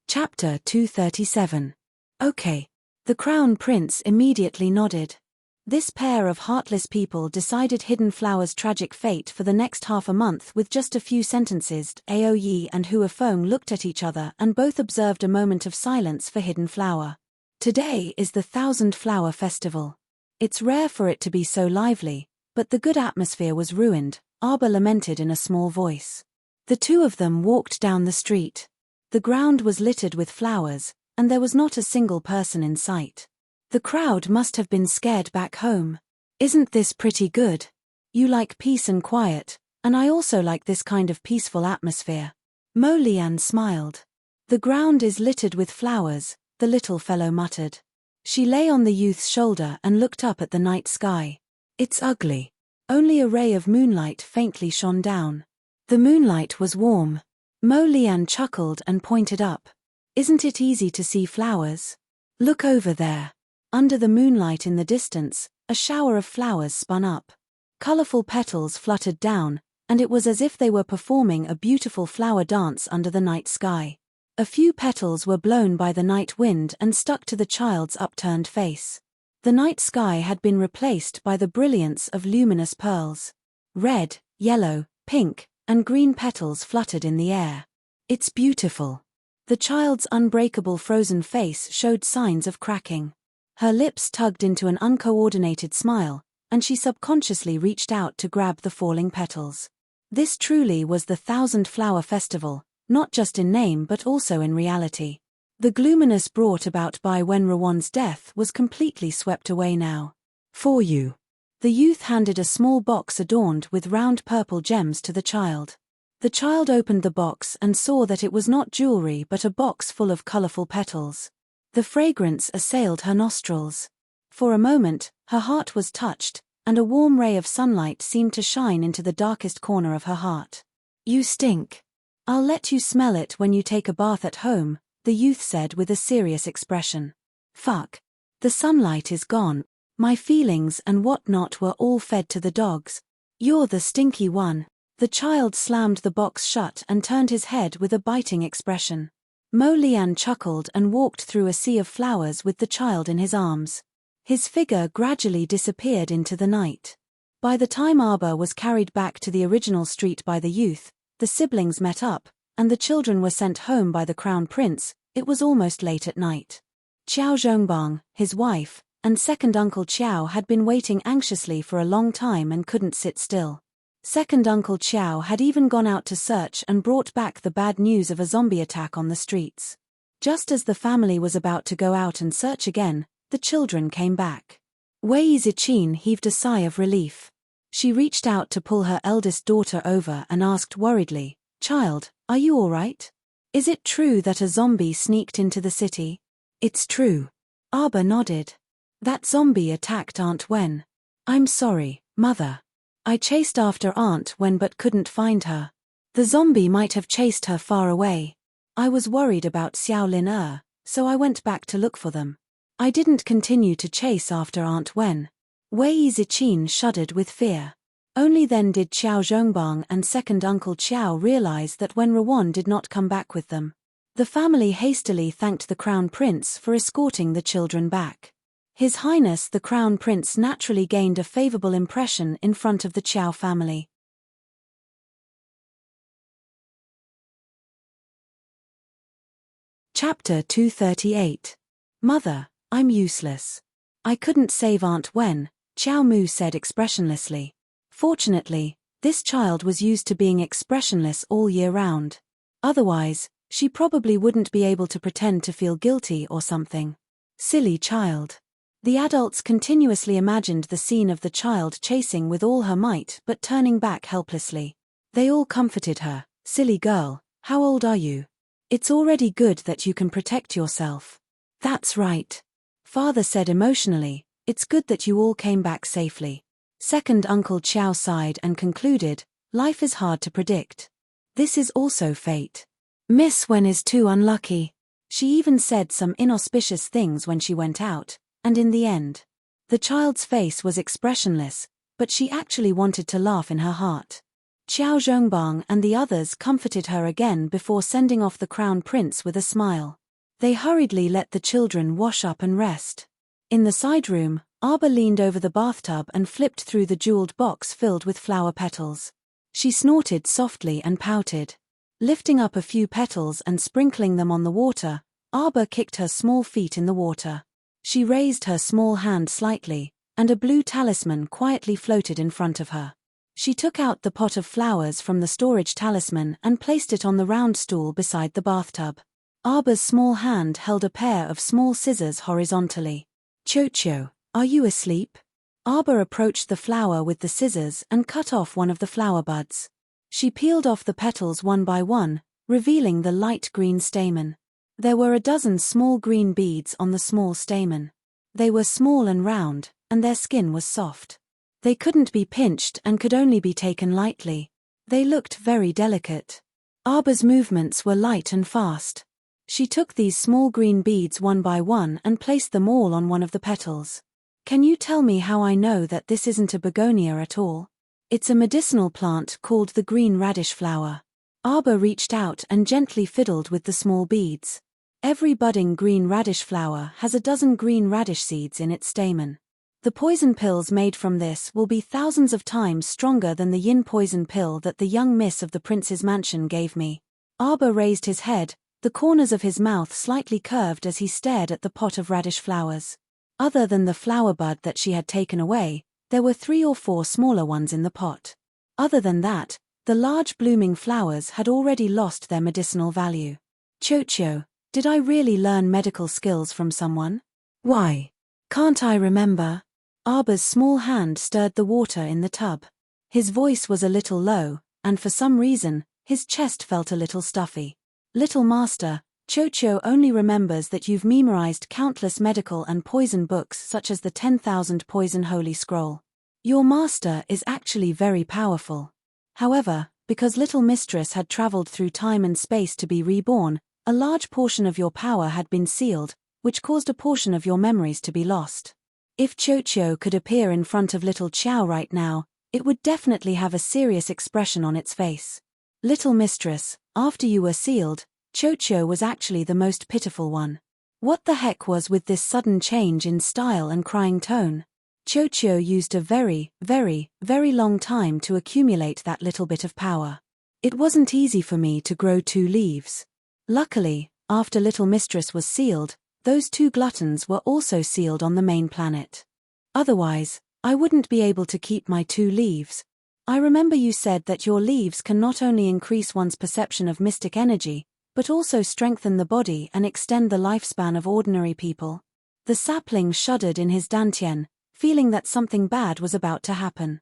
Chapter 237. Okay. The Crown Prince immediately nodded. This pair of heartless people decided Hidden Flower's tragic fate for the next half a month with just a few sentences. Ao Yi and Hua Feng looked at each other and both observed a moment of silence for Hidden Flower. Today is the Thousand Flower Festival. It's rare for it to be so lively, but the good atmosphere was ruined, Arbor lamented in a small voice. The two of them walked down the street. The ground was littered with flowers, and there was not a single person in sight. The crowd must have been scared back home. Isn't this pretty good? You like peace and quiet, and I also like this kind of peaceful atmosphere. Mo Lian smiled. The ground is littered with flowers, the little fellow muttered. She lay on the youth's shoulder and looked up at the night sky. It's ugly. Only a ray of moonlight faintly shone down. The moonlight was warm. Mo Lian chuckled and pointed up. Isn't it easy to see flowers? Look over there. Under the moonlight in the distance, a shower of flowers spun up. Colorful petals fluttered down, and it was as if they were performing a beautiful flower dance under the night sky. A few petals were blown by the night wind and stuck to the child's upturned face. The night sky had been replaced by the brilliance of luminous pearls. Red, yellow, pink, and green petals fluttered in the air. It's beautiful. The child's unbreakable frozen face showed signs of cracking. Her lips tugged into an uncoordinated smile, and she subconsciously reached out to grab the falling petals. This truly was the Thousand Flower Festival, not just in name but also in reality. The gloominess brought about by Wenruan's death was completely swept away now. For you. The youth handed a small box adorned with round purple gems to the child. The child opened the box and saw that it was not jewelry but a box full of colorful petals. The fragrance assailed her nostrils. For a moment, her heart was touched, and a warm ray of sunlight seemed to shine into the darkest corner of her heart. You stink. I'll let you smell it when you take a bath at home, the youth said with a serious expression. Fuck. The sunlight is gone. My feelings and whatnot were all fed to the dogs. You're the stinky one. The child slammed the box shut and turned his head with a biting expression. Mo Lian chuckled and walked through a sea of flowers with the child in his arms. His figure gradually disappeared into the night. By the time Arbor was carried back to the original street by the youth, the siblings met up, and the children were sent home by the Crown Prince. It was almost late at night. Qiao Zhongbang, his wife, and second Uncle Qiao had been waiting anxiously for a long time and couldn't sit still. Second Uncle Qiao had even gone out to search and brought back the bad news of a zombie attack on the streets. Just as the family was about to go out and search again, the children came back. Wei Ziqin heaved a sigh of relief. She reached out to pull her eldest daughter over and asked worriedly, "Child, are you all right? Is it true that a zombie sneaked into the city?" "It's true." Arbor nodded. "That zombie attacked Aunt Wen." "I'm sorry, Mother. I chased after Aunt Wen but couldn't find her. The zombie might have chased her far away. I was worried about Xiao Lin so I went back to look for them. I didn't continue to chase after Aunt Wen." Wei Ziqin shuddered with fear. Only then did Qiao Zhongbang and second Uncle Qiao realize that Wenruan did not come back with them. The family hastily thanked the Crown Prince for escorting the children back. His Highness the Crown Prince naturally gained a favorable impression in front of the Qiao family. Chapter 238. Mother, I'm useless. I couldn't save Aunt Wen, Qiao Mu said expressionlessly. Fortunately, this child was used to being expressionless all year round. Otherwise, She probably wouldn't be able to pretend to feel guilty or something. Silly child. The adults continuously imagined the scene of the child chasing with all her might but turning back helplessly. They all comforted her. Silly girl, how old are you? It's already good that you can protect yourself. That's right. Father said emotionally, it's good that you all came back safely. Second Uncle Qiao sighed and concluded, life is hard to predict. This is also fate. Miss Wen is too unlucky. She even said some inauspicious things when she went out, and in the end. The child's face was expressionless, but she actually wanted to laugh in her heart. Qiao Zhongbang and the others comforted her again before sending off the crown prince with a smile. They hurriedly let the children wash up and rest. In the side room, Arba leaned over the bathtub and flipped through the jeweled box filled with flower petals. She snorted softly and pouted. Lifting up a few petals and sprinkling them on the water, Arba kicked her small feet in the water. She raised her small hand slightly, and a blue talisman quietly floated in front of her. She took out the pot of flowers from the storage talisman and placed it on the round stool beside the bathtub. Arba's small hand held a pair of small scissors horizontally. Chocho, are you asleep? Arba approached the flower with the scissors and cut off one of the flower buds. She peeled off the petals one by one, revealing the light green stamen. There were a dozen small green beads on the small stamen. They were small and round, and their skin was soft. They couldn't be pinched and could only be taken lightly. They looked very delicate. Arba's movements were light and fast. She took these small green beads one by one and placed them all on one of the petals. Can you tell me how I know that this isn't a begonia at all? It's a medicinal plant called the green radish flower. Arba reached out and gently fiddled with the small beads. Every budding green radish flower has a dozen green radish seeds in its stamen. The poison pills made from this will be thousands of times stronger than the yin poison pill that the young miss of the prince's mansion gave me. Arba raised his head, the corners of his mouth slightly curved as he stared at the pot of radish flowers. Other than the flower bud that she had taken away, there were 3 or 4 smaller ones in the pot. Other than that, the large blooming flowers had already lost their medicinal value. Chocho, did I really learn medical skills from someone? Why? Can't I remember? Arba's small hand stirred the water in the tub. His voice was a little low, and for some reason, his chest felt a little stuffy. Little master, Chocho only remembers that you've memorized countless medical and poison books such as the 10,000 Poison Holy Scroll. Your master is actually very powerful. However, because Little Mistress had traveled through time and space to be reborn, a large portion of your power had been sealed, which caused a portion of your memories to be lost. If Chocho could appear in front of Little Qiao right now, it would definitely have a serious expression on its face. Little Mistress, after you were sealed, Chocho was actually the most pitiful one. What the heck was with this sudden change in style and crying tone? Chocho used a very, very, very long time to accumulate that little bit of power. It wasn't easy for me to grow 2 leaves. Luckily, after Little Mistress was sealed, those 2 gluttons were also sealed on the main planet. Otherwise, I wouldn't be able to keep my 2 leaves. I remember you said that your leaves can not only increase one's perception of mystic energy, but also strengthen the body and extend the lifespan of ordinary people. The sapling shuddered in his dantian, feeling that something bad was about to happen.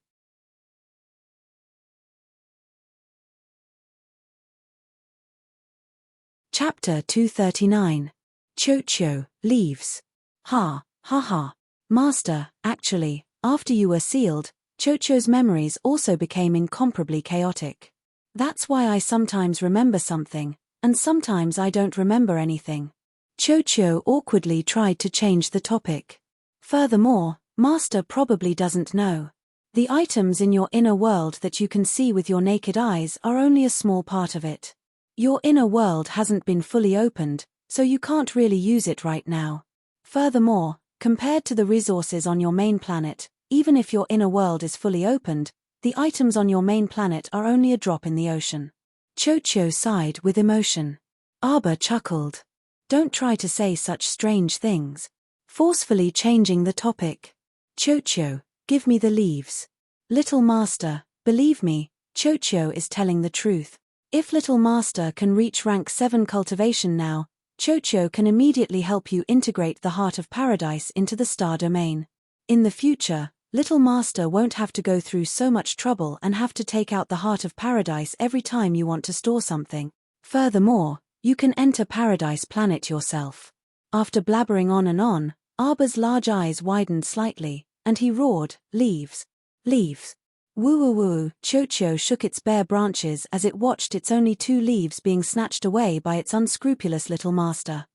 Chapter 239. Chocho, leaves. Ha, ha ha. Master, actually, after you were sealed, Chocho's memories also became incomparably chaotic. That's why I sometimes remember something, and sometimes I don't remember anything. Chocho awkwardly tried to change the topic. Furthermore, Master probably doesn't know. The items in your inner world that you can see with your naked eyes are only a small part of it. Your inner world hasn't been fully opened, so you can't really use it right now. Furthermore, compared to the resources on your main planet, even if your inner world is fully opened, the items on your main planet are only a drop in the ocean. Chocho sighed with emotion. Arba chuckled. Don't try to say such strange things. Forcefully changing the topic. Chocho, give me the leaves. Little master, believe me, Chocho is telling the truth. If little master can reach rank 7 cultivation now, Chocho can immediately help you integrate the Heart of Paradise into the star domain. In the future, little master won't have to go through so much trouble and have to take out the Heart of Paradise every time you want to store something. Furthermore, you can enter Paradise Planet yourself. After blabbering on and on, Arbor's large eyes widened slightly, and he roared, "Leaves! Leaves!" Woo-woo-woo, Chocho shook its bare branches as it watched its only 2 leaves being snatched away by its unscrupulous little master.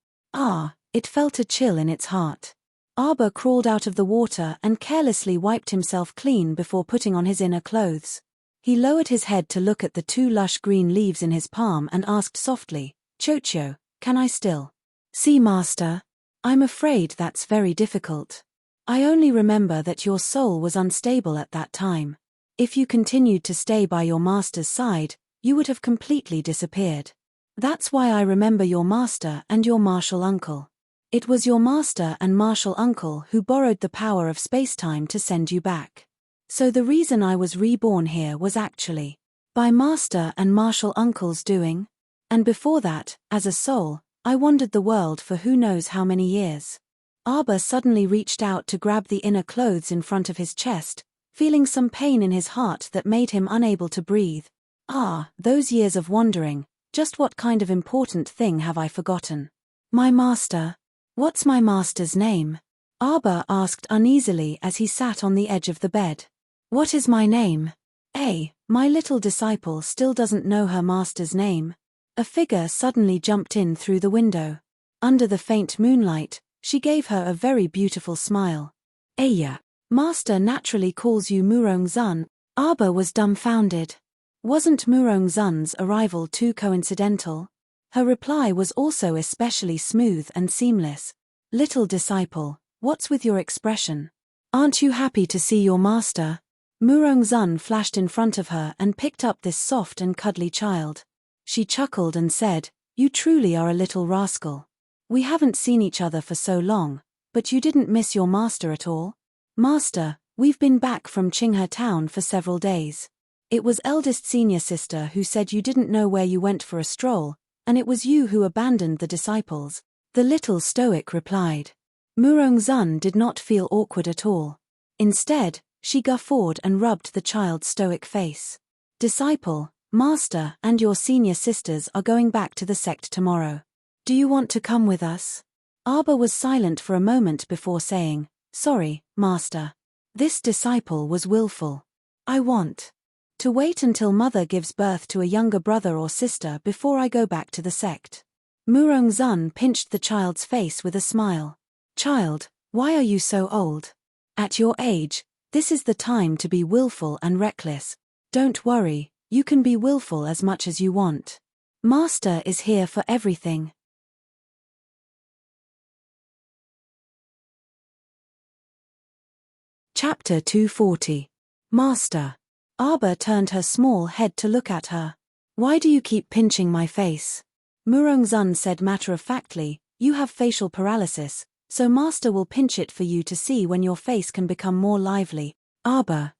It felt a chill in its heart. Arbor crawled out of the water and carelessly wiped himself clean before putting on his inner clothes. He lowered his head to look at the 2 lush green leaves in his palm and asked softly, "Chocho, can I still see master?" "I'm afraid that's very difficult. I only remember that your soul was unstable at that time. If you continued to stay by your master's side, you would have completely disappeared. That's why I remember your master and your martial uncle. It was your master and martial uncle who borrowed the power of space-time to send you back. So the reason I was reborn here was actually by master and martial uncle's doing. And before that, as a soul, I wandered the world for who knows how many years." Arbor suddenly reached out to grab the inner clothes in front of his chest, feeling some pain in his heart that made him unable to breathe. Those years of wandering, just what kind of important thing have I forgotten? My master. What's my master's name? Arbor asked uneasily as he sat on the edge of the bed. What is my name? My little disciple still doesn't know her master's name. A figure suddenly jumped in through the window. Under the faint moonlight, she gave her a very beautiful smile. "Aya. Master naturally calls you Murong-zun." Arbor was dumbfounded. Wasn't Murong-zun's arrival too coincidental? Her reply was also especially smooth and seamless. "Little disciple, what's with your expression? Aren't you happy to see your master?" Murong-zun flashed in front of her and picked up this soft and cuddly child. She chuckled and said, "You truly are a little rascal. We haven't seen each other for so long, but you didn't miss your master at all?" "Master, we've been back from Qinghe town for several days. It was eldest senior sister who said you didn't know where you went for a stroll, and it was you who abandoned the disciples," the little stoic replied. Murong-zun did not feel awkward at all. Instead, she guffawed and rubbed the child's stoic face. "Disciple, master and your senior sisters are going back to the sect tomorrow. Do you want to come with us?" Arbor was silent for a moment before saying, "Sorry, master. This disciple was willful. I want to wait until mother gives birth to a younger brother or sister before I go back to the sect." Murong-zun pinched the child's face with a smile. "Child, why are you so old? At your age, this is the time to be willful and reckless. Don't worry, you can be willful as much as you want. Master is here for everything." Chapter 240. Master. Arbor turned her small head to look at her. "Why do you keep pinching my face?" Murong-zun said matter-of-factly, "You have facial paralysis, so master will pinch it for you to see when your face can become more lively." Arbor.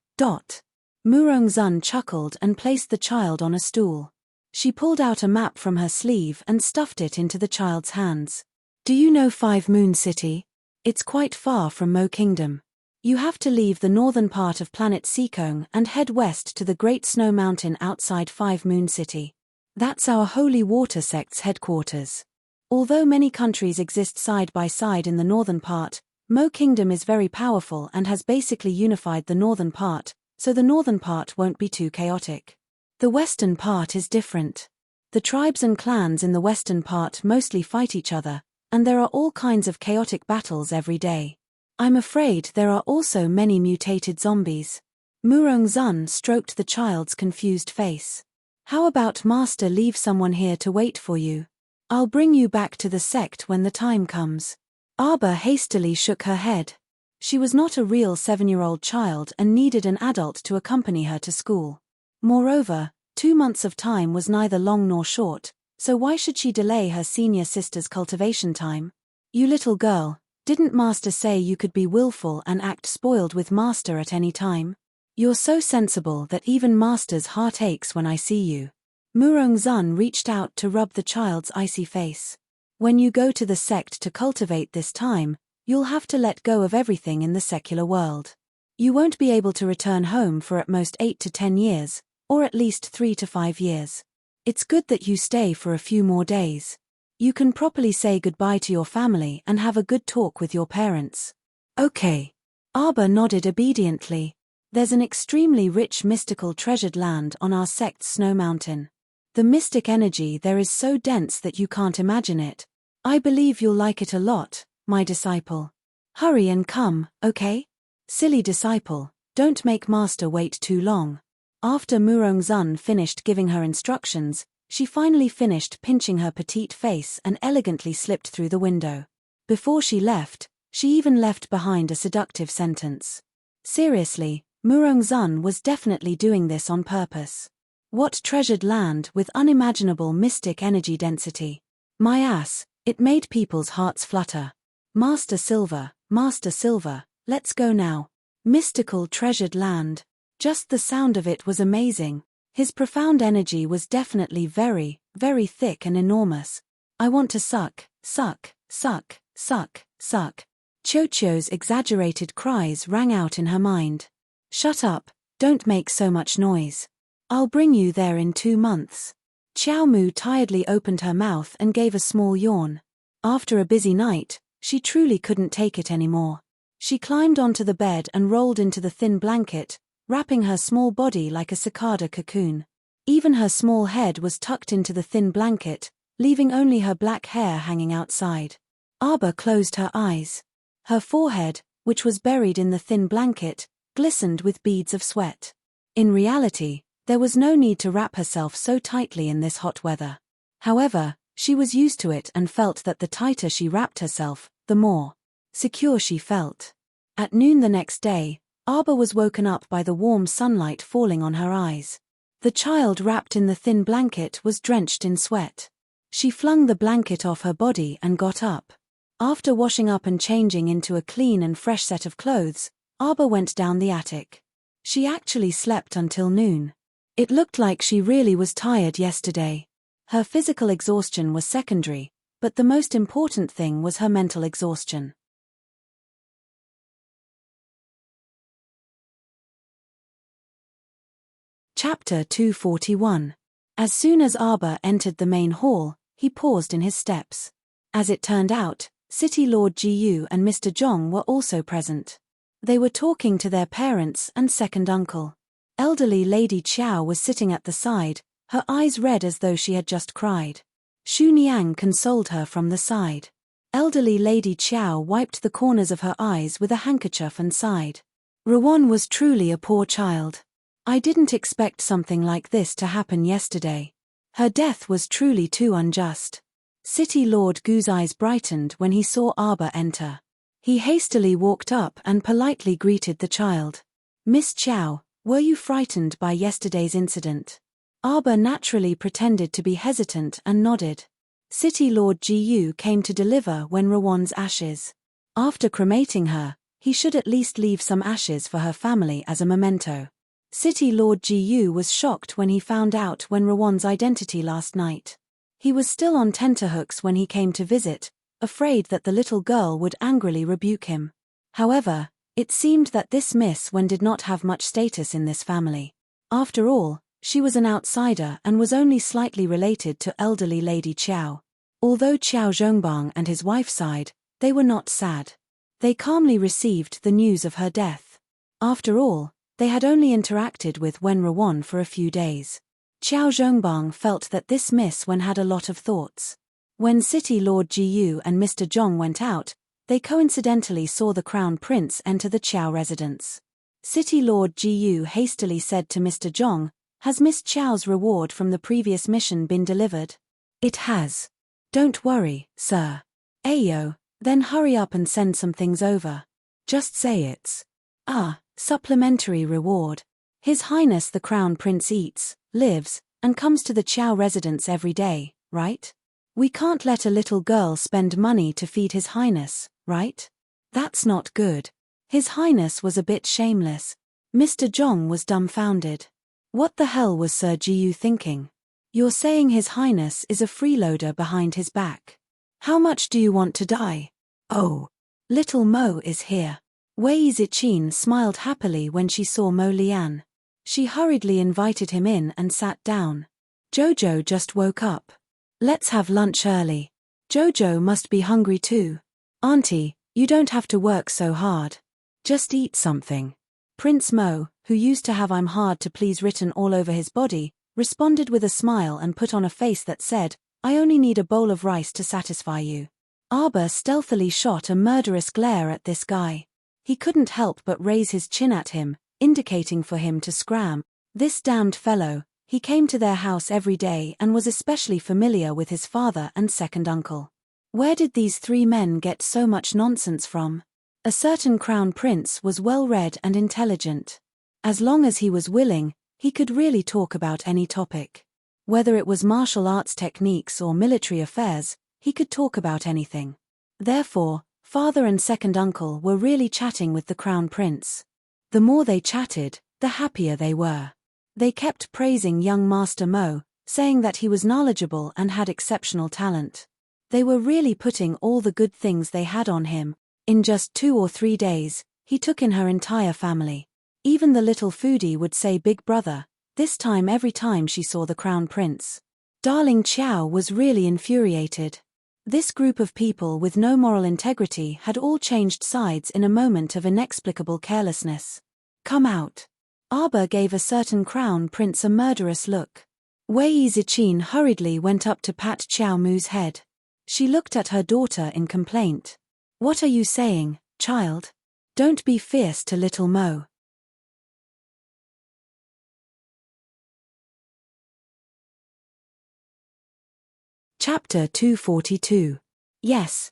Murong-zun chuckled and placed the child on a stool. She pulled out a map from her sleeve and stuffed it into the child's hands. "Do you know 5 Moon City? It's quite far from Mo Kingdom. You have to leave the northern part of planet Seekong and head west to the Great Snow Mountain outside 5 Moon City. That's our Holy Water Sect's headquarters. Although many countries exist side by side in the northern part, Mo Kingdom is very powerful and has basically unified the northern part, so the northern part won't be too chaotic. The western part is different. The tribes and clans in the western part mostly fight each other, and there are all kinds of chaotic battles every day. I'm afraid there are also many mutated zombies." Murong-zun stroked the child's confused face. "How about master leave someone here to wait for you? I'll bring you back to the sect when the time comes." Arbor hastily shook her head. She was not a real 7-year-old child and needed an adult to accompany her to school. Moreover, 2 months of time was neither long nor short, so why should she delay her senior sister's cultivation time? "You little girl, didn't master say you could be willful and act spoiled with master at any time? You're so sensible that even master's heart aches when I see you." Murongzun reached out to rub the child's icy face. When you go to the sect to cultivate this time, you'll have to let go of everything in the secular world. You won't be able to return home for at most 8 to 10 years, or at least 3 to 5 years. It's good that you stay for a few more days. You can properly say goodbye to your family and have a good talk with your parents. Okay. Arba nodded obediently. There's an extremely rich mystical treasured land on our sect's snow mountain. The mystic energy there is so dense that you can't imagine it. I believe you'll like it a lot, my disciple. Hurry and come, okay? Silly disciple, don't make master wait too long. After Murongzun finished giving her instructions, she finally finished pinching her petite face and elegantly slipped through the window. Before she left, she even left behind a seductive sentence. Seriously, Murongzun was definitely doing this on purpose. What treasured land with unimaginable mystic energy density. My ass, it made people's hearts flutter. Master Silver, let's go now. Mystical treasured land. Just the sound of it was amazing. His profound energy was definitely very, very thick and enormous. I want to suck, suck, suck, suck, suck. Chocho's exaggerated cries rang out in her mind. Shut up, don't make so much noise. I'll bring you there in 2 months. Xiao Mu tiredly opened her mouth and gave a small yawn. After a busy night, she truly couldn't take it anymore. She climbed onto the bed and rolled into the thin blanket, wrapping her small body like a cicada cocoon. Even her small head was tucked into the thin blanket, leaving only her black hair hanging outside. Arba closed her eyes. Her forehead, which was buried in the thin blanket, glistened with beads of sweat. In reality, there was no need to wrap herself so tightly in this hot weather. However, she was used to it and felt that the tighter she wrapped herself, the more secure she felt. At noon the next day, Arba was woken up by the warm sunlight falling on her eyes. The child wrapped in the thin blanket was drenched in sweat. She flung the blanket off her body and got up. After washing up and changing into a clean and fresh set of clothes, Arba went down the attic. She actually slept until noon. It looked like she really was tired yesterday. Her physical exhaustion was secondary, but the most important thing was her mental exhaustion. Chapter 241. As soon as Arba entered the main hall, he paused in his steps. As it turned out, City Lord Jiyu and Mr. Zhong were also present. They were talking to their parents and second uncle. Elderly Lady Qiao was sitting at the side, her eyes red as though she had just cried. Xu Niang consoled her from the side. Elderly Lady Qiao wiped the corners of her eyes with a handkerchief and sighed. Rowan was truly a poor child. I didn't expect something like this to happen yesterday. Her death was truly too unjust. City Lord Gu's eyes brightened when he saw Arba enter. He hastily walked up and politely greeted the child. Miss Qiao, were you frightened by yesterday's incident? Arba naturally pretended to be hesitant and nodded. City Lord Jiyu came to deliver when Rowan's ashes. After cremating her, he should at least leave some ashes for her family as a memento. City Lord Jiyu was shocked when he found out Rowan's identity last night. He was still on tenterhooks when he came to visit, afraid that the little girl would angrily rebuke him. However, it seemed that this Miss Wen did not have much status in this family. After all, she was an outsider and was only slightly related to elderly Lady Qiao. Although Qiao Zhongbang and his wife sighed, they were not sad. They calmly received the news of her death. After all, they had only interacted with Wen Rowan for a few days. Qiao Zhongbang felt that this Miss Wen had a lot of thoughts. When City Lord Jiyu and Mr. Zhong went out, they coincidentally saw the Crown Prince enter the Qiao residence. City Lord Jiyu hastily said to Mr. Zhong, "Has Miss Qiao's reward from the previous mission been delivered?" "It has. Don't worry, sir." "Ayo, then hurry up and send some things over. Just say it's supplementary reward. His Highness the Crown Prince eats, lives, and comes to the Qiao residence every day, right? We can't let a little girl spend money to feed His Highness, right? That's not good." His Highness was a bit shameless. Mr. Zhong was dumbfounded. What the hell was Sir Jiyu thinking? You're saying His Highness is a freeloader behind his back. How much do you want to die? Oh, little Mo is here. Wei Ziqin smiled happily when she saw Mo Lian. She hurriedly invited him in and sat down. Jojo just woke up. Let's have lunch early. Jojo must be hungry too. Auntie, you don't have to work so hard. Just eat something. Prince Mo, who used to have "I'm hard to please" written all over his body, responded with a smile and put on a face that said, I only need a bowl of rice to satisfy you. Arbor stealthily shot a murderous glare at this guy. He couldn't help but raise his chin at him, indicating for him to scram. This damned fellow, he came to their house every day and was especially familiar with his father and second uncle. Where did these three men get so much nonsense from? A certain crown prince was well-read and intelligent. As long as he was willing, he could really talk about any topic. Whether it was martial arts techniques or military affairs, he could talk about anything. Therefore, father and second uncle were really chatting with the crown prince. The more they chatted, the happier they were. They kept praising young Master Mo, saying that he was knowledgeable and had exceptional talent. They were really putting all the good things they had on him. In just 2 or 3 days, he took in her entire family. Even the little foodie would say big brother, this time every time she saw the crown prince. Darling Qiao was really infuriated. This group of people with no moral integrity had all changed sides in a moment of inexplicable carelessness. Come out. Arbor gave a certain crown prince a murderous look. Wei Ziqin hurriedly went up to pat Qiao Mu's head. She looked at her daughter in complaint. What are you saying, child? Don't be fierce to little Mo. Chapter 242. Yes,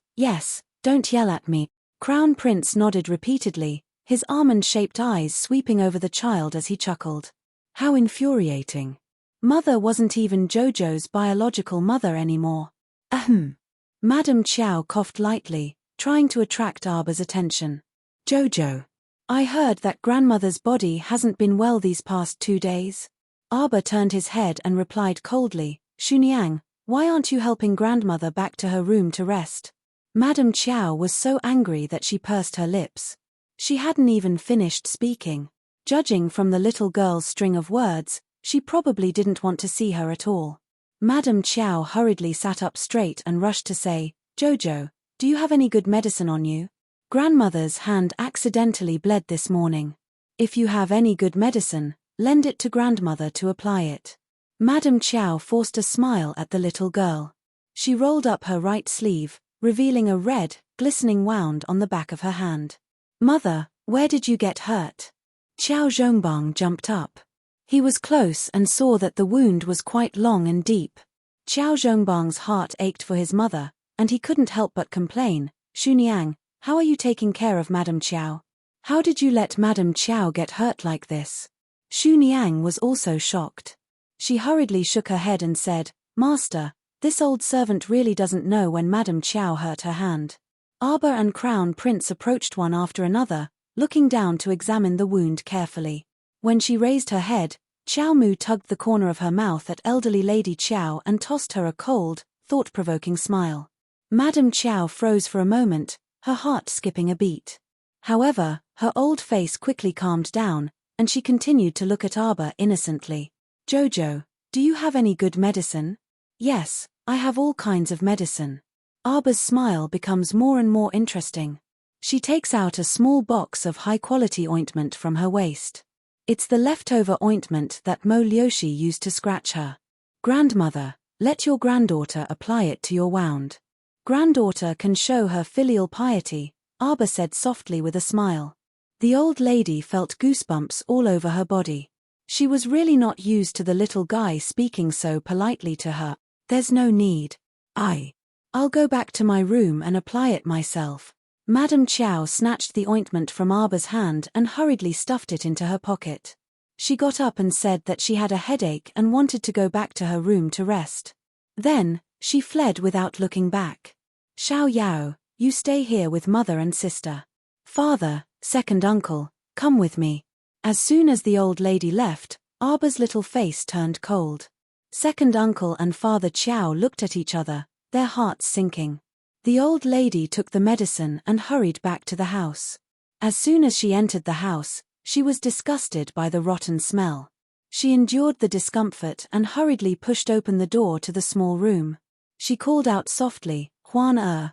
don't yell at me. Crown Prince nodded repeatedly, his almond-shaped eyes sweeping over the child as he chuckled. How infuriating. Mother wasn't even Jojo's biological mother anymore. Ahem. Madame Qiao coughed lightly, trying to attract Arbor's attention. Jojo. I heard that grandmother's body hasn't been well these past 2 days. Arbor turned his head and replied coldly, Xuniang, why aren't you helping grandmother back to her room to rest? Madame Qiao was so angry that she pursed her lips. She hadn't even finished speaking. Judging from the little girl's string of words, she probably didn't want to see her at all. Madame Qiao hurriedly sat up straight and rushed to say, Jojo, do you have any good medicine on you? Grandmother's hand accidentally bled this morning. If you have any good medicine, lend it to grandmother to apply it. Madame Qiao forced a smile at the little girl. She rolled up her right sleeve, revealing a red, glistening wound on the back of her hand. Mother, where did you get hurt? Qiao Zhongbang jumped up. He was close and saw that the wound was quite long and deep. Qiao Zhongbang's heart ached for his mother, and he couldn't help but complain, Xuniang, how are you taking care of Madame Qiao? How did you let Madame Qiao get hurt like this? Xuniang was also shocked. She hurriedly shook her head and said, Master, this old servant really doesn't know when Madame Qiao hurt her hand. Arbor and Crown Prince approached one after another, looking down to examine the wound carefully. When she raised her head, Qiao Mu tugged the corner of her mouth at elderly Lady Qiao and tossed her a cold, thought-provoking smile. Madame Qiao froze for a moment, her heart skipping a beat. However, her old face quickly calmed down, and she continued to look at Arbor innocently. Jojo, do you have any good medicine? Yes, I have all kinds of medicine. Arbor's smile becomes more and more interesting. She takes out a small box of high-quality ointment from her waist. It's the leftover ointment that Mo Liushi used to scratch her. Grandmother, let your granddaughter apply it to your wound. Granddaughter can show her filial piety, Arbor said softly with a smile. The old lady felt goosebumps all over her body. She was really not used to the little guy speaking so politely to her. There's no need. I'll go back to my room and apply it myself. Madame Qiao snatched the ointment from Arbor's hand and hurriedly stuffed it into her pocket. She got up and said that she had a headache and wanted to go back to her room to rest. Then, she fled without looking back. Xiao Yao, you stay here with mother and sister. Father, second uncle, come with me. As soon as the old lady left, Arbor's little face turned cold. Second uncle and Father Chow looked at each other, their hearts sinking. The old lady took the medicine and hurried back to the house. As soon as she entered the house, she was disgusted by the rotten smell. She endured the discomfort and hurriedly pushed open the door to the small room. She called out softly, Huan,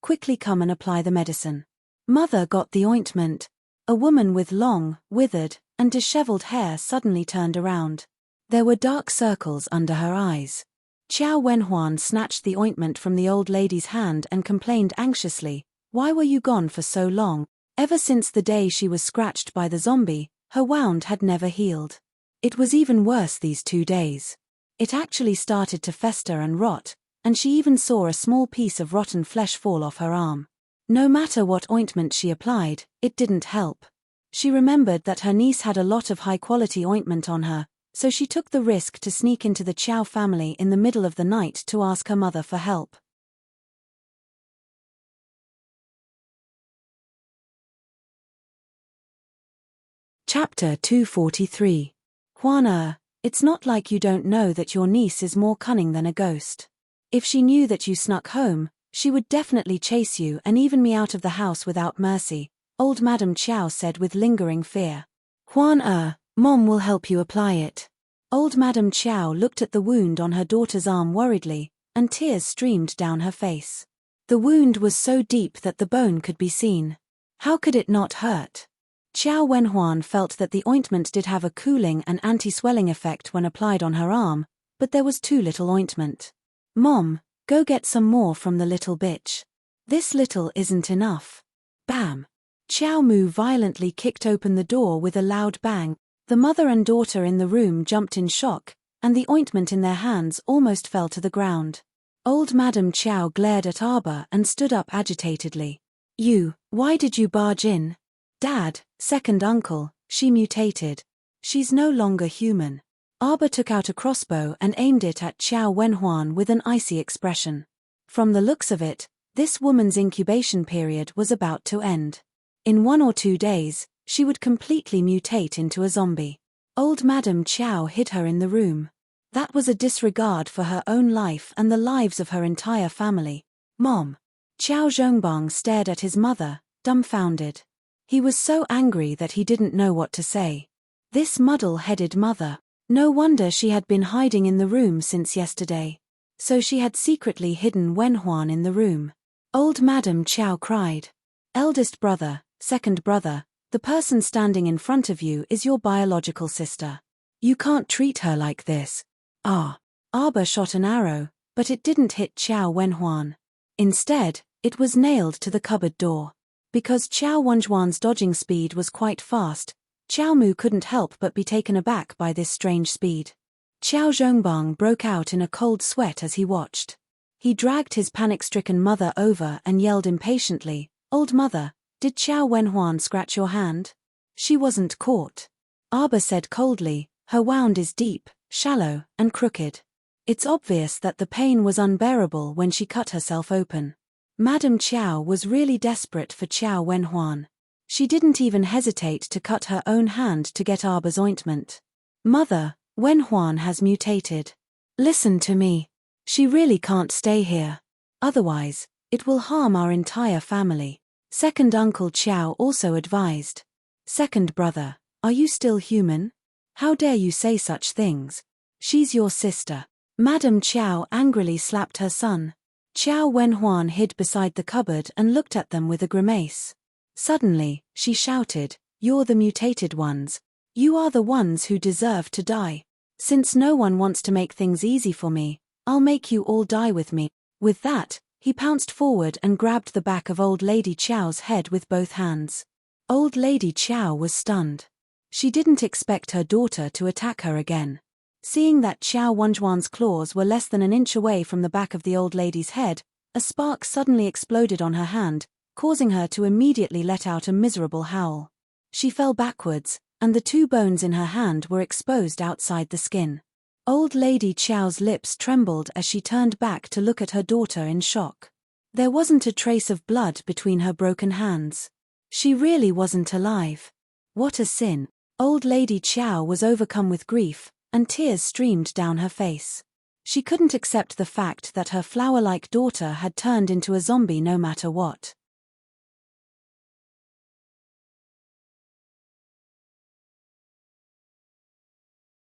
quickly come and apply the medicine. Mother got the ointment. A woman with long, withered, and disheveled hair suddenly turned around. There were dark circles under her eyes. Chow Wenhuan snatched the ointment from the old lady's hand and complained anxiously, "Why were you gone for so long?" Ever since the day she was scratched by the zombie, her wound had never healed. It was even worse these 2 days. It actually started to fester and rot, and she even saw a small piece of rotten flesh fall off her arm. No matter what ointment she applied, it didn't help. She remembered that her niece had a lot of high-quality ointment on her, so she took the risk to sneak into the Chow family in the middle of the night to ask her mother for help. Chapter 243. Huan, it's not like you don't know that your niece is more cunning than a ghost. If she knew that you snuck home, she would definitely chase you and even me out of the house without mercy, old Madam Chow said with lingering fear. Huan, Mom will help you apply it. Old Madam Chow looked at the wound on her daughter's arm worriedly, and tears streamed down her face. The wound was so deep that the bone could be seen. How could it not hurt? Chow Wenhuan felt that the ointment did have a cooling and anti-swelling effect when applied on her arm, but there was too little ointment. Mom, go get some more from the little bitch. This little isn't enough. Bam! Chow Mu violently kicked open the door with a loud bang. The mother and daughter in the room jumped in shock, and the ointment in their hands almost fell to the ground. Old Madam Chow glared at Arbor and stood up agitatedly. Why did you barge in? Dad, second uncle, she mutated. She's no longer human. Arbor took out a crossbow and aimed it at Chow Wenhuan with an icy expression. From the looks of it, this woman's incubation period was about to end. In 1 or 2 days, she would completely mutate into a zombie. Old Madam Chow hid her in the room. That was a disregard for her own life and the lives of her entire family. Mom. Chow Zhongbang stared at his mother, dumbfounded. He was so angry that he didn't know what to say. This muddle-headed mother. No wonder she had been hiding in the room since yesterday. So she had secretly hidden Wenhuan in the room. Old Madam Chow cried. Eldest brother, second brother, the person standing in front of you is your biological sister. You can't treat her like this. Arbor shot an arrow, but it didn't hit Chow Wenhuan. Instead, it was nailed to the cupboard door. Because Chow Wenhuan's dodging speed was quite fast, Chow Mu couldn't help but be taken aback by this strange speed. Chow Zhongbang broke out in a cold sweat as he watched. He dragged his panic-stricken mother over and yelled impatiently, Old mother, did Chow Wenhuan scratch your hand? She wasn't caught. Arbor said coldly, her wound is deep, shallow, and crooked. It's obvious that the pain was unbearable when she cut herself open. Madam Chow was really desperate for Chow Wenhuan. She didn't even hesitate to cut her own hand to get Arbor's ointment. Mother, Wenhuan has mutated. Listen to me. She really can't stay here. Otherwise, it will harm our entire family. Second Uncle Chow also advised. Second brother, are you still human? How dare you say such things? She's your sister. Madam Chow angrily slapped her son. Chow Wenhuan hid beside the cupboard and looked at them with a grimace. Suddenly, she shouted, You're the mutated ones. You are the ones who deserve to die. Since no one wants to make things easy for me, I'll make you all die with me. With that, he pounced forward and grabbed the back of Old Lady Chow's head with both hands. Old Lady Chow was stunned. She didn't expect her daughter to attack her again. Seeing that Chow Wenhuan's claws were less than an inch away from the back of the old lady's head, a spark suddenly exploded on her hand, causing her to immediately let out a miserable howl. She fell backwards, and the 2 bones in her hand were exposed outside the skin. Old Lady Chow's lips trembled as she turned back to look at her daughter in shock. There wasn't a trace of blood between her broken hands. She really wasn't alive. What a sin. Old Lady Chow was overcome with grief, and tears streamed down her face. She couldn't accept the fact that her flower-like daughter had turned into a zombie no matter what.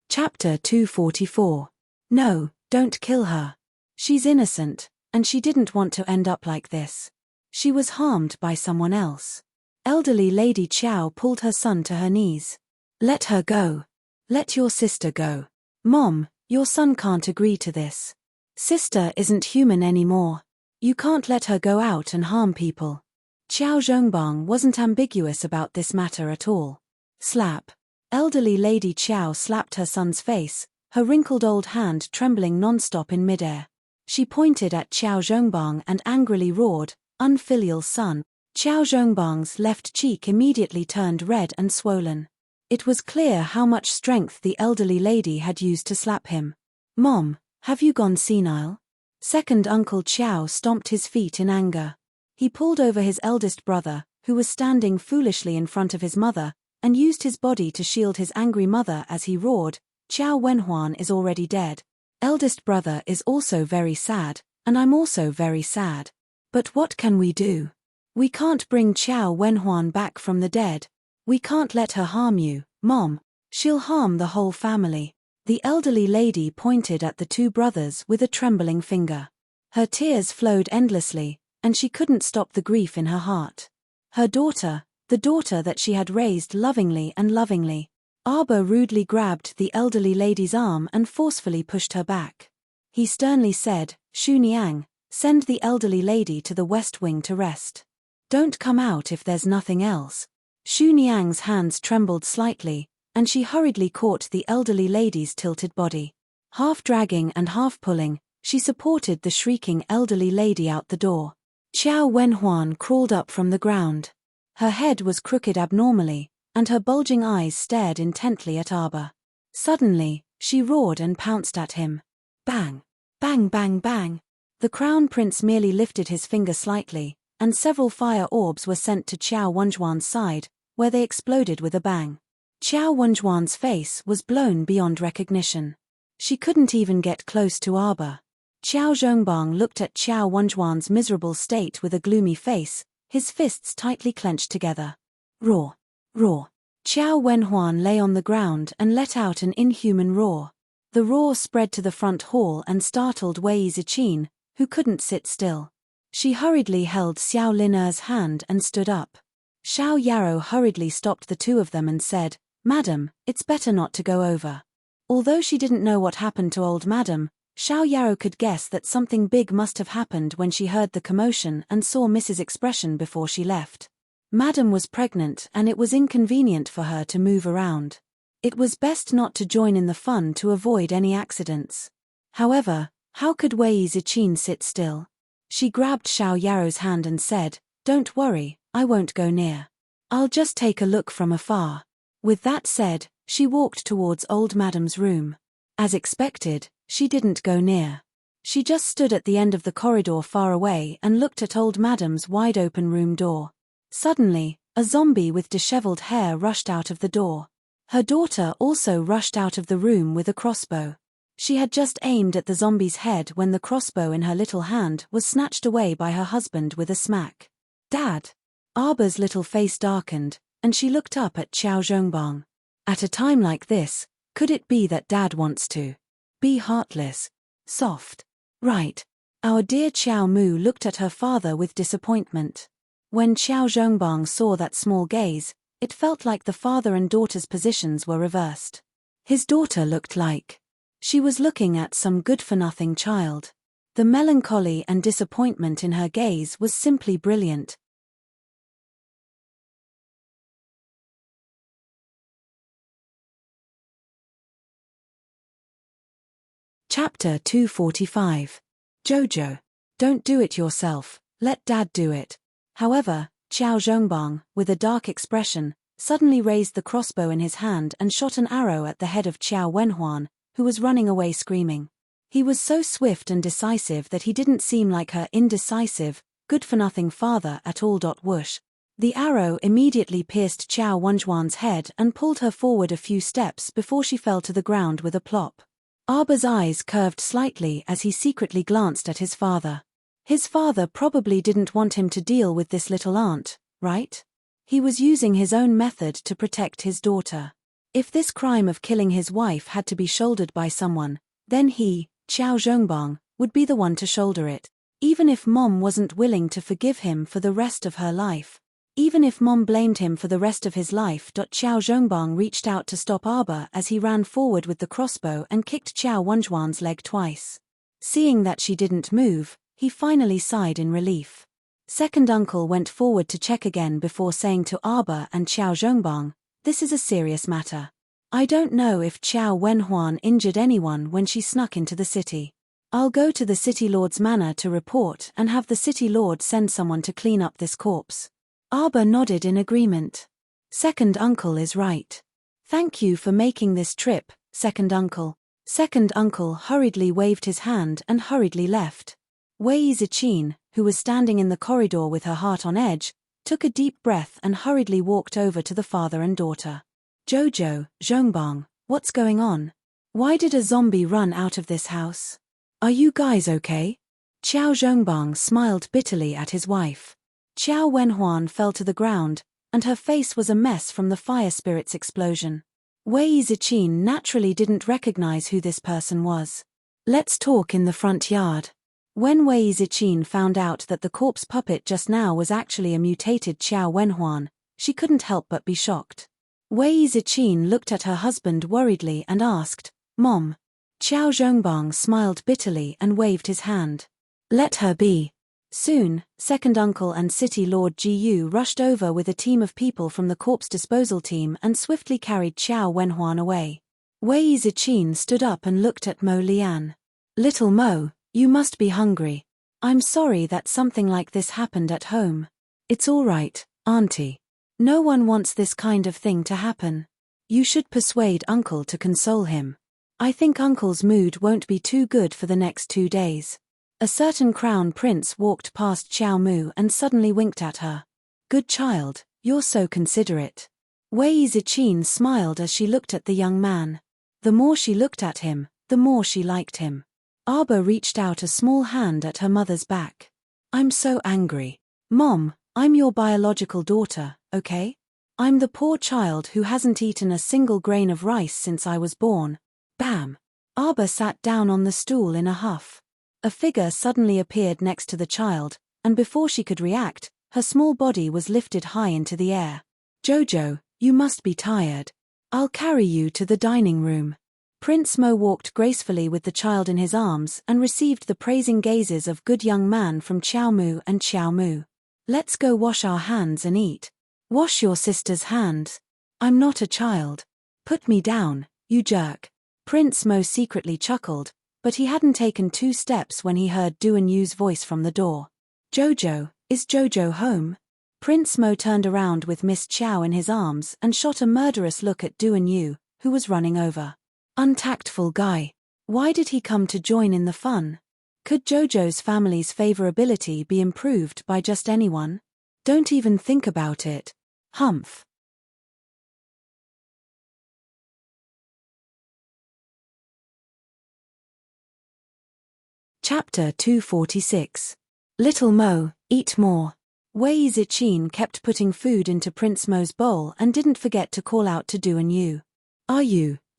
Chapter 244. No, don't kill her. She's innocent, and she didn't want to end up like this. She was harmed by someone else. Elderly Lady Qiao pulled her son to her knees. Let her go. Let your sister go. Mom, your son can't agree to this. Sister isn't human anymore. You can't let her go out and harm people. Qiao Zhongbang wasn't ambiguous about this matter at all. Slap. Elderly Lady Qiao slapped her son's face, her wrinkled old hand trembling non-stop in midair. She pointed at Qiao Zhongbang and angrily roared, "Unfilial son." Qiao Zhongbang's left cheek immediately turned red and swollen. It was clear how much strength the elderly lady had used to slap him. Mom, have you gone senile? Second Uncle Qiao stomped his feet in anger. He pulled over his eldest brother, who was standing foolishly in front of his mother, and used his body to shield his angry mother as he roared, "Qiao Wenhuan is already dead. Eldest brother is also very sad, and I'm also very sad. But what can we do? We can't bring Qiao Wenhuan back from the dead. We can't let her harm you, Mom. She'll harm the whole family." The elderly lady pointed at the two brothers with a trembling finger. Her tears flowed endlessly, and she couldn't stop the grief in her heart. Her daughter, the daughter that she had raised lovingly. Arbor rudely grabbed the elderly lady's arm and forcefully pushed her back. He sternly said, "Shu Niang, send the elderly lady to the west wing to rest. Don't come out if there's nothing else." Shu Niang's hands trembled slightly, and she hurriedly caught the elderly lady's tilted body. Half dragging and half pulling, she supported the shrieking elderly lady out the door. Qiao Wenhuan crawled up from the ground. Her head was crooked abnormally, and her bulging eyes stared intently at Arbor. Suddenly, she roared and pounced at him. Bang! Bang bang bang! The crown prince merely lifted his finger slightly, and several fire orbs were sent to Qiao Wenjuan's side, where they exploded with a bang. Qiao Wenjuan's face was blown beyond recognition. She couldn't even get close to Arbor. Qiao Zhongbang looked at Qiao Wenjuan's miserable state with a gloomy face, his fists tightly clenched together. Roar! Roar! Qiao Wenhuan lay on the ground and let out an inhuman roar. The roar spread to the front hall and startled Wei Ziqin, who couldn't sit still. She hurriedly held Xiao Liner's hand and stood up. Xiao Yarrow hurriedly stopped the two of them and said, "Madam, it's better not to go over." Although she didn't know what happened to old Madam, Xiao Yarrow could guess that something big must have happened when she heard the commotion and saw Mrs. Expression before she left. Madam was pregnant and it was inconvenient for her to move around. It was best not to join in the fun to avoid any accidents. However, how could Wei Ziqin sit still? She grabbed Xiao Yarrow's hand and said, "Don't worry, I won't go near. I'll just take a look from afar." With that said, she walked towards old Madam's room. As expected, she didn't go near. She just stood at the end of the corridor far away and looked at old Madam's wide-open room door. Suddenly, a zombie with disheveled hair rushed out of the door. Her daughter also rushed out of the room with a crossbow. She had just aimed at the zombie's head when the crossbow in her little hand was snatched away by her husband with a smack. "Dad!" Arbor's little face darkened, and she looked up at Qiao Zhongbang. At a time like this, could it be that Dad wants to be heartless, soft? Right. Our dear Qiao Mu looked at her father with disappointment. When Qiao Zhongbang saw that small gaze, it felt like the father and daughter's positions were reversed. His daughter looked like she was looking at some good-for-nothing child. The melancholy and disappointment in her gaze was simply brilliant. Chapter 245. Jojo. Don't do it yourself, let Dad do it. However, Qiao Zhongbang, with a dark expression, suddenly raised the crossbow in his hand and shot an arrow at the head of Qiao Wenhuan, who was running away screaming. He was so swift and decisive that he didn't seem like her indecisive, good-for-nothing father at all. Whoosh. The arrow immediately pierced Qiao Wenjuan's head and pulled her forward a few steps before she fell to the ground with a plop. Arba's eyes curved slightly as he secretly glanced at his father. His father probably didn't want him to deal with this little aunt, right? He was using his own method to protect his daughter. If this crime of killing his wife had to be shouldered by someone, then he, Qiao Zhongbang, would be the one to shoulder it. Even if Mom wasn't willing to forgive him for the rest of her life. Even if Mom blamed him for the rest of his life. Qiao Zhongbang reached out to stop Arba as he ran forward with the crossbow and kicked Qiao Wenjuan's leg twice. Seeing that she didn't move, he finally sighed in relief. Second uncle went forward to check again before saying to Arba and Qiao Zhongbang, "This is a serious matter. I don't know if Qiao Wenhuan injured anyone when she snuck into the city. I'll go to the city lord's manor to report and have the city lord send someone to clean up this corpse." Arba nodded in agreement. Second uncle is right. Thank you for making this trip, second uncle. Second uncle hurriedly waved his hand and hurriedly left. Wei Ziqin, who was standing in the corridor with her heart on edge, took a deep breath and hurriedly walked over to the father and daughter. "Jojo, Zhongbang, what's going on? Why did a zombie run out of this house? Are you guys okay?" Qiao Zhongbang smiled bitterly at his wife. Qiao Wenhuan fell to the ground, and her face was a mess from the fire spirit's explosion. Wei Ziqin naturally didn't recognize who this person was. "Let's talk in the front yard." When Wei Ziqin found out that the corpse puppet just now was actually a mutated Qiao Wenhuan, she couldn't help but be shocked. Wei Ziqin looked at her husband worriedly and asked, "Mom?" Qiao Zhongbang smiled bitterly and waved his hand. "Let her be." Soon, second uncle and city lord Ji Yu rushed over with a team of people from the corpse disposal team and swiftly carried Qiao Wenhuan away. Wei Ziqin stood up and looked at Mo Lian. "Little Mo, you must be hungry. I'm sorry that something like this happened at home." "It's all right, Auntie. No one wants this kind of thing to happen. You should persuade Uncle to console him. I think Uncle's mood won't be too good for the next 2 days." A certain crown prince walked past Xiao Mu and suddenly winked at her. "Good child, you're so considerate." Wei Ziqin smiled as she looked at the young man. The more she looked at him, the more she liked him. Arba reached out a small hand at her mother's back. "I'm so angry. Mom, I'm your biological daughter, okay? I'm the poor child who hasn't eaten a single grain of rice since I was born." Bam! Arba sat down on the stool in a huff. A figure suddenly appeared next to the child, and before she could react, her small body was lifted high into the air. "Jojo, you must be tired. I'll carry you to the dining room." Prince Mo walked gracefully with the child in his arms and received the praising gazes of good young man from Xiao Mu and Xiao Mu. "Let's go wash our hands and eat." "Wash your sister's hands. I'm not a child. Put me down, you jerk." Prince Mo secretly chuckled, but he hadn't taken 2 steps when he heard Duan Yu's voice from the door. "Jojo, is Jojo home?" Prince Mo turned around with Miss Qiao in his arms and shot a murderous look at Duan Yu, who was running over. Untactful guy. Why did he come to join in the fun? Could Jojo's family's favorability be improved by just anyone? Don't even think about it. Humph. Chapter 246. Little Mo, eat more. Wei Ziqin kept putting food into Prince Mo's bowl and didn't forget to call out to Duan Yu.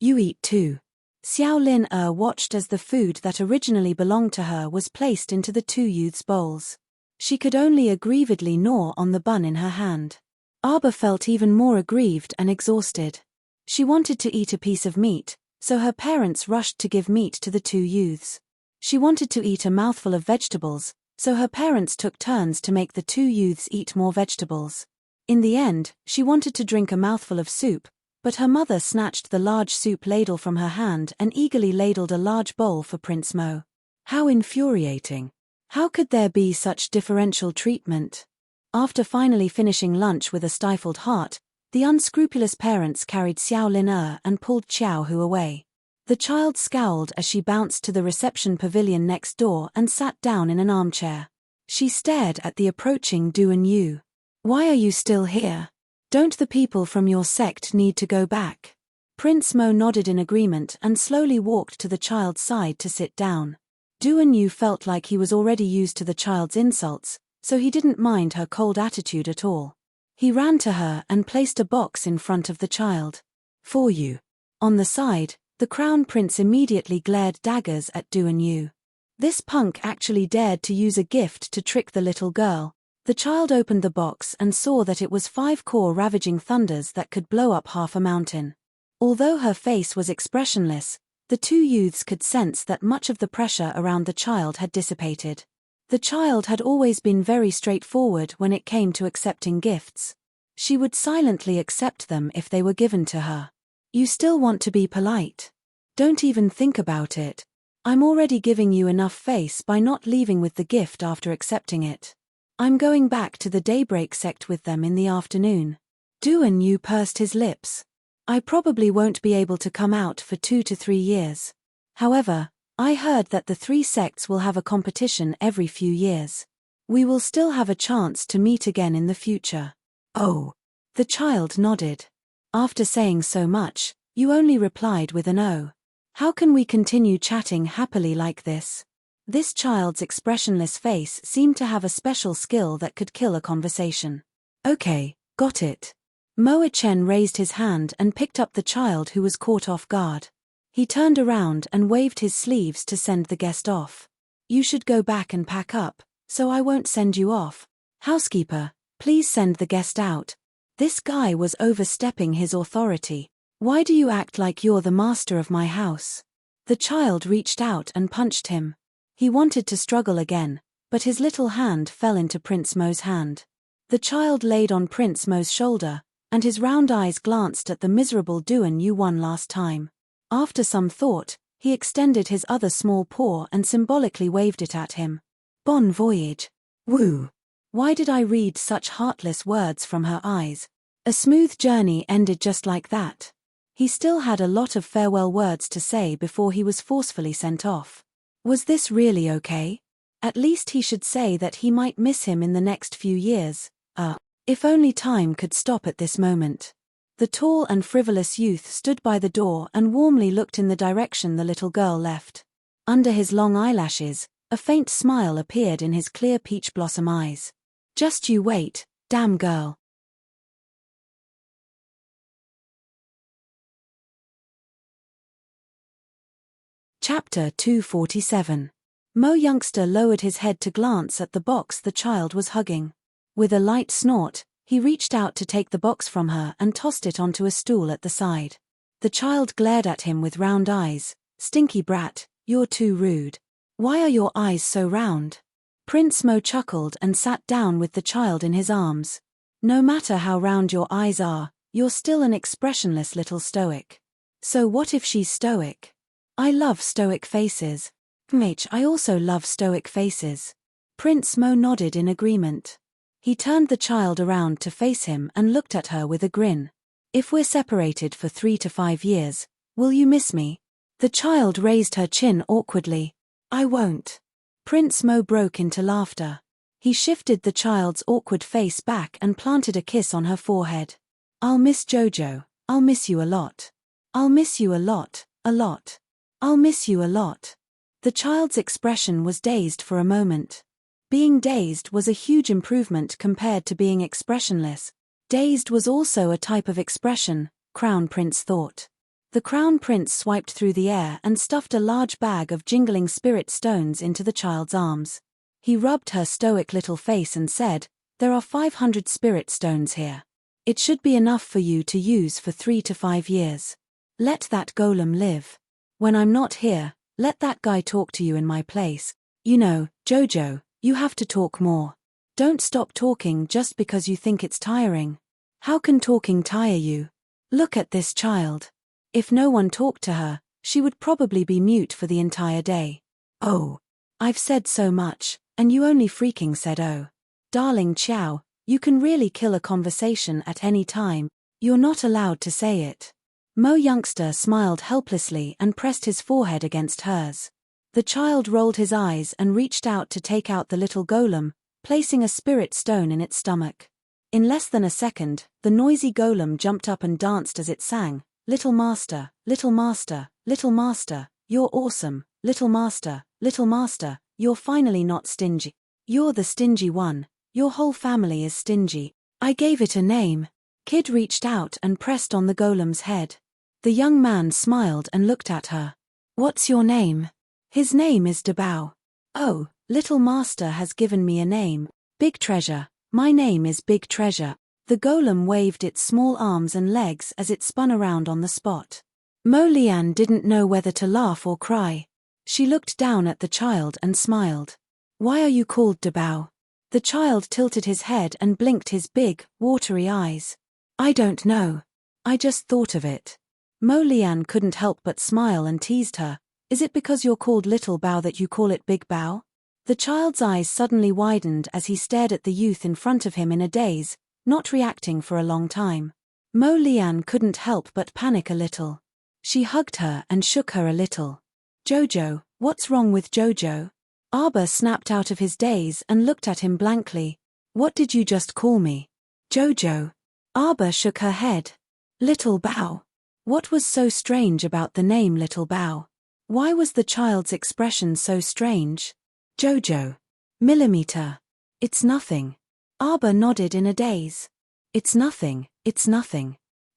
You eat too." Xiao Lin watched as the food that originally belonged to her was placed into the 2 youths' bowls. She could only aggrievedly gnaw on the bun in her hand. Arba felt even more aggrieved and exhausted. She wanted to eat a piece of meat, so her parents rushed to give meat to the 2 youths. She wanted to eat a mouthful of vegetables, so her parents took turns to make the 2 youths eat more vegetables. In the end, she wanted to drink a mouthful of soup, but her mother snatched the large soup ladle from her hand and eagerly ladled a large bowl for Prince Mo. How infuriating. How could there be such differential treatment? After finally finishing lunch with a stifled heart, the unscrupulous parents carried Xiao Lin and pulled Qiao Hu away. The child scowled as she bounced to the reception pavilion next door and sat down in an armchair. She stared at the approaching Duan Yu. Why are you still here? Don't the people from your sect need to go back? Prince Mo nodded in agreement and slowly walked to the child's side to sit down. Duan Yu felt like he was already used to the child's insults, so he didn't mind her cold attitude at all. He ran to her and placed a box in front of the child. For you. On the side, the crown prince immediately glared daggers at Duan Yu. This punk actually dared to use a gift to trick the little girl. The child opened the box and saw that it was 5 core ravaging thunders that could blow up half a mountain. Although her face was expressionless, the two youths could sense that much of the pressure around the child had dissipated. The child had always been very straightforward when it came to accepting gifts. She would silently accept them if they were given to her. You still want to be polite? Don't even think about it. I'm already giving you enough face by not leaving with the gift after accepting it. I'm going back to the Daybreak sect with them in the afternoon. Duan Yu pursed his lips. I probably won't be able to come out for 2 to 3 years. However, I heard that the 3 sects will have a competition every few years. We will still have a chance to meet again in the future. Oh. The child nodded. After saying so much, you only replied with an oh. How can we continue chatting happily like this? This child's expressionless face seemed to have a special skill that could kill a conversation. Okay, got it. Mo Chen raised his hand and picked up the child who was caught off guard. He turned around and waved his sleeves to send the guest off. You should go back and pack up, so I won't send you off. Housekeeper, please send the guest out. This guy was overstepping his authority. Why do you act like you're the master of my house? The child reached out and punched him. He wanted to struggle again, but his little hand fell into Prince Mo's hand. The child laid on Prince Mo's shoulder, and his round eyes glanced at the miserable Duan Yu one last time. After some thought, he extended his other small paw and symbolically waved it at him. Bon voyage. Woo. Why did I read such heartless words from her eyes? A smooth journey ended just like that. He still had a lot of farewell words to say before he was forcefully sent off. Was this really okay? At least he should say that he might miss him in the next few years. If only time could stop at this moment. The tall and frivolous youth stood by the door and warmly looked in the direction the little girl left. Under his long eyelashes, a faint smile appeared in his clear peach blossom eyes. Just you wait, damn girl. Chapter 247. Mo youngster lowered his head to glance at the box the child was hugging. With a light snort, he reached out to take the box from her and tossed it onto a stool at the side. The child glared at him with round eyes. Stinky brat, you're too rude. Why are your eyes so round? Prince Mo chuckled and sat down with the child in his arms. No matter how round your eyes are, you're still an expressionless little stoic. So what if she's stoic? I love stoic faces. I also love stoic faces. Prince Mo nodded in agreement. He turned the child around to face him and looked at her with a grin. If we're separated for 3 to 5 years, will you miss me? The child raised her chin awkwardly. I won't. Prince Mo broke into laughter. He shifted the child's awkward face back and planted a kiss on her forehead. I'll miss Jojo. I'll miss you a lot. I'll miss you a lot, a lot. I'll miss you a lot. The child's expression was dazed for a moment. Being dazed was a huge improvement compared to being expressionless. Dazed was also a type of expression, Crown Prince thought. The Crown Prince swiped through the air and stuffed a large bag of jingling spirit stones into the child's arms. He rubbed her stoic little face and said, There are 500 spirit stones here. It should be enough for you to use for 3 to 5 years. Let that golem live. When I'm not here, let that guy talk to you in my place. You know, Jojo, you have to talk more. Don't stop talking just because you think it's tiring. How can talking tire you? Look at this child. If no one talked to her, she would probably be mute for the entire day. Oh. I've said so much, and you only freaking said oh. Darling Xiao, you can really kill a conversation at any time. You're not allowed to say it. Mo youngster smiled helplessly and pressed his forehead against hers. The child rolled his eyes and reached out to take out the little golem, placing a spirit stone in its stomach. In less than a second, the noisy golem jumped up and danced as it sang, "Little master, little master, little master, you're awesome, little master, you're finally not stingy. You're the stingy one, your whole family is stingy. I gave it a name." Kid reached out and pressed on the golem's head. The young man smiled and looked at her. "What's your name?" "His name is Dabao." "Oh, little master has given me a name. Big Treasure. My name is Big Treasure." The golem waved its small arms and legs as it spun around on the spot. Mo Lian didn't know whether to laugh or cry. She looked down at the child and smiled. "Why are you called Dabao?" The child tilted his head and blinked his big, watery eyes. "I don't know. I just thought of it." Mo Lian couldn't help but smile and teased her. "Is it because you're called Little Bao that you call it Big Bao?" The child's eyes suddenly widened as he stared at the youth in front of him in a daze, not reacting for a long time. Mo Lian couldn't help but panic a little. She hugged her and shook her a little. "Jojo, what's wrong with Jojo?" Arbor snapped out of his daze and looked at him blankly. "What did you just call me?" "Jojo." Arbor shook her head. "Little Bao." What was so strange about the name Little Bao? Why was the child's expression so strange? "Jojo. Millimeter. It's nothing." Arbor nodded in a daze. It's nothing."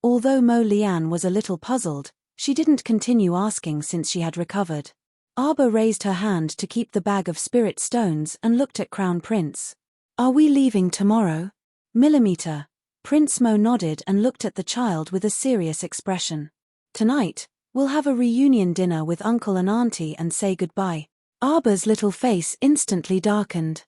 Although Mo Lian was a little puzzled, she didn't continue asking since she had recovered. Arbor raised her hand to keep the bag of spirit stones and looked at Crown Prince. "Are we leaving tomorrow?" "Millimeter." Prince Mo nodded and looked at the child with a serious expression. "Tonight, we'll have a reunion dinner with Uncle and Auntie and say goodbye." Arbor's little face instantly darkened.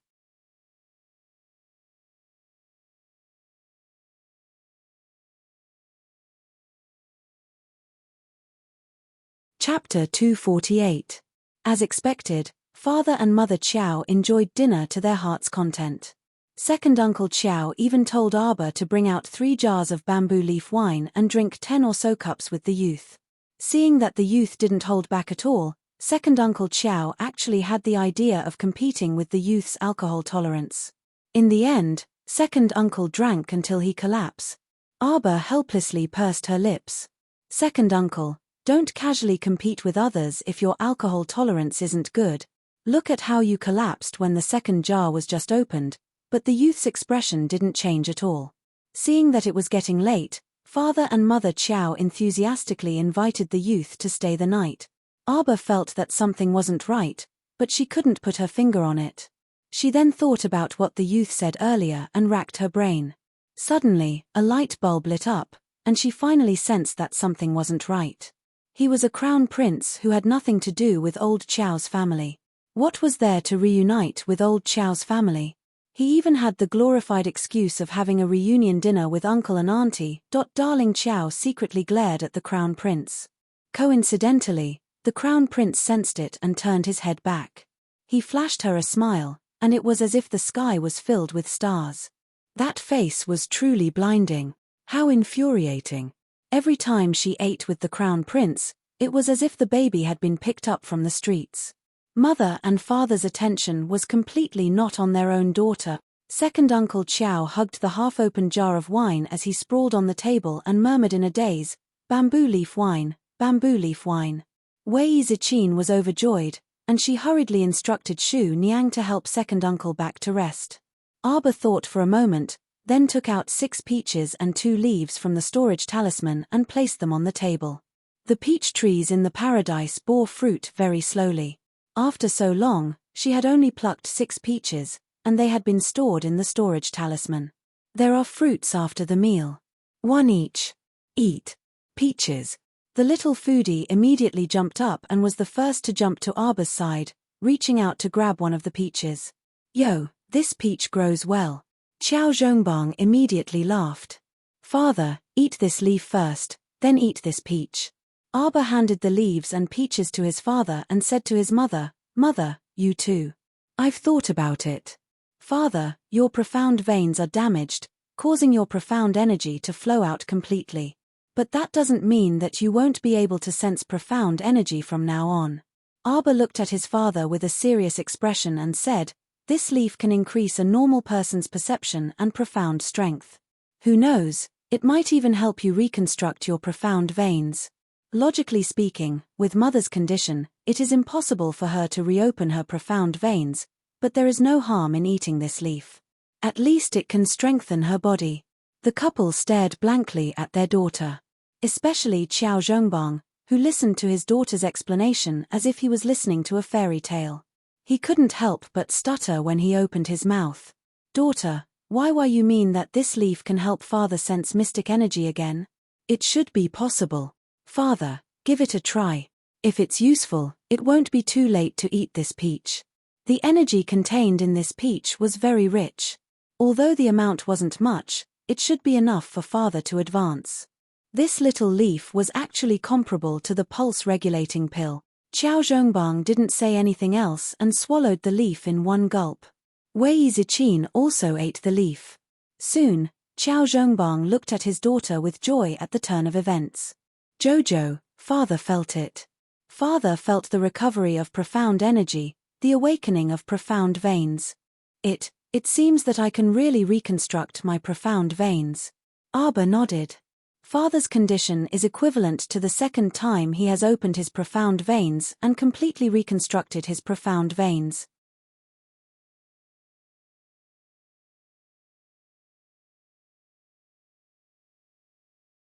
Chapter 248. As expected, Father and Mother Qiao enjoyed dinner to their heart's content. Second Uncle Qiao even told Arbor to bring out 3 jars of bamboo leaf wine and drink 10 or so cups with the youth. Seeing that the youth didn't hold back at all, Second Uncle Qiao actually had the idea of competing with the youth's alcohol tolerance. In the end, Second Uncle drank until he collapsed. Arbor helplessly pursed her lips. "Second Uncle, don't casually compete with others if your alcohol tolerance isn't good. Look at how you collapsed when the second jar was just opened." But the youth's expression didn't change at all. Seeing that it was getting late, Father and Mother Qiao enthusiastically invited the youth to stay the night. Arbor felt that something wasn't right, but she couldn't put her finger on it. She then thought about what the youth said earlier and racked her brain. Suddenly, a light bulb lit up, and she finally sensed that something wasn't right. He was a crown prince who had nothing to do with old Qiao's family. What was there to reunite with old Qiao's family? He even had the glorified excuse of having a reunion dinner with Uncle and Auntie. Darling Qiao secretly glared at the crown prince. Coincidentally, the crown prince sensed it and turned his head back. He flashed her a smile, and it was as if the sky was filled with stars. That face was truly blinding. How infuriating. Every time she ate with the crown prince, it was as if the baby had been picked up from the streets. Mother and father's attention was completely not on their own daughter. Second Uncle Qiao hugged the half-open jar of wine as he sprawled on the table and murmured in a daze, "Bamboo leaf wine, bamboo leaf wine." Wei Ziqin was overjoyed, and she hurriedly instructed Shu Niang to help Second Uncle back to rest. Arbor thought for a moment, then took out 6 peaches and 2 leaves from the storage talisman and placed them on the table. The peach trees in the paradise bore fruit very slowly. After so long, she had only plucked 6 peaches, and they had been stored in the storage talisman. "There are fruits after the meal. 1 each. Eat." "Peaches." The little foodie immediately jumped up and was the first to jump to Arbor's side, reaching out to grab one of the peaches. "Yo, this peach grows well." Qiao Zhongbang immediately laughed. "Father, eat this leaf first, then eat this peach." Arbor handed the leaves and peaches to his father and said to his mother, "Mother, you too." "I've thought about it. Father, your profound veins are damaged, causing your profound energy to flow out completely. But that doesn't mean that you won't be able to sense profound energy from now on." Arbor looked at his father with a serious expression and said, This leaf can increase a normal person's perception and profound strength. Who knows, it might even help you reconstruct your profound veins. Logically speaking, with Mother's condition, it is impossible for her to reopen her profound veins, but there is no harm in eating this leaf. At least it can strengthen her body. The couple stared blankly at their daughter. Especially Qiao Zhongbang, who listened to his daughter's explanation as if he was listening to a fairy tale. He couldn't help but stutter when he opened his mouth. Daughter, why you mean that this leaf can help father sense mystic energy again? It should be possible. Father, give it a try. If it's useful, it won't be too late to eat this peach. The energy contained in this peach was very rich. Although the amount wasn't much, it should be enough for father to advance. This little leaf was actually comparable to the pulse-regulating pill. Qiao Zhongbang didn't say anything else and swallowed the leaf in one gulp. Wei Ziqin also ate the leaf. Soon, Qiao Zhongbang looked at his daughter with joy at the turn of events. Jojo, father felt it. Father felt the recovery of profound energy, the awakening of profound veins. It seems that I can really reconstruct my profound veins. Arba nodded. Father's condition is equivalent to the second time he has opened his profound veins and completely reconstructed his profound veins.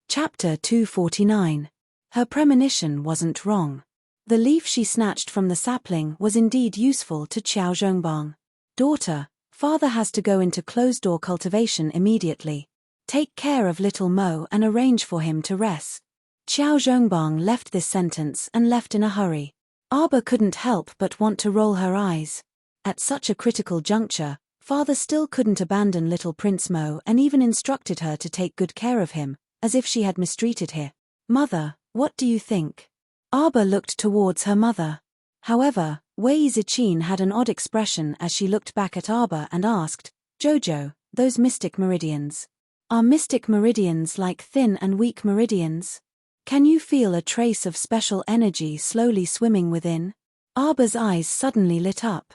Chapter 249. Her premonition wasn't wrong. The leaf she snatched from the sapling was indeed useful to Qiao Zhongbang. Daughter, father has to go into closed-door cultivation immediately. Take care of little Mo and arrange for him to rest. Qiao Zhongbang left this sentence and left in a hurry. Arba couldn't help but want to roll her eyes. At such a critical juncture, father still couldn't abandon little Prince Mo and even instructed her to take good care of him, as if she had mistreated him. Mother, what do you think? Arba looked towards her mother. However, Wei Ziqin had an odd expression as she looked back at Arba and asked, Jojo, those mystic meridians. Are mystic meridians like thin and weak meridians? Can you feel a trace of special energy slowly swimming within? Arba's eyes suddenly lit up.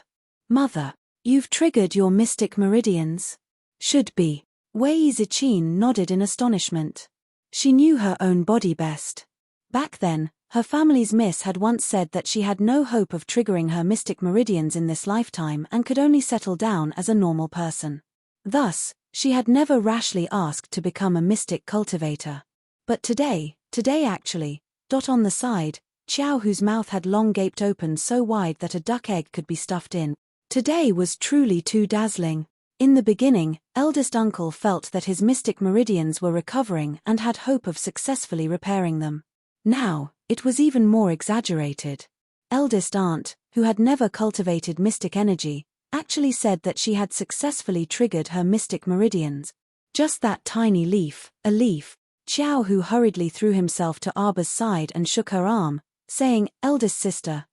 Mother, you've triggered your mystic meridians? Should be. Wei Ziqin nodded in astonishment. She knew her own body best. Back then, her family's miss had once said that she had no hope of triggering her mystic meridians in this lifetime and could only settle down as a normal person. Thus, she had never rashly asked to become a mystic cultivator. But today actually, on the side, Qiao, whose mouth had long gaped open so wide that a duck egg could be stuffed in, today was truly too dazzling. In the beginning, eldest uncle felt that his mystic meridians were recovering and had hope of successfully repairing them. Now, it was even more exaggerated. Eldest aunt, who had never cultivated mystic energy, actually said that she had successfully triggered her mystic meridians. Just that tiny leaf, a leaf. Qiao, who hurriedly threw himself to Arba's side and shook her arm, saying, eldest sister,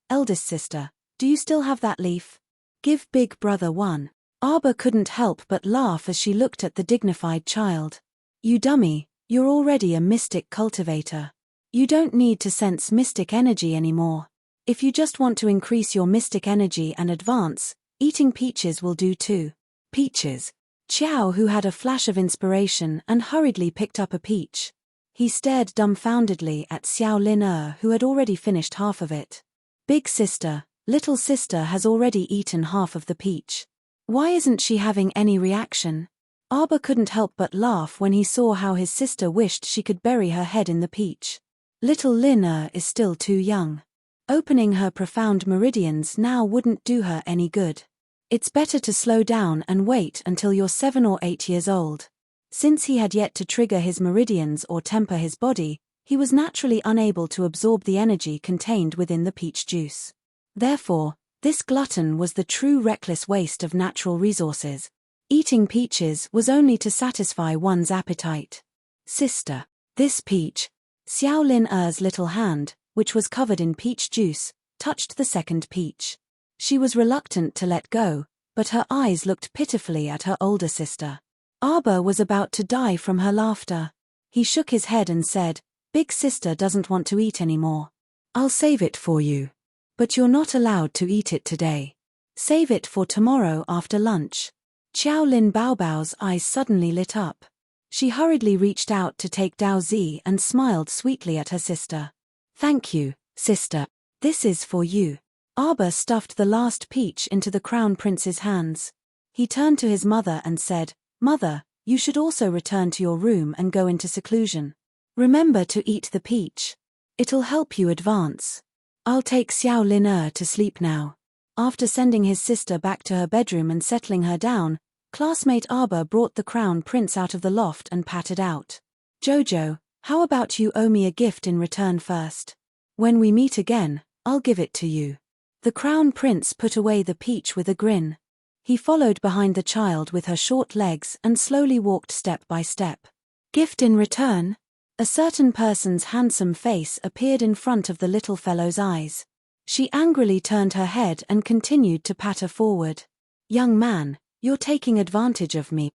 do you still have that leaf? Give big brother one. Arba couldn't help but laugh as she looked at the dignified child. You dummy, you're already a mystic cultivator. You don't need to sense mystic energy anymore. If you just want to increase your mystic energy and advance, eating peaches will do too. Peaches. Qiao, who had a flash of inspiration and hurriedly picked up a peach. He stared dumbfoundedly at Xiao Lin who had already finished half of it. Big sister, little sister has already eaten half of the peach. Why isn't she having any reaction? Arba couldn't help but laugh when he saw how his sister wished she could bury her head in the peach. Little Lin is still too young. Opening her profound meridians now wouldn't do her any good. It's better to slow down and wait until you're 7 or 8 years old. Since he had yet to trigger his meridians or temper his body, he was naturally unable to absorb the energy contained within the peach juice. Therefore, this glutton was the true reckless waste of natural resources. Eating peaches was only to satisfy one's appetite. Sister, this peach. Xiao Lin little hand, which was covered in peach juice, touched the second peach. She was reluctant to let go, but her eyes looked pitifully at her older sister. Arba was about to die from her laughter. He shook his head and said, Big sister doesn't want to eat anymore. I'll save it for you. But you're not allowed to eat it today. Save it for tomorrow after lunch. Xiao Lin Baobao's eyes suddenly lit up. She hurriedly reached out to take Dao Zi and smiled sweetly at her sister. Thank you, sister. This is for you. Arba stuffed the last peach into the crown prince's hands. He turned to his mother and said, Mother, you should also return to your room and go into seclusion. Remember to eat the peach. It'll help you advance. I'll take Xiao Lin to sleep now. After sending his sister back to her bedroom and settling her down, classmate Arba brought the crown prince out of the loft and pattered out. Jojo, how about you owe me a gift in return first? When we meet again, I'll give it to you. The crown prince put away the peach with a grin. He followed behind the child with her short legs and slowly walked step by step. Gift in return? A certain person's handsome face appeared in front of the little fellow's eyes. She angrily turned her head and continued to patter forward. Young man, you're taking advantage of me.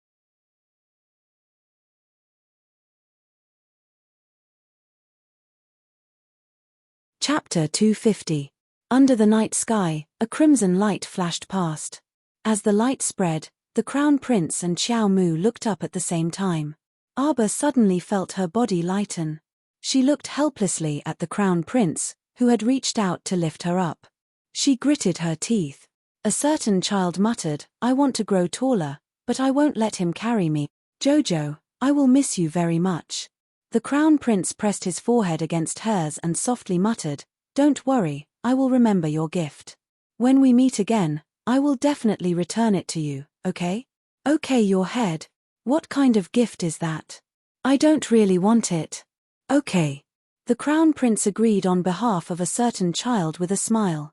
Chapter 250. Under the night sky, a crimson light flashed past. As the light spread, the crown prince and Xiao Mu looked up at the same time. Arba suddenly felt her body lighten. She looked helplessly at the crown prince, who had reached out to lift her up. She gritted her teeth. A certain child muttered, I want to grow taller, but I won't let him carry me. Jojo, I will miss you very much. The crown prince pressed his forehead against hers and softly muttered, Don't worry, I will remember your gift. When we meet again, I will definitely return it to you, okay? Okay, your head. What kind of gift is that? I don't really want it. Okay. The crown prince agreed on behalf of a certain child with a smile.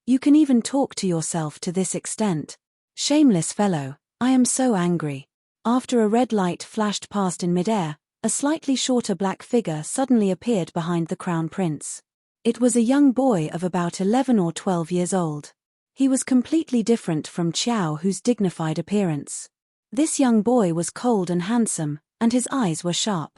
You can even talk to yourself to this extent. Shameless fellow, I am so angry. After a red light flashed past in midair, a slightly shorter black figure suddenly appeared behind the crown prince. It was a young boy of about 11 or 12 years old. He was completely different from Xiao, whose dignified appearance. This young boy was cold and handsome, and his eyes were sharp.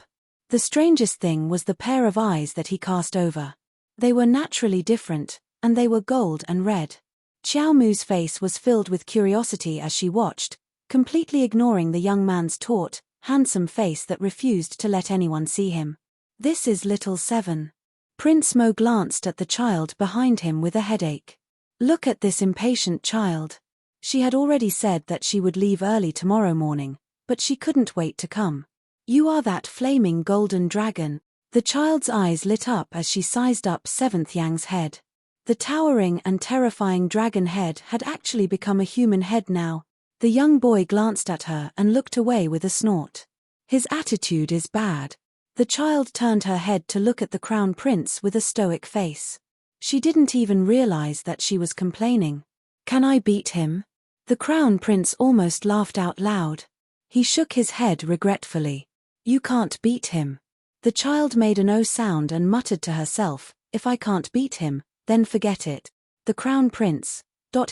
The strangest thing was the pair of eyes that he cast over. They were naturally different, and they were gold and red. Xiao Mu's face was filled with curiosity as she watched, completely ignoring the young man's taut, handsome face that refused to let anyone see him. This is little Seven. Prince Mo glanced at the child behind him with a headache. Look at this impatient child. She had already said that she would leave early tomorrow morning, but she couldn't wait to come. You are that flaming golden dragon. The child's eyes lit up as she sized up Seventh Yang's head. The towering and terrifying dragon head had actually become a human head now. The young boy glanced at her and looked away with a snort. His attitude is bad. The child turned her head to look at the crown prince with a stoic face. She didn't even realize that she was complaining. Can I beat him? The crown prince almost laughed out loud. He shook his head regretfully. You can't beat him. The child made a no sound and muttered to herself, if I can't beat him, then forget it. The crown prince.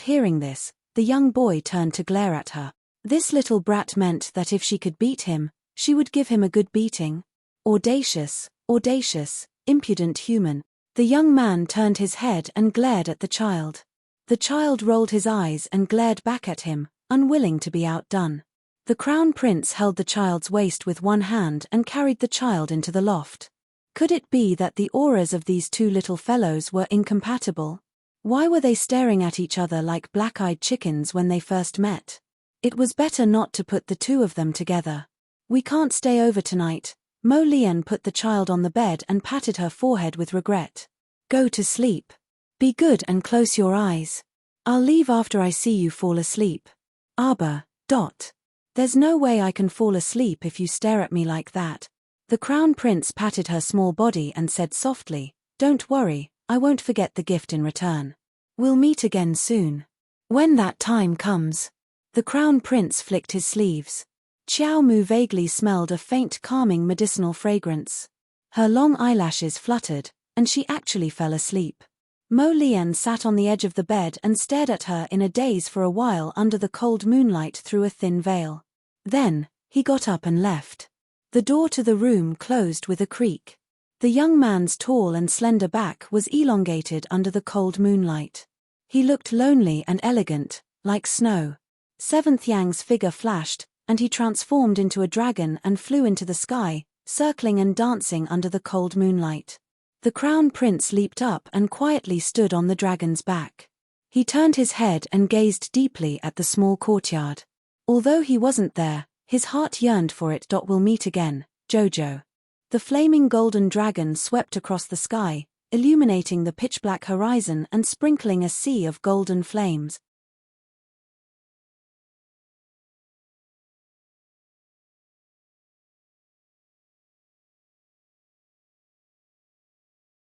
Hearing this, the young boy turned to glare at her. This little brat meant that if she could beat him, she would give him a good beating. Audacious, impudent human. The young man turned his head and glared at the child. The child rolled his eyes and glared back at him, unwilling to be outdone. The crown prince held the child's waist with one hand and carried the child into the loft. Could it be that the auras of these two little fellows were incompatible? Why were they staring at each other like black-eyed chickens when they first met? It was better not to put the two of them together. We can't stay over tonight. Mo Lian put the child on the bed and patted her forehead with regret. Go to sleep. Be good and close your eyes. I'll leave after I see you fall asleep. Arba. There's no way I can fall asleep if you stare at me like that. The crown prince patted her small body and said softly, Don't worry, I won't forget the gift in return. We'll meet again soon. When that time comes. The crown prince flicked his sleeves. Xiao Mu vaguely smelled a faint calming medicinal fragrance. Her long eyelashes fluttered, and she actually fell asleep. Mo Lian sat on the edge of the bed and stared at her in a daze for a while under the cold moonlight through a thin veil. Then, he got up and left. The door to the room closed with a creak. The young man's tall and slender back was elongated under the cold moonlight. He looked lonely and elegant, like snow. Seventh Yang's figure flashed, and he transformed into a dragon and flew into the sky, circling and dancing under the cold moonlight. The crown prince leaped up and quietly stood on the dragon's back. He turned his head and gazed deeply at the small courtyard. Although he wasn't there, his heart yearned for it. We'll meet again, Jojo. The flaming golden dragon swept across the sky, illuminating the pitch-black horizon and sprinkling a sea of golden flames.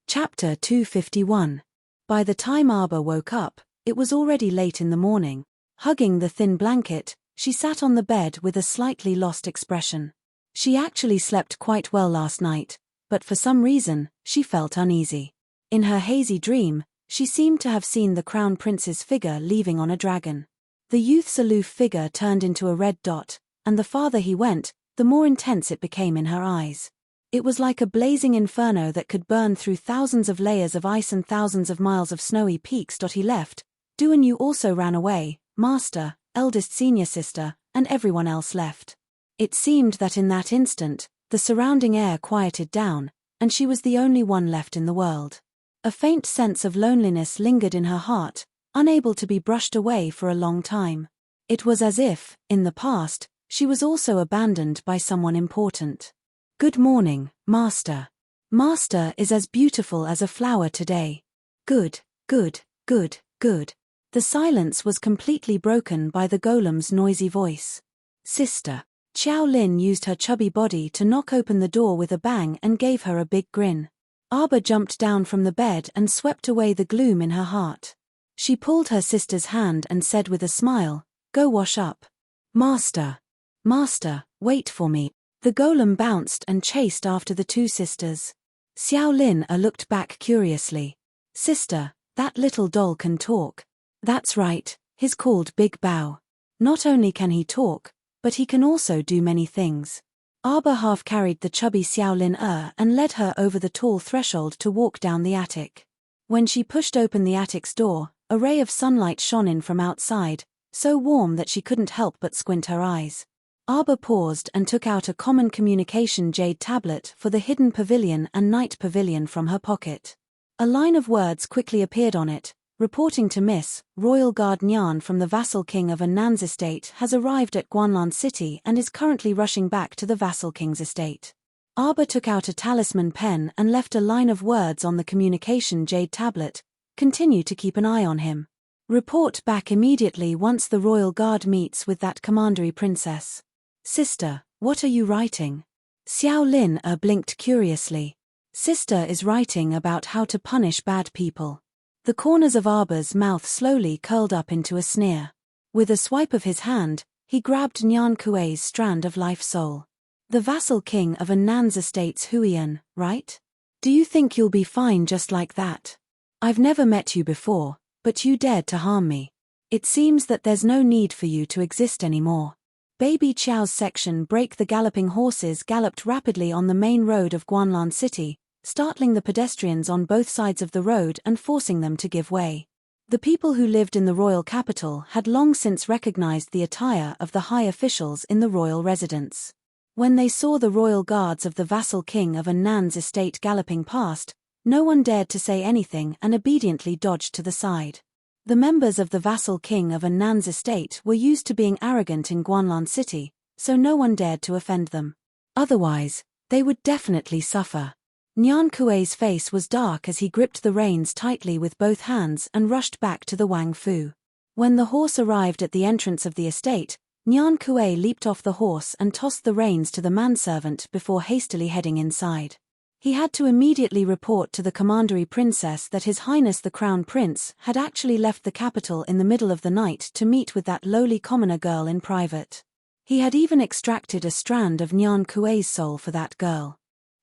Chapter 251. By the time Arbor woke up, it was already late in the morning. Hugging the thin blanket, she sat on the bed with a slightly lost expression. She actually slept quite well last night, but for some reason, she felt uneasy. In her hazy dream, she seemed to have seen the crown prince's figure leaving on a dragon. The youth's aloof figure turned into a red dot, and the farther he went, the more intense it became in her eyes. It was like a blazing inferno that could burn through thousands of layers of ice and thousands of miles of snowy peaks. He left. Duan Yu also ran away, master, eldest senior sister, and everyone else left. It seemed that in that instant, the surrounding air quieted down, and she was the only one left in the world. A faint sense of loneliness lingered in her heart, unable to be brushed away for a long time. It was as if, in the past, she was also abandoned by someone important. Good morning, Master. Master is as beautiful as a flower today. Good, good, good, good. The silence was completely broken by the golem's noisy voice. Sister. Xiao Lin used her chubby body to knock open the door with a bang and gave her a big grin. Arbor jumped down from the bed and swept away the gloom in her heart. She pulled her sister's hand and said with a smile, "Go wash up." Master. Master, wait for me. The golem bounced and chased after the two sisters. Xiao Lin looked back curiously. Sister, that little doll can talk. That's right, he's called Big Bao. Not only can he talk, but he can also do many things. Arbor half carried the chubby Xiao Lin and led her over the tall threshold to walk down the attic. When she pushed open the attic's door, a ray of sunlight shone in from outside, so warm that she couldn't help but squint her eyes. Arbor paused and took out a common communication jade tablet for the hidden pavilion and night pavilion from her pocket. A line of words quickly appeared on it, reporting to Miss, Royal Guard Nyan from the vassal king of Annan's estate has arrived at Guanlan City and is currently rushing back to the vassal king's estate. Arbor took out a talisman pen and left a line of words on the communication jade tablet. Continue to keep an eye on him. Report back immediately once the Royal Guard meets with that commandery princess. Sister, what are you writing? Xiao Lin blinked curiously. Sister is writing about how to punish bad people. The corners of Arbor's mouth slowly curled up into a sneer. With a swipe of his hand, he grabbed Nyan Kuei's strand of life soul. The vassal king of Annan's estate's Huiyan, right? Do you think you'll be fine just like that? I've never met you before, but you dared to harm me. It seems that there's no need for you to exist anymore. Baby Qiao's section Break the Galloping Horses galloped rapidly on the main road of Guanlan City, startling the pedestrians on both sides of the road and forcing them to give way. The people who lived in the royal capital had long since recognized the attire of the high officials in the royal residence. When they saw the royal guards of the vassal king of Annan's estate galloping past, no one dared to say anything and obediently dodged to the side. The members of the vassal king of Annan's estate were used to being arrogant in Guanlan City, so no one dared to offend them. Otherwise, they would definitely suffer. Nyan Kuei's face was dark as he gripped the reins tightly with both hands and rushed back to the Wang Fu. When the horse arrived at the entrance of the estate, Nyan Kuei leaped off the horse and tossed the reins to the manservant before hastily heading inside. He had to immediately report to the commandery princess that His Highness the Crown Prince had actually left the capital in the middle of the night to meet with that lowly commoner girl in private. He had even extracted a strand of Nyan Kuei's soul for that girl.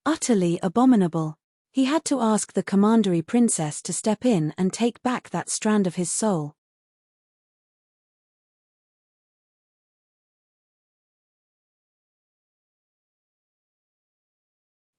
Utterly abominable. He had to ask the commandery princess to step in and take back that strand of his soul.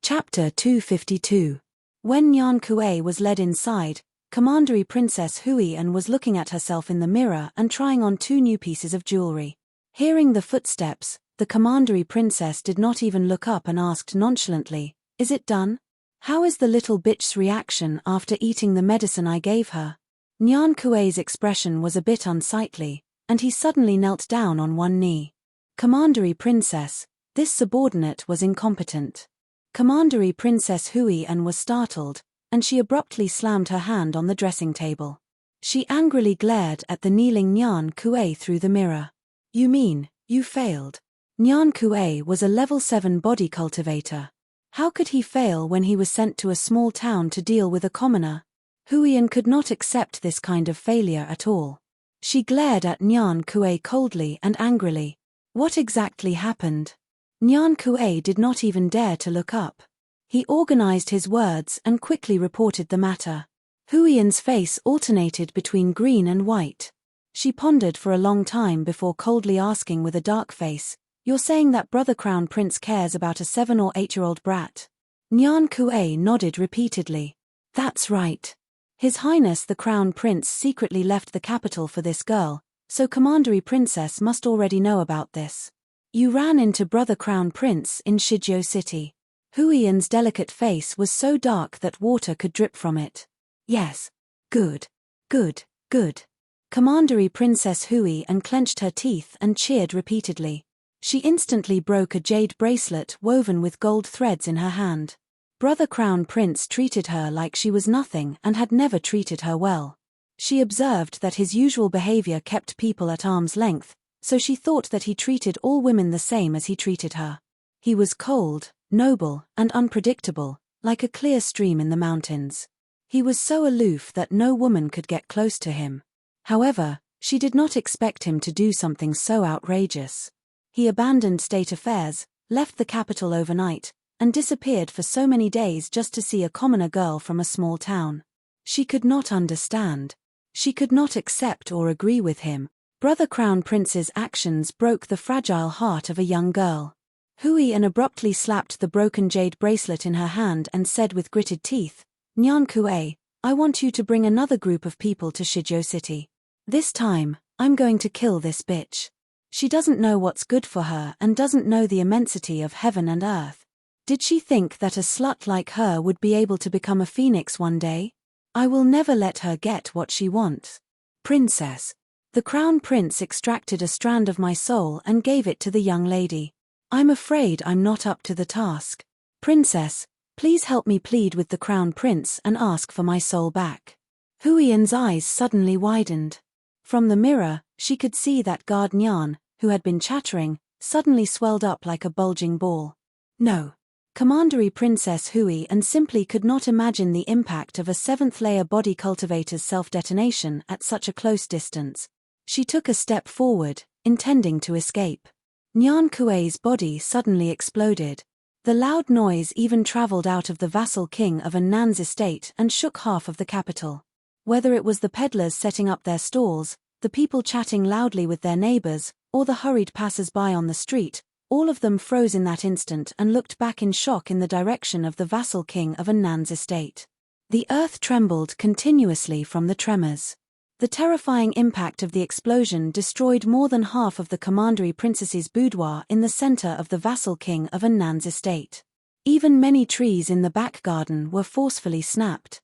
Chapter 252. When Nyan Kuei was led inside, Commandery Princess Huiyan was looking at herself in the mirror and trying on 2 new pieces of jewelry. Hearing the footsteps, the Commandery Princess did not even look up and asked nonchalantly, "Is it done? How is the little bitch's reaction after eating the medicine I gave her?" Nyan Kuei's expression was a bit unsightly, and he suddenly knelt down on one knee. "Commandery Princess, this subordinate was incompetent." Commandery Princess Huiyan was startled, and she abruptly slammed her hand on the dressing table. She angrily glared at the kneeling Nyan Kuei through the mirror. "You mean, you failed?" Nyan Kuei was a level 7 body cultivator. How could he fail when he was sent to a small town to deal with a commoner? Huiyan could not accept this kind of failure at all. She glared at Nyan Kuei coldly and angrily. What exactly happened? Nyan Kuei did not even dare to look up. He organized his words and quickly reported the matter. Huiyan's face alternated between green and white. She pondered for a long time before coldly asking with a dark face, "You're saying that Brother Crown Prince cares about a 7 or 8-year-old brat?" Nyan Kuei nodded repeatedly. "That's right. His Highness the Crown Prince secretly left the capital for this girl, so Commandery Princess must already know about this. You ran into Brother Crown Prince in Shizhou City." Huiyan's delicate face was so dark that water could drip from it. "Yes. Good. Good. Good." Commandery Princess Huiyan clenched her teeth and cheered repeatedly. She instantly broke a jade bracelet woven with gold threads in her hand. Brother Crown Prince treated her like she was nothing and had never treated her well. She observed that his usual behavior kept people at arm's length, so she thought that he treated all women the same as he treated her. He was cold, noble, and unpredictable, like a clear stream in the mountains. He was so aloof that no woman could get close to him. However, she did not expect him to do something so outrageous. He abandoned state affairs, left the capital overnight, and disappeared for so many days just to see a commoner girl from a small town. She could not understand. She could not accept or agree with him. Brother Crown Prince's actions broke the fragile heart of a young girl. Huiyan abruptly slapped the broken jade bracelet in her hand and said with gritted teeth, "Nyan Kuei, I want you to bring another group of people to Shizhou City. This time, I'm going to kill this bitch. She doesn't know what's good for her and doesn't know the immensity of heaven and earth. Did she think that a slut like her would be able to become a phoenix one day? I will never let her get what she wants." "Princess." The Crown Prince extracted a strand of my soul and gave it to the young lady. "I'm afraid I'm not up to the task. Princess, please help me plead with the Crown Prince and ask for my soul back." Huiyan's eyes suddenly widened. From the mirror, she could see that guard Nyan, who had been chattering, suddenly swelled up like a bulging ball. No. Commandery Princess Huiyan simply could not imagine the impact of a 7th-layer body cultivator's self-detonation at such a close distance. She took a step forward, intending to escape. Nyan Kuei's body suddenly exploded. The loud noise even traveled out of the vassal king of Annan's estate and shook half of the capital. Whether it was the peddlers setting up their stalls, the people chatting loudly with their neighbors, or the hurried passers-by on the street, all of them froze in that instant and looked back in shock in the direction of the vassal king of Annan's estate. The earth trembled continuously from the tremors. The terrifying impact of the explosion destroyed more than half of the Commandery Princess's boudoir in the center of the vassal king of Annan's estate. Even many trees in the back garden were forcefully snapped.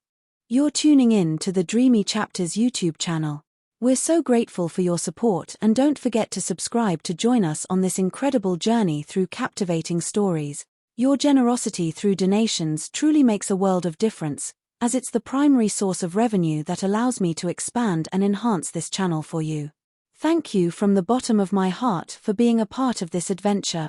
You're tuning in to the Dreamy Chapters YouTube channel. We're so grateful for your support, and don't forget to subscribe to join us on this incredible journey through captivating stories. Your generosity through donations truly makes a world of difference, as it's the primary source of revenue that allows me to expand and enhance this channel for you. Thank you from the bottom of my heart for being a part of this adventure.